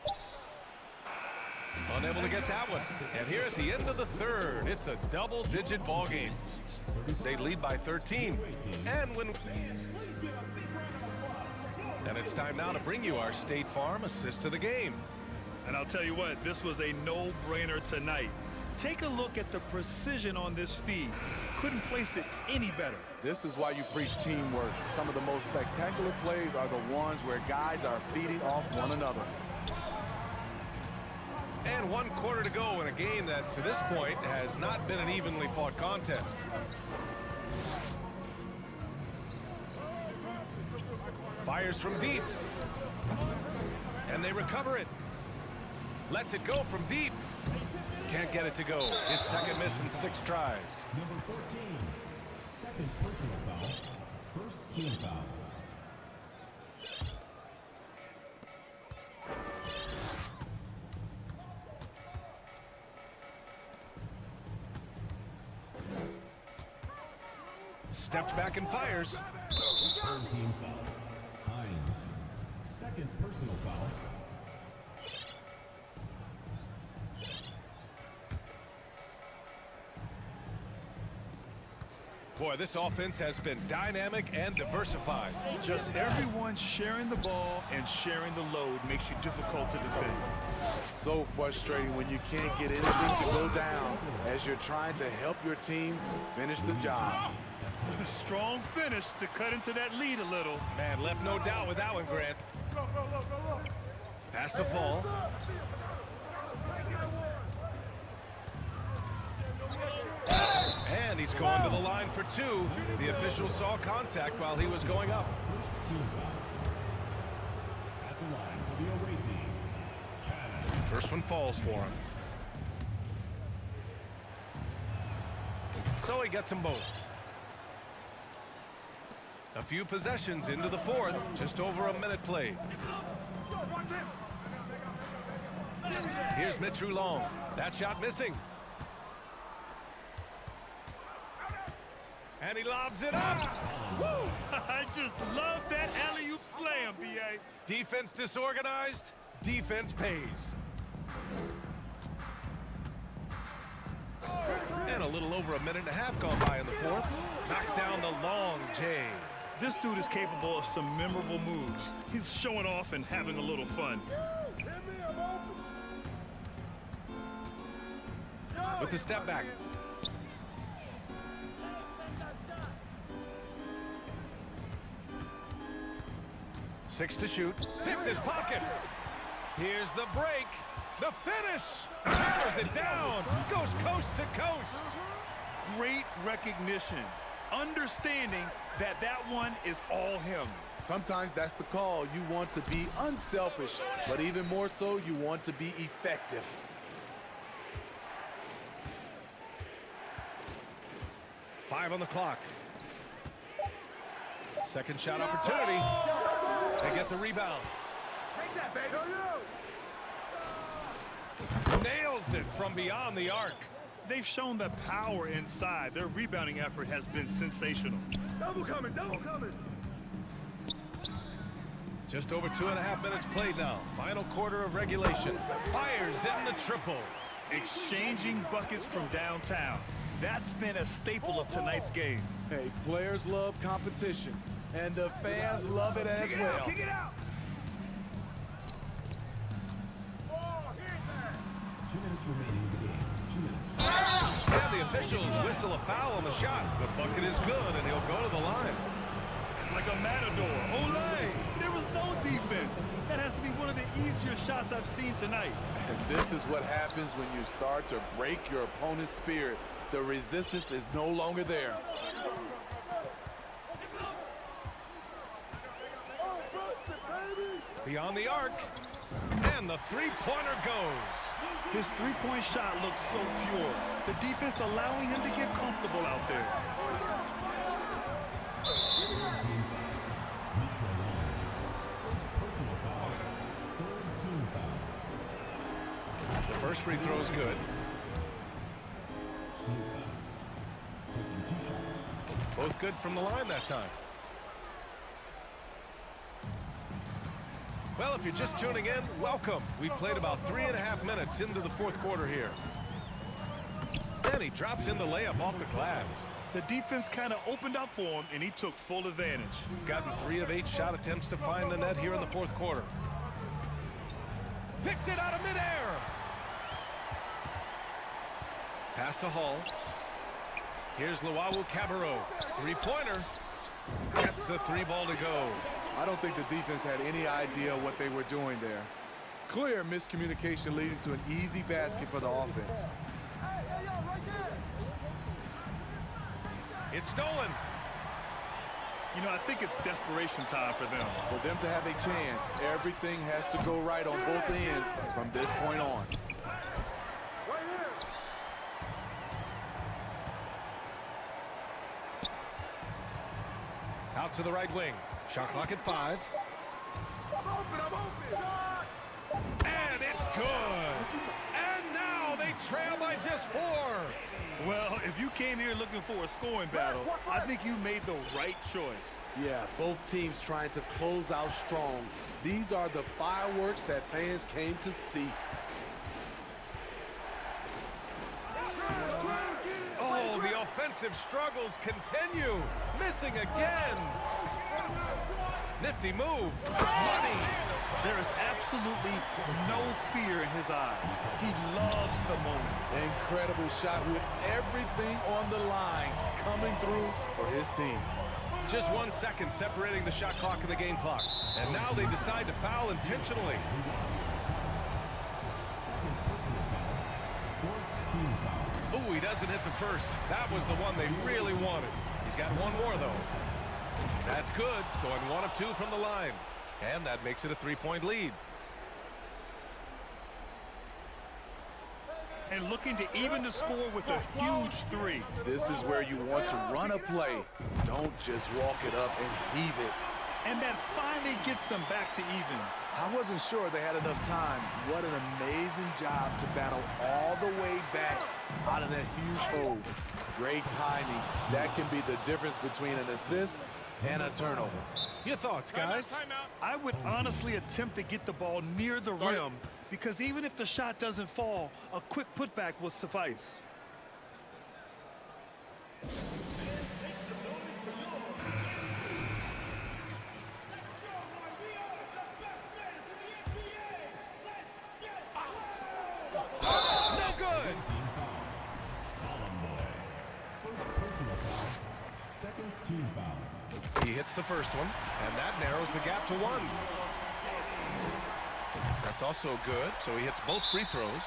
Unable to get that one. And here at the end of the third, it's a double-digit ball game. They lead by 13. And it's time now to bring you our State Farm assist to the game. And I'll tell you what, this was a no-brainer tonight. Take a look at the precision on this feed. Couldn't place it any better. This is why you preach teamwork. Some of the most spectacular plays are the ones where guys are feeding off one another. And 1 quarter to go in a game that, to this point, has not been an evenly fought contest. Fires from deep. And they recover it. Lets it go from deep. Can't get it to go. His second miss in 6 tries. Number 14, second personal foul, first team foul. Steps back and fires. Third team foul. Hines, second personal foul. Boy, this offense has been dynamic and diversified. Just everyone sharing the ball and sharing the load makes you difficult to defend. So frustrating when you can't get anything to go down as you're trying to help your team finish the job. Strong finish to cut into that lead a little. Man, left no doubt with that one, Grant. Pass to fall. And he's going to the line for 2. The official saw contact while he was going up. First team foul. At the line for the away team. First one falls for him. So he gets them both. A few possessions into the fourth. Just over a minute played. Here's Mitru Long. That shot missing. And he lobs it up. Woo! I just love that alley-oop slam, B.A. Defense disorganized. Defense pays. And a little over a minute and a half gone by in the fourth. Knocks down the long J. This dude is capable of some memorable moves. He's showing off and having a little fun. With the step back. Six to shoot. Picked his pocket. Here's the break. The finish. Hammers it down. Goes coast to coast. Great recognition. Understanding that that one is all him. Sometimes that's the call. You want to be unselfish, but even more so, you want to be effective. Five on the clock. Second shot opportunity. They get the rebound. Nails it from beyond the arc. They've shown the power inside. Their rebounding effort has been sensational. Double coming, double coming. Just over 2.5 minutes played now. Final quarter of regulation. Fires in the triple. Exchanging buckets from downtown. That's been a staple of tonight's game. Hey, players love competition, and the fans love it as well. Kick it out. 2 minutes remaining in the game. 2 minutes. And the officials whistle a foul on the shot. The bucket is good, and he'll go to the line. Like a matador. Olay! There was no defense. That has to be one of the easier shots I've seen tonight. And this is what happens when you start to break your opponent's spirit. The resistance is no longer there. Beyond the arc. And the three-pointer goes. His three-point shot looks so pure. The defense allowing him to get comfortable out there. The first free throw is good. Both good from the line that time. Well, if you're just tuning in, welcome. We've played about 3.5 minutes into the fourth quarter here. And he drops in the layup off the glass. The defense kind of opened up for him, and he took full advantage. Gotten 3 of 8 shot attempts to find the net here in the fourth quarter. Picked it out of midair. Pass to Hall. Here's Luau Cabarro. Three-pointer. Gets the 3-ball to go. I don't think the defense had any idea what they were doing there. Clear miscommunication leading to an easy basket for the offense. It's stolen. You know, I think it's desperation time for them. For them to have a chance, everything has to go right on both ends from this point on. Out to the right wing. Shot clock at 5. And it's good. And now they trail by just 4. Well, if you came here looking for a scoring battle, I think you made the right choice. Yeah, both teams trying to close out strong. These are the fireworks that fans came to see. Oh, the offensive struggles continue. Missing again. Nifty move. Money. There is absolutely no fear in his eyes. He loves the moment. Incredible shot with everything on the line coming through for his team. Just 1 second separating the shot clock and the game clock. And now they decide to foul intentionally. Oh, he doesn't hit the first. That was the one they really wanted. He's got one more, though. That's good. Going 1 of 2 from the line. And that makes it a 3-point lead. And looking to even the score with a huge 3. This is where you want to run a play. Don't just walk it up and heave it. And that finally gets them back to even. I wasn't sure they had enough time. What an amazing job to battle all the way back out of that huge hole. Great timing. That can be the difference between an assist and a turnover. Your thoughts, guys? I would honestly attempt to get the ball near the rim, because even if the shot doesn't fall, a quick putback will suffice. No good. Second team foul. He hits the first one, and that narrows the gap to 1. That's also good, so he hits both free throws.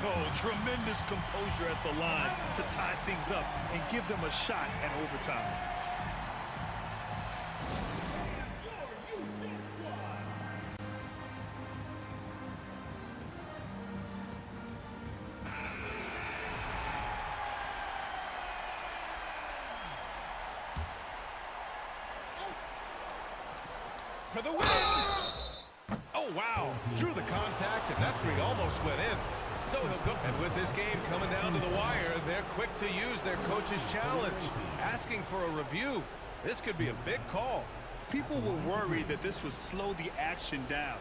Oh, tremendous composure at the line to tie things up and give them a shot at overtime. For the win! Oh, wow. Drew the contact, and that 3 almost went in. So he'll go. And with this game coming down to the wire, they're quick to use their coach's challenge, asking for a review. This could be a big call. People were worried that this would slow the action down.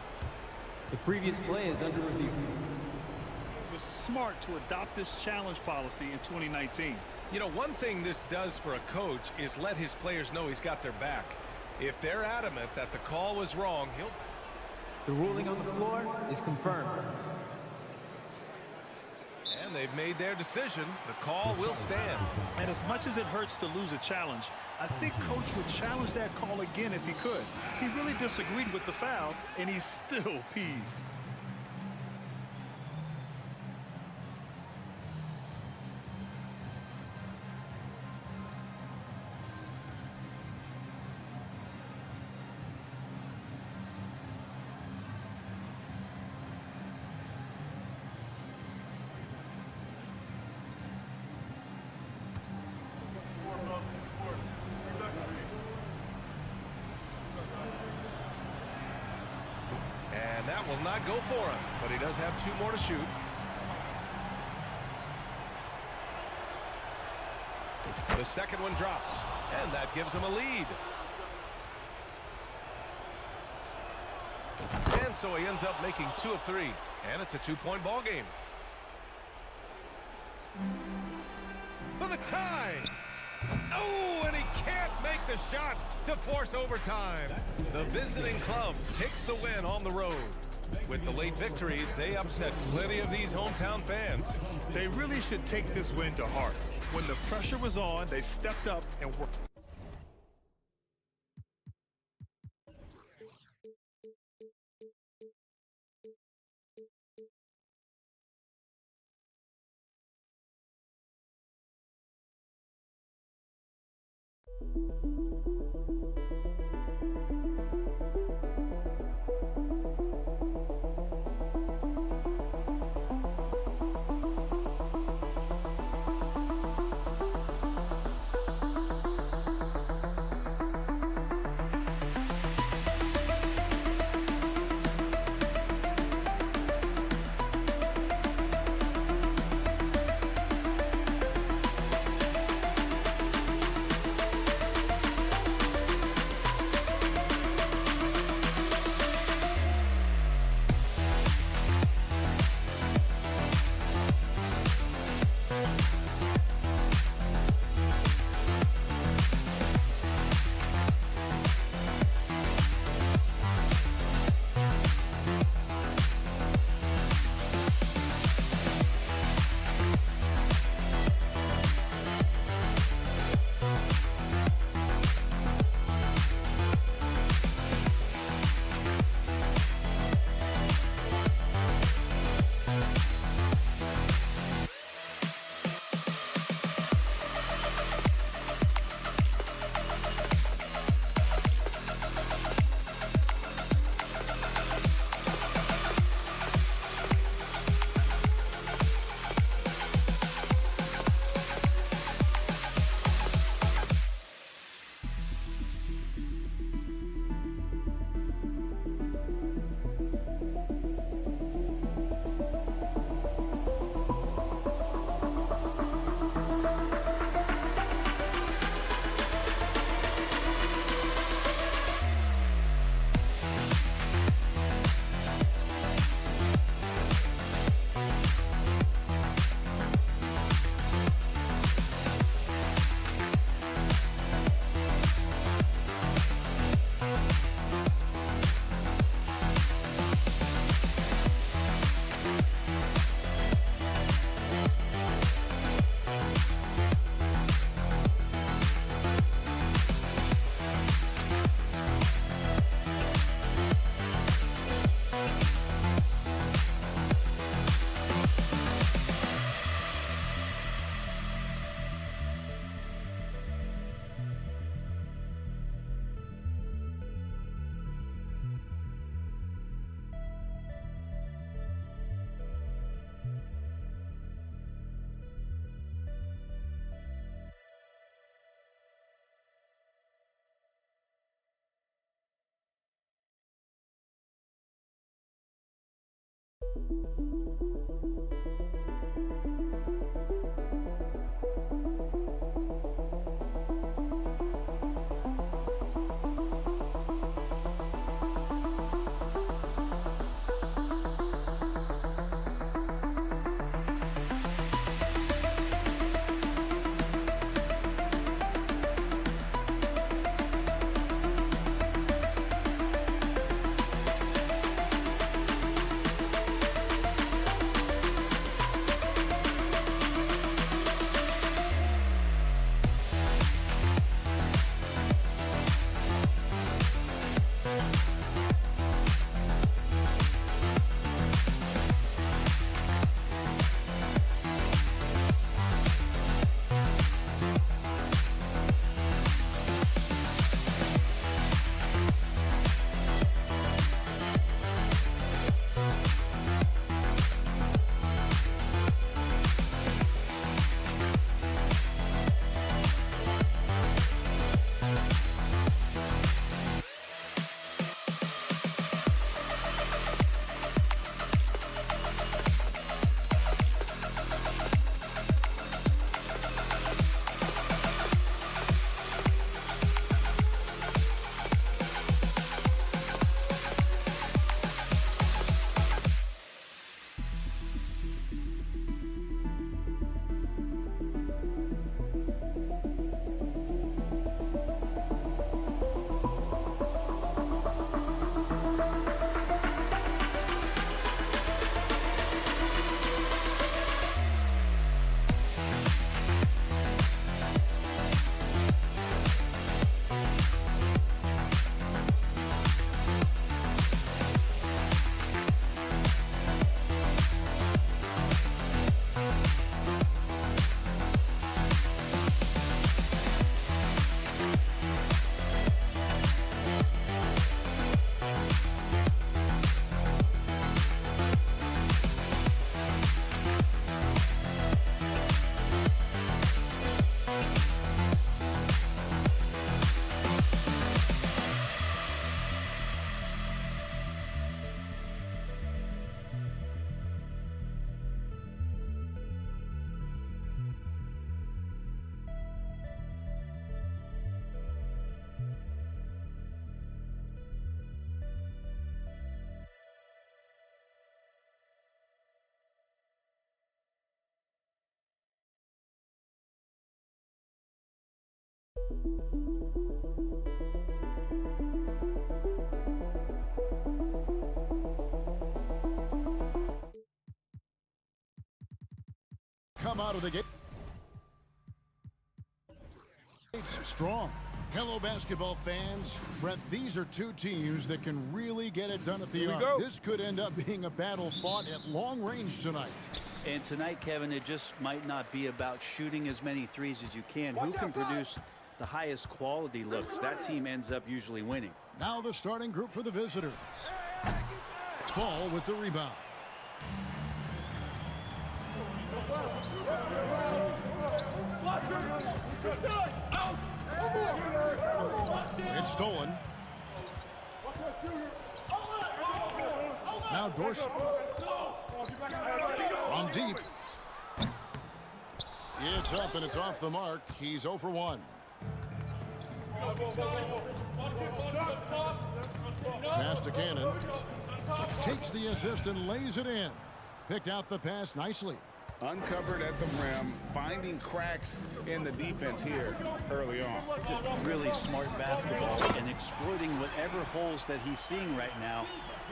The previous play is under review. It was smart to adopt this challenge policy in 2019. You know, one thing this does for a coach is let his players know he's got their back. If they're adamant that the call was wrong, he'll... The ruling on the floor is confirmed. And they've made their decision. The call will stand. And as much as it hurts to lose a challenge, I think Coach would challenge that call again if he could. He really disagreed with the foul, and he's still peeved. that will not go for him, but he does have 2 more to shoot. The second one drops, and that gives him a lead. And so he ends up making 2 of 3, and it's a 2-point ball game. For the tie! Oh, and he can't make the shot to force overtime. The visiting club takes the win on the road. With the late victory, they upset plenty of these hometown fans. They really should take this win to heart. When the pressure was on, they stepped up and worked. Come out of the gate strong. Hello, basketball fans. Brett, these are two teams that can really get it done at the arc. This could end up being a battle fought at long range tonight. And tonight, Kevin, it just might not be about shooting as many threes as you can. Who can produce the highest quality looks? That team ends up usually winning. Now the starting group for the visitors. Fall with the rebound. It's stolen. Now Dorsey. From deep. It's up and it's off the mark. He's 0 for 1. Pass to Cannon. Takes the assist and lays it in. Picked out the pass nicely. Uncovered at the rim, finding cracks in the defense here early on. Just really smart basketball and exploiting whatever holes that he's seeing right now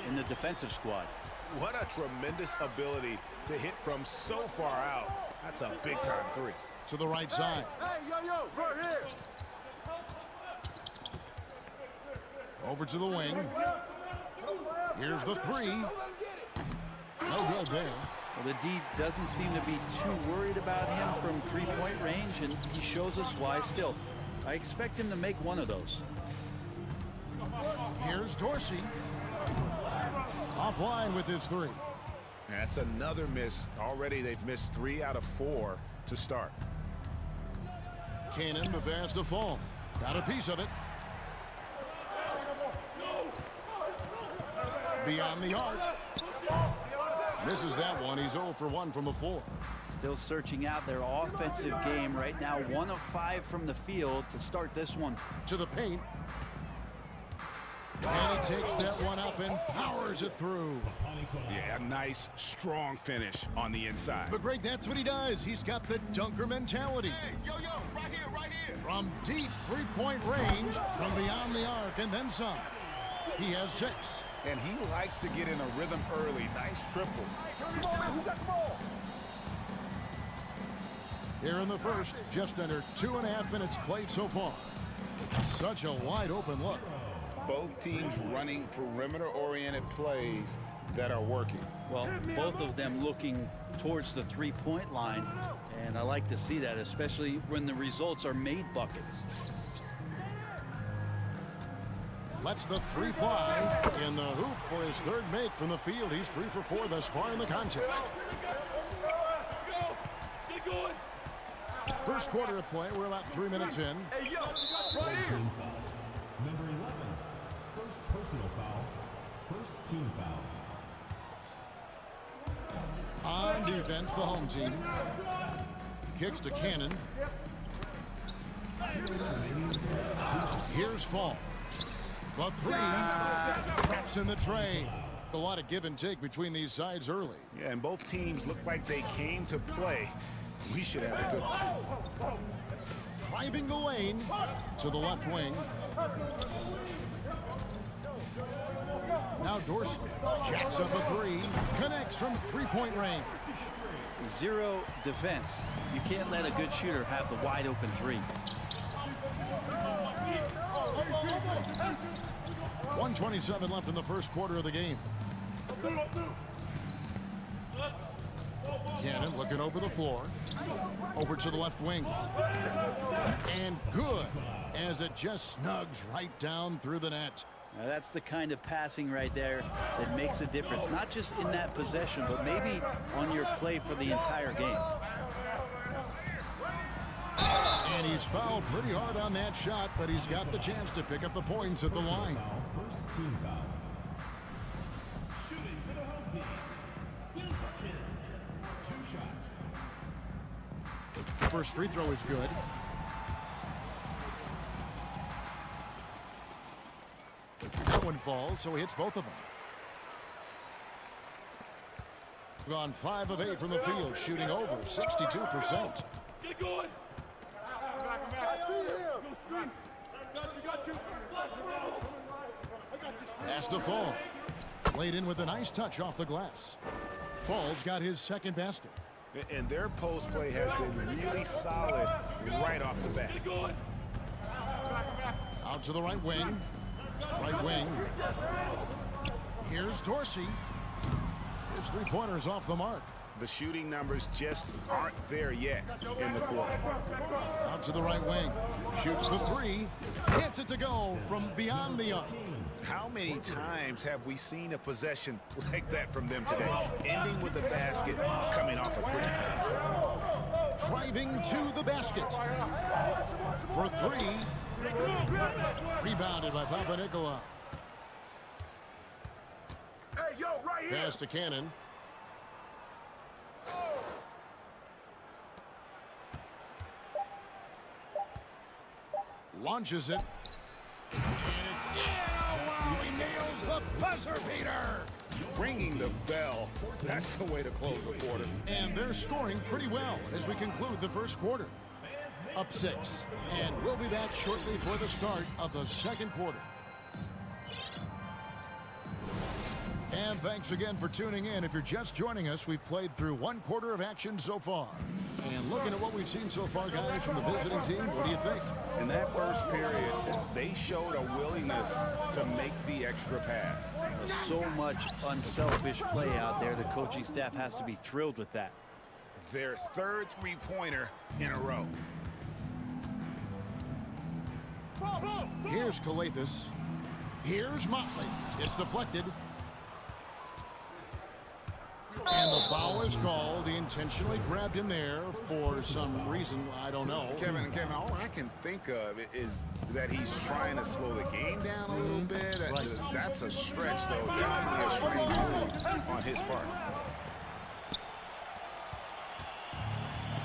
in the defensive squad. What a tremendous ability to hit from so far out. That's a big-time three. To the right side. Right here. Over to the wing. Here's the three. No good there. Well, the D doesn't seem to be too worried about him from three-point range, and he shows us why still. I expect him to make one of those. Here's Dorsey. Offline with his three. That's another miss. Already they've missed 3 out of 4 to start. Cannon, the pass to Fall. Got a piece of it. Beyond the arc. Misses that one. He's 0 for 1 from the floor. Still searching out their offensive game right now. 1 of 5 from the field to start this one. To the paint. And he takes that one up and powers it through. Yeah, a nice, strong finish on the inside. But Greg, that's what he does. He's got the dunker mentality. Hey, yo, right here. From deep three-point range, from beyond the arc, and then some. He has 6. And he likes to get in a rhythm early. Nice triple. Here in the first, just under 2.5 minutes played so far. Such a wide open look. Both teams running perimeter-oriented plays that are working. Well, both of them looking towards the three-point line, and I like to see that, especially when the results are made buckets. Lets the three fly in the hoop for his third make from the field. He's 3 for 4 thus far in the contest. First quarter of play. We're about 3 minutes in. Hey, yo, right here. Number 11, first personal foul, first team foul. On defense, the home team. Kicks to Cannon. Here's Fall. The three drops in the tray. A lot of give and take between these sides early. Yeah, and both teams look like they came to play. We should have a good one. Driving the lane to the left wing. Now Dorsey jacks up a three. Connects from three-point range. Zero defense. You can't let a good shooter have the wide open three. 1:27 left in the first quarter of the game. Cannon looking over the floor. Over to the left wing. And good as it just snugs right down through the net. Now that's the kind of passing right there that makes a difference, not just in that possession, but maybe on your play for the entire game. And he's fouled pretty hard on that shot, but he's got the chance to pick up the points at the line. First team foul. Shooting for the home team. 2 shots. First free throw is good. That one falls, so he hits both of them. Gone 5 of 8 from the field, shooting over 62%. Get going. I see him. Pass to Fall. Played in with a nice touch off the glass. Fall's got his second basket. And their post play has been really solid right off the bat. Out to the right wing. Right wing. Here's Dorsey. His three-pointers off the mark. The shooting numbers just aren't there yet in the quarter. Out to the right wing. Shoots the three. Gets it to go from beyond the arc. How many times have we seen a possession like that from them today? Ending with the basket, coming off a pretty pass. Driving to the basket. For three. Rebounded by Papanikolaou. Hey, yo, right here. Pass to Cannon. Launches it. And it's in. Oh, wow, he nails the buzzer beater. Ringing the bell. That's the way to close the quarter. And they're scoring pretty well as we conclude the first quarter. Up 6. And we'll be back shortly for the start of the second quarter. And thanks again for tuning in. If you're just joining us, we've played through one quarter of action so far. And looking at what we've seen so far, guys, from the visiting team, what do you think? In that first period, they showed a willingness to make the extra pass. So much unselfish play out there. The coaching staff has to be thrilled with that. Their third three-pointer in a row. Here's Calathis. Here's Motley. It's deflected. And the foul is called. He intentionally grabbed him there for some reason. I don't know. Kevin, all I can think of is that he's trying to slow the game down a little bit. Right. That's a stretch, though. Definitely a strange move on his part.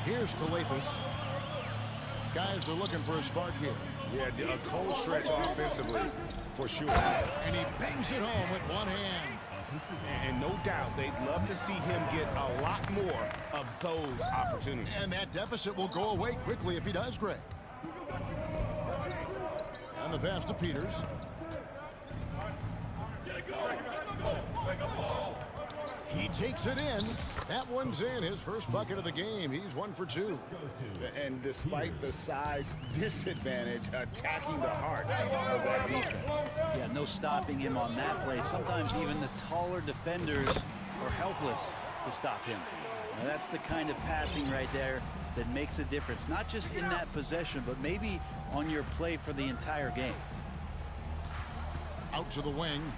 Here's Calathis. Guys are looking for a spark here. Yeah, a cold stretch offensively, for sure. And he bangs it home with one hand. And no doubt they'd love to see him get a lot more of those opportunities. And that deficit will go away quickly if he does, Greg. And the pass to Peters. He takes it in. That one's in. His first bucket of the game. He's 1 for 2. And despite the size disadvantage, attacking the heart of that defense. Yeah, no stopping him on that play. Sometimes even the taller defenders are helpless to stop him. Now that's the kind of passing right there that makes a difference. Not just in that possession, but maybe on your play for the entire game. Out to the wing.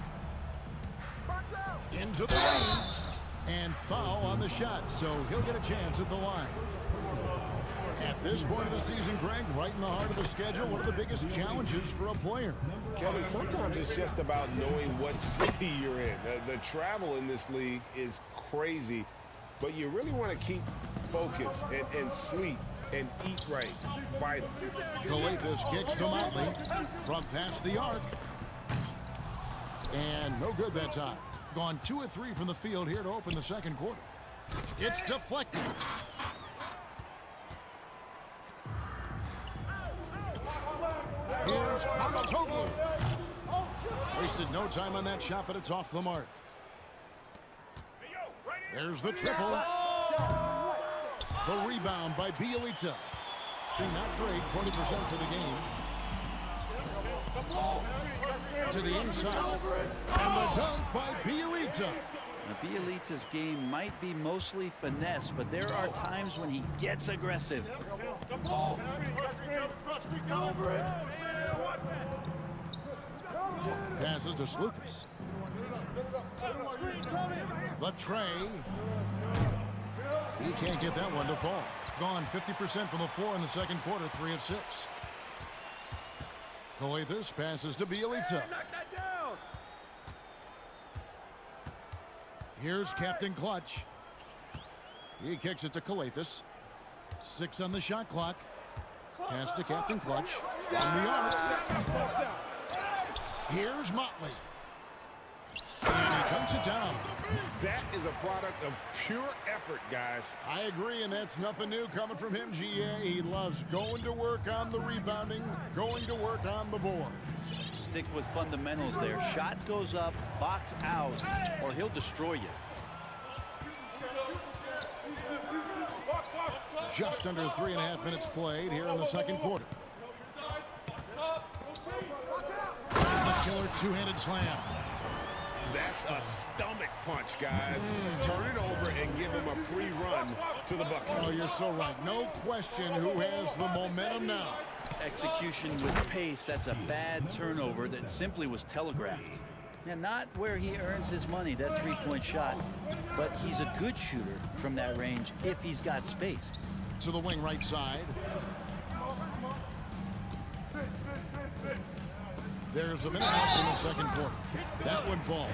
Into the lane. And foul on the shot, so he'll get a chance at the line. At this point of the season, Greg, right in the heart of the schedule, one of the biggest challenges for a player. Kevin, sometimes it's just about knowing what city you're in. The travel in this league is crazy, but you really want to keep focused and sleep and eat right. Vital. Calathis kicks to Motley from past the arc. And no good that time. Gone 2 of 3 from the field here to open the second quarter. It's deflected. Here's Mamatoglu. Wasted no time on that shot, but it's off the mark. There's the triple. The rebound by Bielitsa. Not great, 40% for the game. To the inside. And the dunk by Bielitsa. Now, Bielitsa's game might be mostly finesse, but there are times when he gets aggressive. Passes to Slukas. The tray. He can't get that one to fall. Gone 50% from the floor in the second quarter, 3 of 6. Calathis passes to Bielitsa. Here's Captain Clutch. He kicks it to Calathis. 6 on the shot clock. Pass to Captain Clutch from the arc. Here's Motley. And he turns it down. That is a product of pure effort, guys. I agree, and that's nothing new coming from him, GA. He loves going to work on the rebounding, going to work on the board. Stick with fundamentals there. Shot goes up, box out, or he'll destroy you. Just under 3.5 minutes played here in the second quarter. A killer two-handed slam. That's a stomach punch, guys. Turn it over and give him a free run to the bucket. Oh, you're so right. No question who has the momentum now. Execution with pace, that's a bad turnover that simply was telegraphed. Now, not where he earns his money, that three-point shot, but he's a good shooter from that range if he's got space. To the wing right side. There's a minute left in the second quarter. That one falls.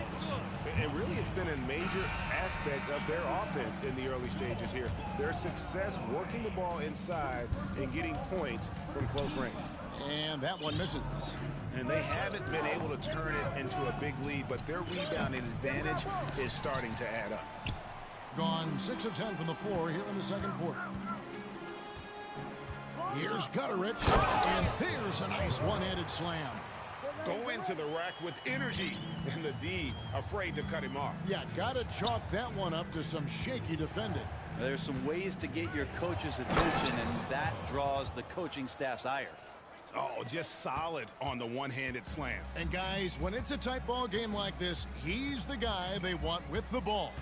And really, it's been a major aspect of their offense in the early stages here. Their success working the ball inside and getting points from close range. And that one misses. And they haven't been able to turn it into a big lead, but their rebounding advantage is starting to add up. Gone 6 of 10 from the floor here in the second quarter. Here's Gutterich, and there's a nice one-handed slam. Go into the rack with energy, and the D afraid to cut him off. Yeah, gotta chalk that one up to some shaky defending. There's some ways to get your coach's attention, and that draws the coaching staff's ire. Oh, just solid on the one-handed slam. And guys, when it's a tight ball game like this, he's the guy they want with the ball.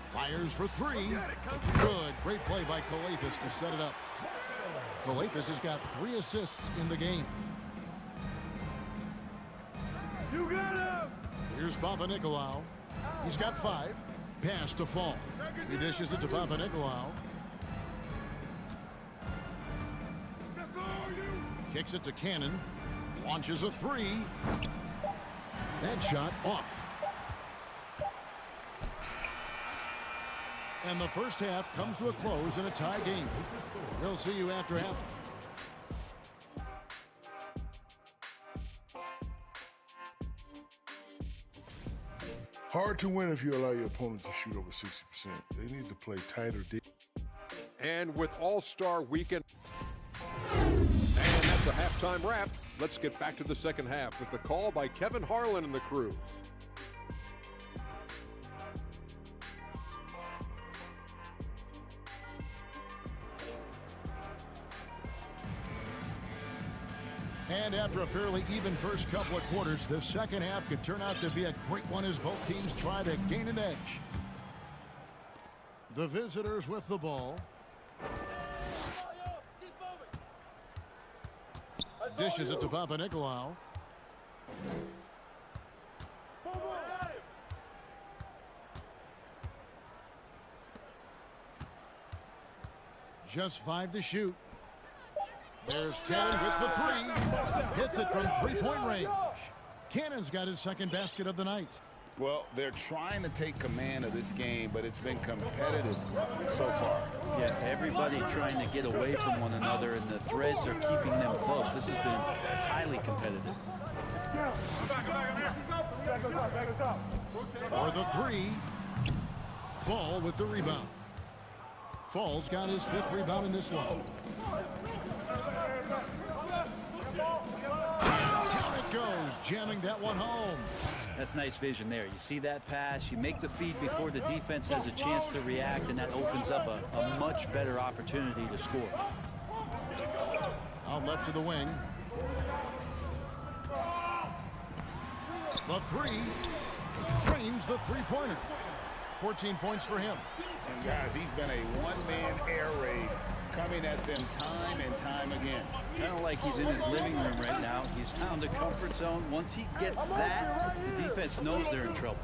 Fires for three. Good. Great play by Calathis to set it up. Calathis has got 3 assists in the game. You got him! Here's Papanikolaou. He's got 5. Pass to Fall. He dishes it to Papanikolaou. Kicks it to Cannon. Launches a 3. That shot off. And the first half comes to a close in a tie game. We'll see you after half. Hard to win if you allow your opponent to shoot over 60%. They need to play tighter. And with All-Star Weekend. And that's a halftime wrap. Let's get back to the second half with the call by Kevin Harlan and the crew. And after a fairly even first couple of quarters, the second half could turn out to be a great one as both teams try to gain an edge. The visitors with the ball. Dishes it to Papanikolaou. Just 5 to shoot. There's Cannon with the 3. Hits it from three-point range. Cannon's got his second basket of the night. Well, they're trying to take command of this game, but it's been competitive so far. Yeah, everybody trying to get away from one another, and the threads are keeping them close. This has been highly competitive. For the 3. Fall with the rebound. Fall's got his 5th rebound in this one. Down it goes, jamming that one home. That's nice vision there. You see that pass, you make the feed before the defense has a chance to react, and that opens up a much better opportunity to score. Out left to the wing. The 3 drains the three-pointer. 14 points for him. And guys, he's been a one-man air raid coming at them time and time again. Kind of like he's in his living room right now. He's found a comfort zone. Once he gets that, the defense knows they're in trouble.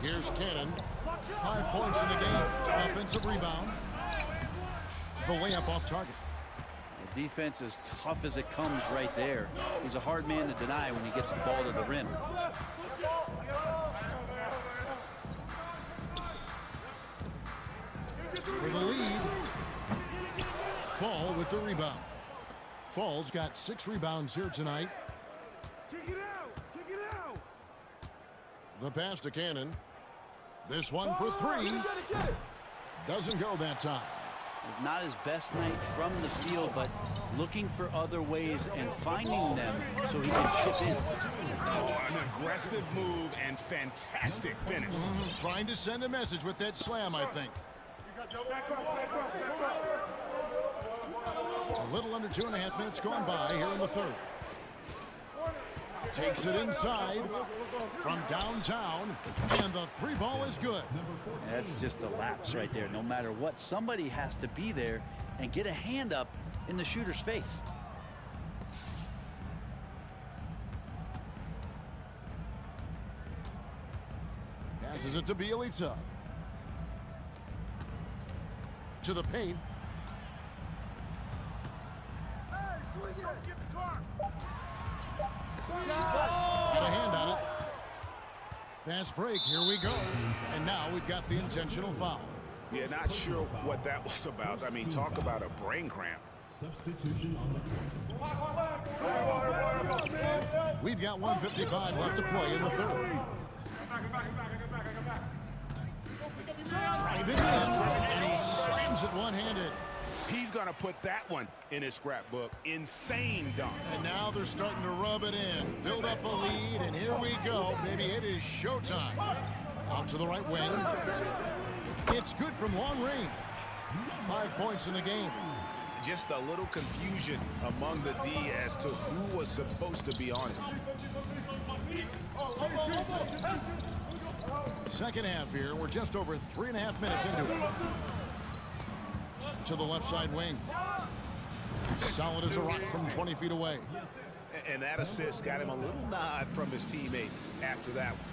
Here's Cannon. 5 points in the game. Offensive rebound. The layup off target. The defense is tough as it comes right there. He's a hard man to deny when he gets the ball to the rim. For the lead. Fall with the rebound. Fall's got 6 rebounds here tonight. The pass to Cannon. This one for three. Doesn't go that time. It's not his best night from the field, but looking for other ways and finding them so he can chip in. Oh, an aggressive move and fantastic finish. Trying to send a message with that slam, I think. A little under 2.5 minutes gone by here in the third. Takes it inside from downtown, and the three ball is good. That's just a lapse right there. No matter what, somebody has to be there and get a hand up in the shooter's face. Passes it to Bielitsa. To the paint. Got a hand on it. Fast break, here we go. And now we've got the intentional foul. Yeah, not sure what that was about. I mean, talk about a brain cramp. Substitution on the court. We've got 1:55 left to play in the third. Drive it in, and he slams it one-handed. He's going to put that one in his scrapbook. Insane dunk. And now they're starting to rub it in. Build up a lead, and here we go. Maybe it is showtime. Out to the right wing. It's good from long range. 5 points in the game. Just a little confusion among the D as to who was supposed to be on it. Second half here. We're just over 3.5 minutes into it. To the left side wing. Solid as a rock from 20 feet away. And that assist got him a little nod from his teammate after that one.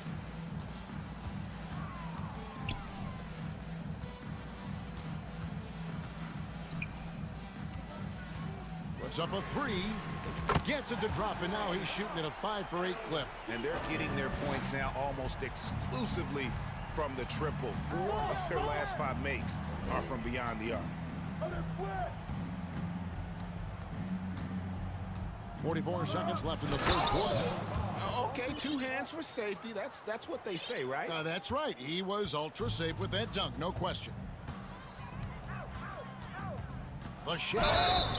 Puts up a three. Gets it to drop, and now he's shooting at a 5 for 8 clip. And they're getting their points now almost exclusively from the triple. 4 of their last 5 makes are from beyond the arc. 44 seconds left in the third quarter. Okay, 2 hands for safety. That's what they say, right? That's right. He was ultra safe with that dunk, no question. The shot.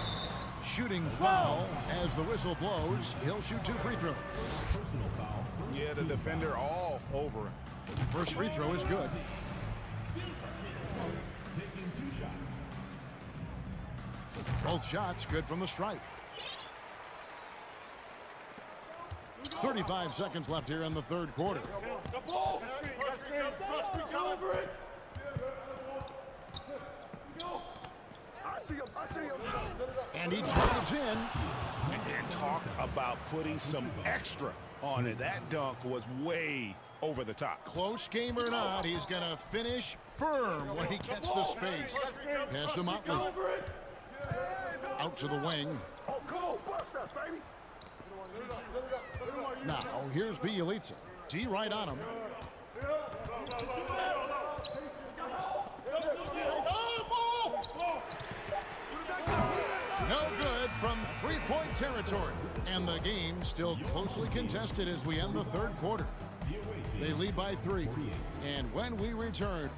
Shooting foul as the whistle blows. He'll shoot 2 free throws. Yeah, the defender all over him. First free throw is good. Taking 2 shots. Both shots good from the stripe. 35 seconds left here in the third quarter. And he drives in. And talk about putting some extra on it. That dunk was way over the top. Close game or not, he's going to finish firm when he gets the space. Pass to Motley. Out to the wing. Now, here's Bielitsa. D right on him. No good from three-point territory. And the game still closely contested as we end the third quarter. They lead by 3. And when we return,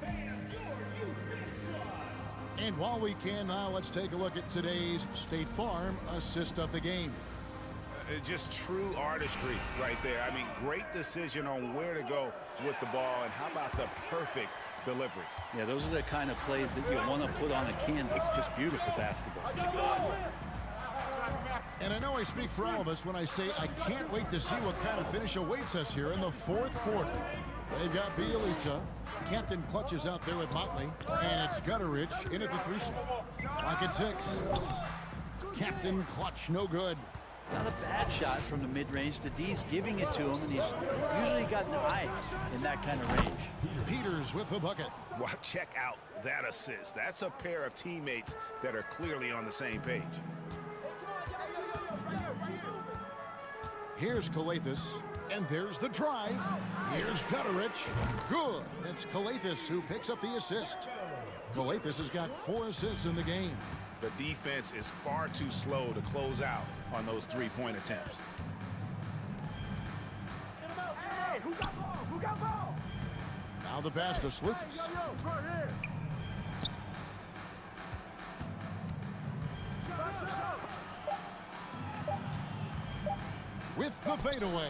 and while we can now, let's take a look at today's State Farm assist of the game. Just true artistry right there. I mean, great decision on where to go with the ball, and how about the perfect delivery? Yeah, those are the kind of plays that you want to put on a canvas. Just beautiful basketball. And I know I speak for all of us when I say I can't wait to see what kind of finish awaits us here in the fourth quarter. They've got Bielitsa. Captain Clutch is out there with Motley. And it's Gutterich in at the 3-shot. Clock at 6. Captain Clutch, no good. Not a bad shot from the mid-range. The D's giving it to him, and he's usually got an eye in that kind of range. Peters with the bucket. Well, check out that assist. That's a pair of teammates that are clearly on the same page. Here's Calathis, and there's the drive. Here's Gutterich. Good. It's Calathis who picks up the assist. Calathis has got 4 assists in the game. The defense is far too slow to close out on those 3-point attempts. Now the pass to Slukas. With the fadeaway.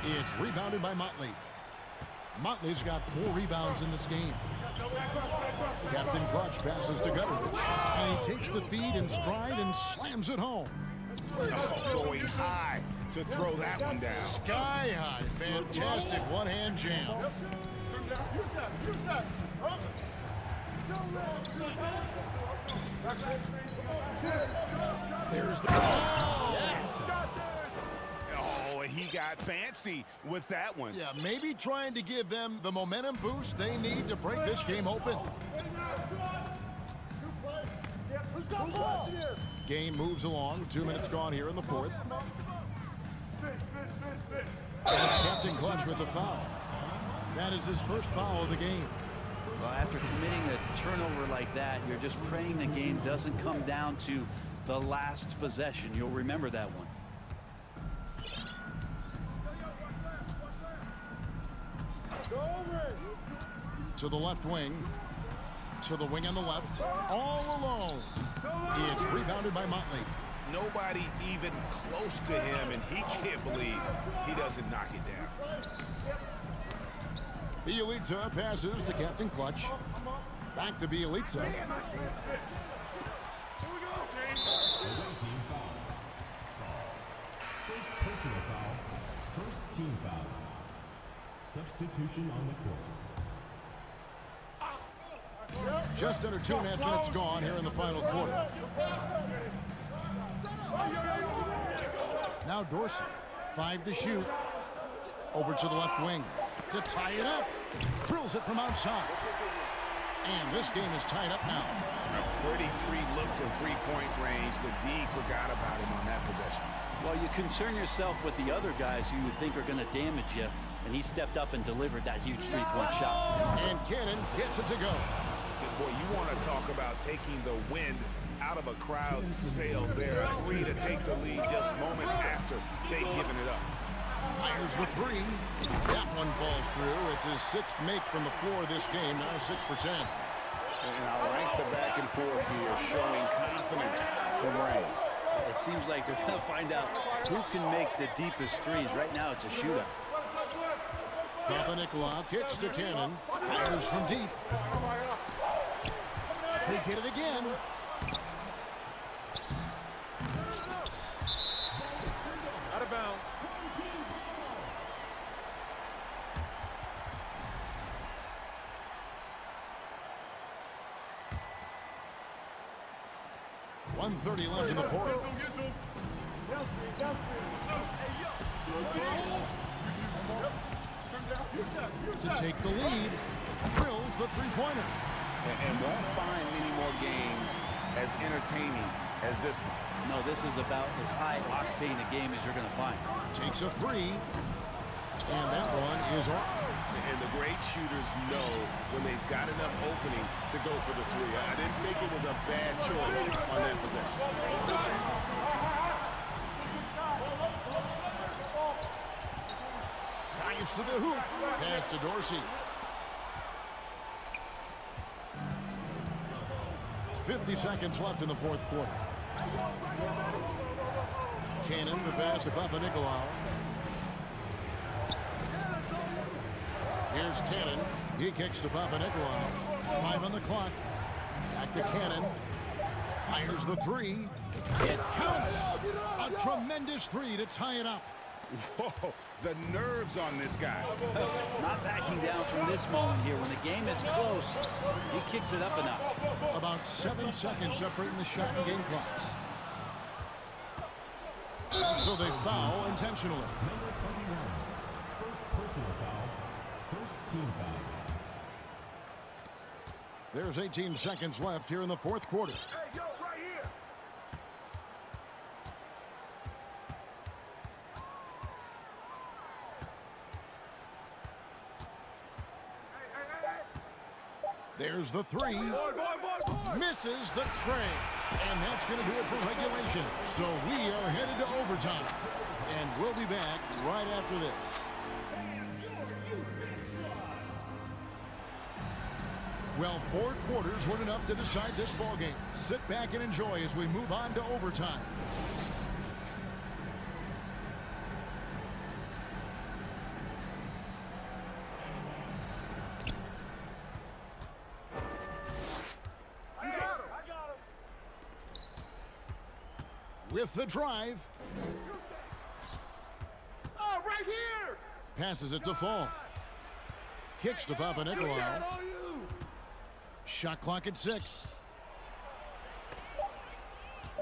It's rebounded by Motley. Motley's got 4 rebounds in this game. Captain Clutch passes to Gutteridge. And he takes the feed in stride and slams it home. Oh, going high to throw that one down. Sky high. Fantastic one-hand jam. There's the Oh, he got fancy with that one. Yeah, maybe trying to give them the momentum boost they need to break this game open. Game moves along. 2 minutes gone here in the fourth. And it's Captain Clutch with the foul. That is his first foul of the game. Well, after committing a turnover like that, you're just praying the game doesn't come down to the last possession. You'll remember that one. To the left wing. To the wing on the left. All alone. It's rebounded by Motley. Nobody even close to him, and he can't believe he doesn't knock it down. Bielitsa passes to Captain Clutch. Back to Bielitsa. First personal foul. First team foul. Substitution on the court. Just under 2.5 minutes gone here in the final quarter. Now Dorsey, 5 to shoot. Over to the left wing to tie it up. Drills it from outside. And this game is tied up now. A pretty free look from three-point range. The D forgot about him on that possession. Well, you concern yourself with the other guys who you think are going to damage you, and he stepped up and delivered that huge three-point shot. And Cannon gets it to go. Boy, you want to talk about taking the wind out of a crowd's sails there. A 3 to take the lead just moments after they've given it up. Fires the 3. That one falls through. It's his 6th make from the floor this game. Now 6 for 10. And I like the back and forth here, showing confidence from Ray. It seems like they're going to find out who can make the deepest threes. Right now, it's a shootout. Papanikolaou kicks to Cannon. Fires from deep. They get it again. Out of bounds. .130 left in the fourth. To take the lead, drills the three-pointer. And won't find many more games as entertaining as this one. No, this is about as high octane a game as you're going to find. Takes a 3. And that one is off. And the great shooters know when they've got enough opening to go for the 3. I didn't think it was a bad choice on that possession. Drives to the hoop. Pass to Dorsey. 50 seconds left in the fourth quarter. Cannon, the pass to Papanikolaou. Here's Cannon. He kicks to Papanikolaou. 5 on the clock. Back to Cannon. Fires the 3. It counts. A tremendous 3 to tie it up. Whoa, the nerves on this guy. Not backing down from this moment here. When the game is close, he kicks it up enough. About 7 seconds separating the shot and game clocks. So they foul intentionally. Number 21. First personal foul. First team foul. There's 18 seconds left here in the fourth quarter. Hey, yo, right here. There's the 3. Misses the tray. And that's going to do it for regulation. So we are headed to overtime. And we'll be back right after this. Well, 4 quarters weren't enough to decide this ball game. Sit back and enjoy as we move on to overtime. With the drive. Oh, right here! Passes it to Fall. Kicks to Papanikolaou. Shot clock at 6.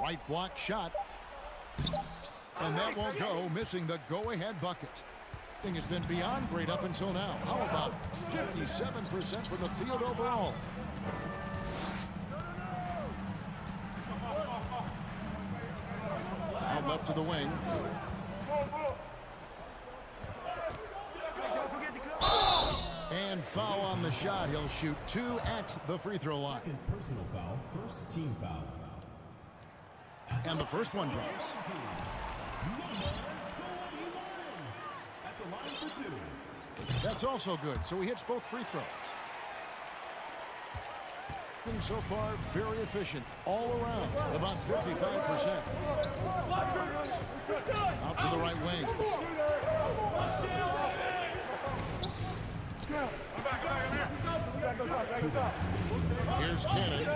Right block shot. And that won't go, missing the go-ahead bucket. Thing has been beyond great up until now. How about 57% from the field overall? Out left to the wing. And foul on the shot. He'll shoot 2 at the free throw line. Personal foul, first team foul. And the first one drops. At the line for 2. That's also good. So he hits both free throws. Been so far very efficient all around, about 55%. Out to the right wing. Here's Cannon.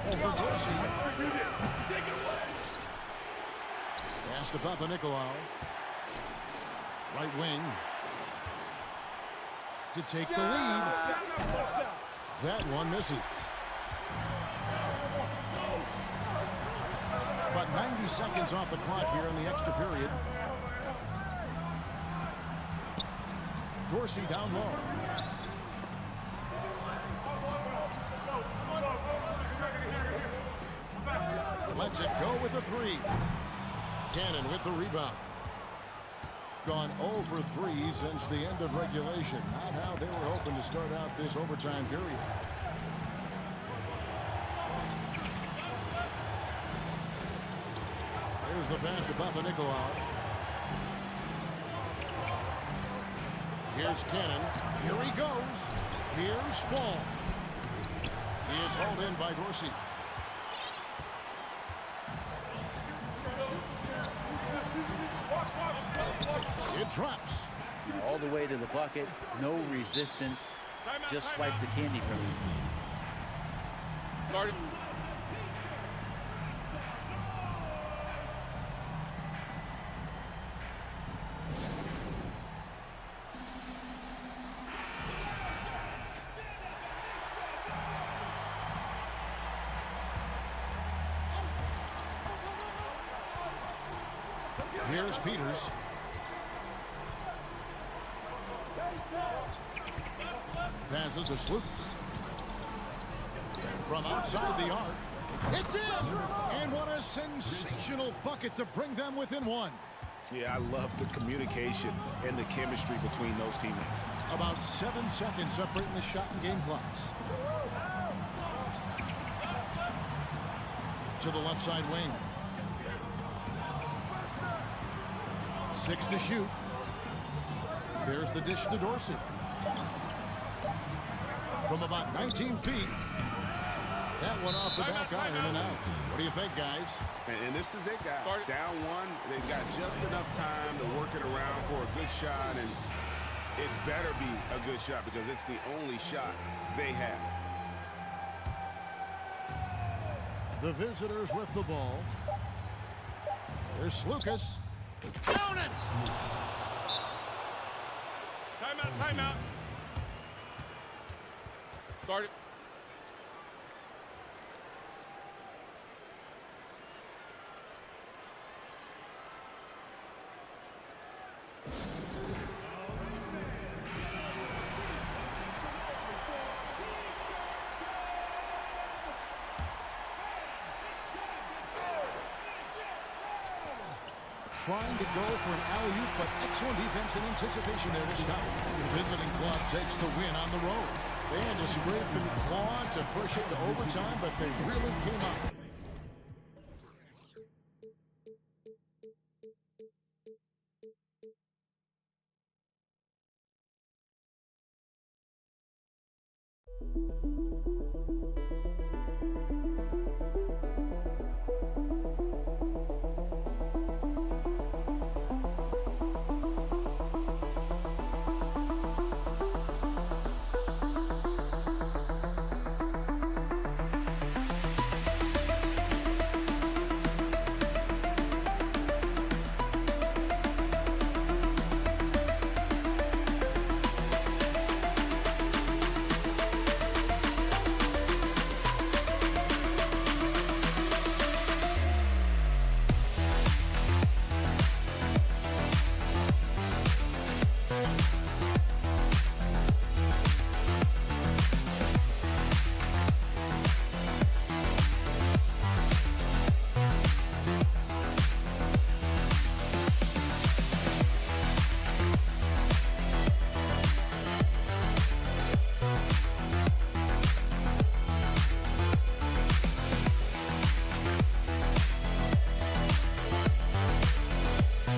Over Dorsey. Pass to Papanikolaou. Right wing. To take the lead. That one misses. About 90 seconds off the clock here in the extra period. Dorsey down low. Lets it go with the 3. Cannon with the rebound. Gone 0 for 3 since the end of regulation. Not how they were hoping to start out this overtime period. Here's the pass to Papanikolaou. Here's Cannon. Here he goes. Here's Fall. It's hauled in by Dorsey. It drops. All the way to the bucket. No resistance. Just swipe the candy from him. Guarded. Here's Peters. Passes to Sloops. From outside the arc. It's in! And what a sensational bucket to bring them within 1. Yeah, I love the communication and the chemistry between those teammates. About 7 seconds separating the shot and game clocks. To the left side wing. 6 to shoot. There's the dish to Dorsey. From about 19 feet. That one off the back iron and out. What do you think, guys? And this is it, guys. Down 1. They've got just enough time to work it around for a good shot, and it better be a good shot because it's the only shot they have. The visitors with the ball. There's Lucas. Count it! Timeout, timeout. Start it. Trying to go for an alley-oop, but excellent defense and anticipation there to stop. The visiting club takes the win on the road. They had to scrape and claw to push it to overtime, but they really came up.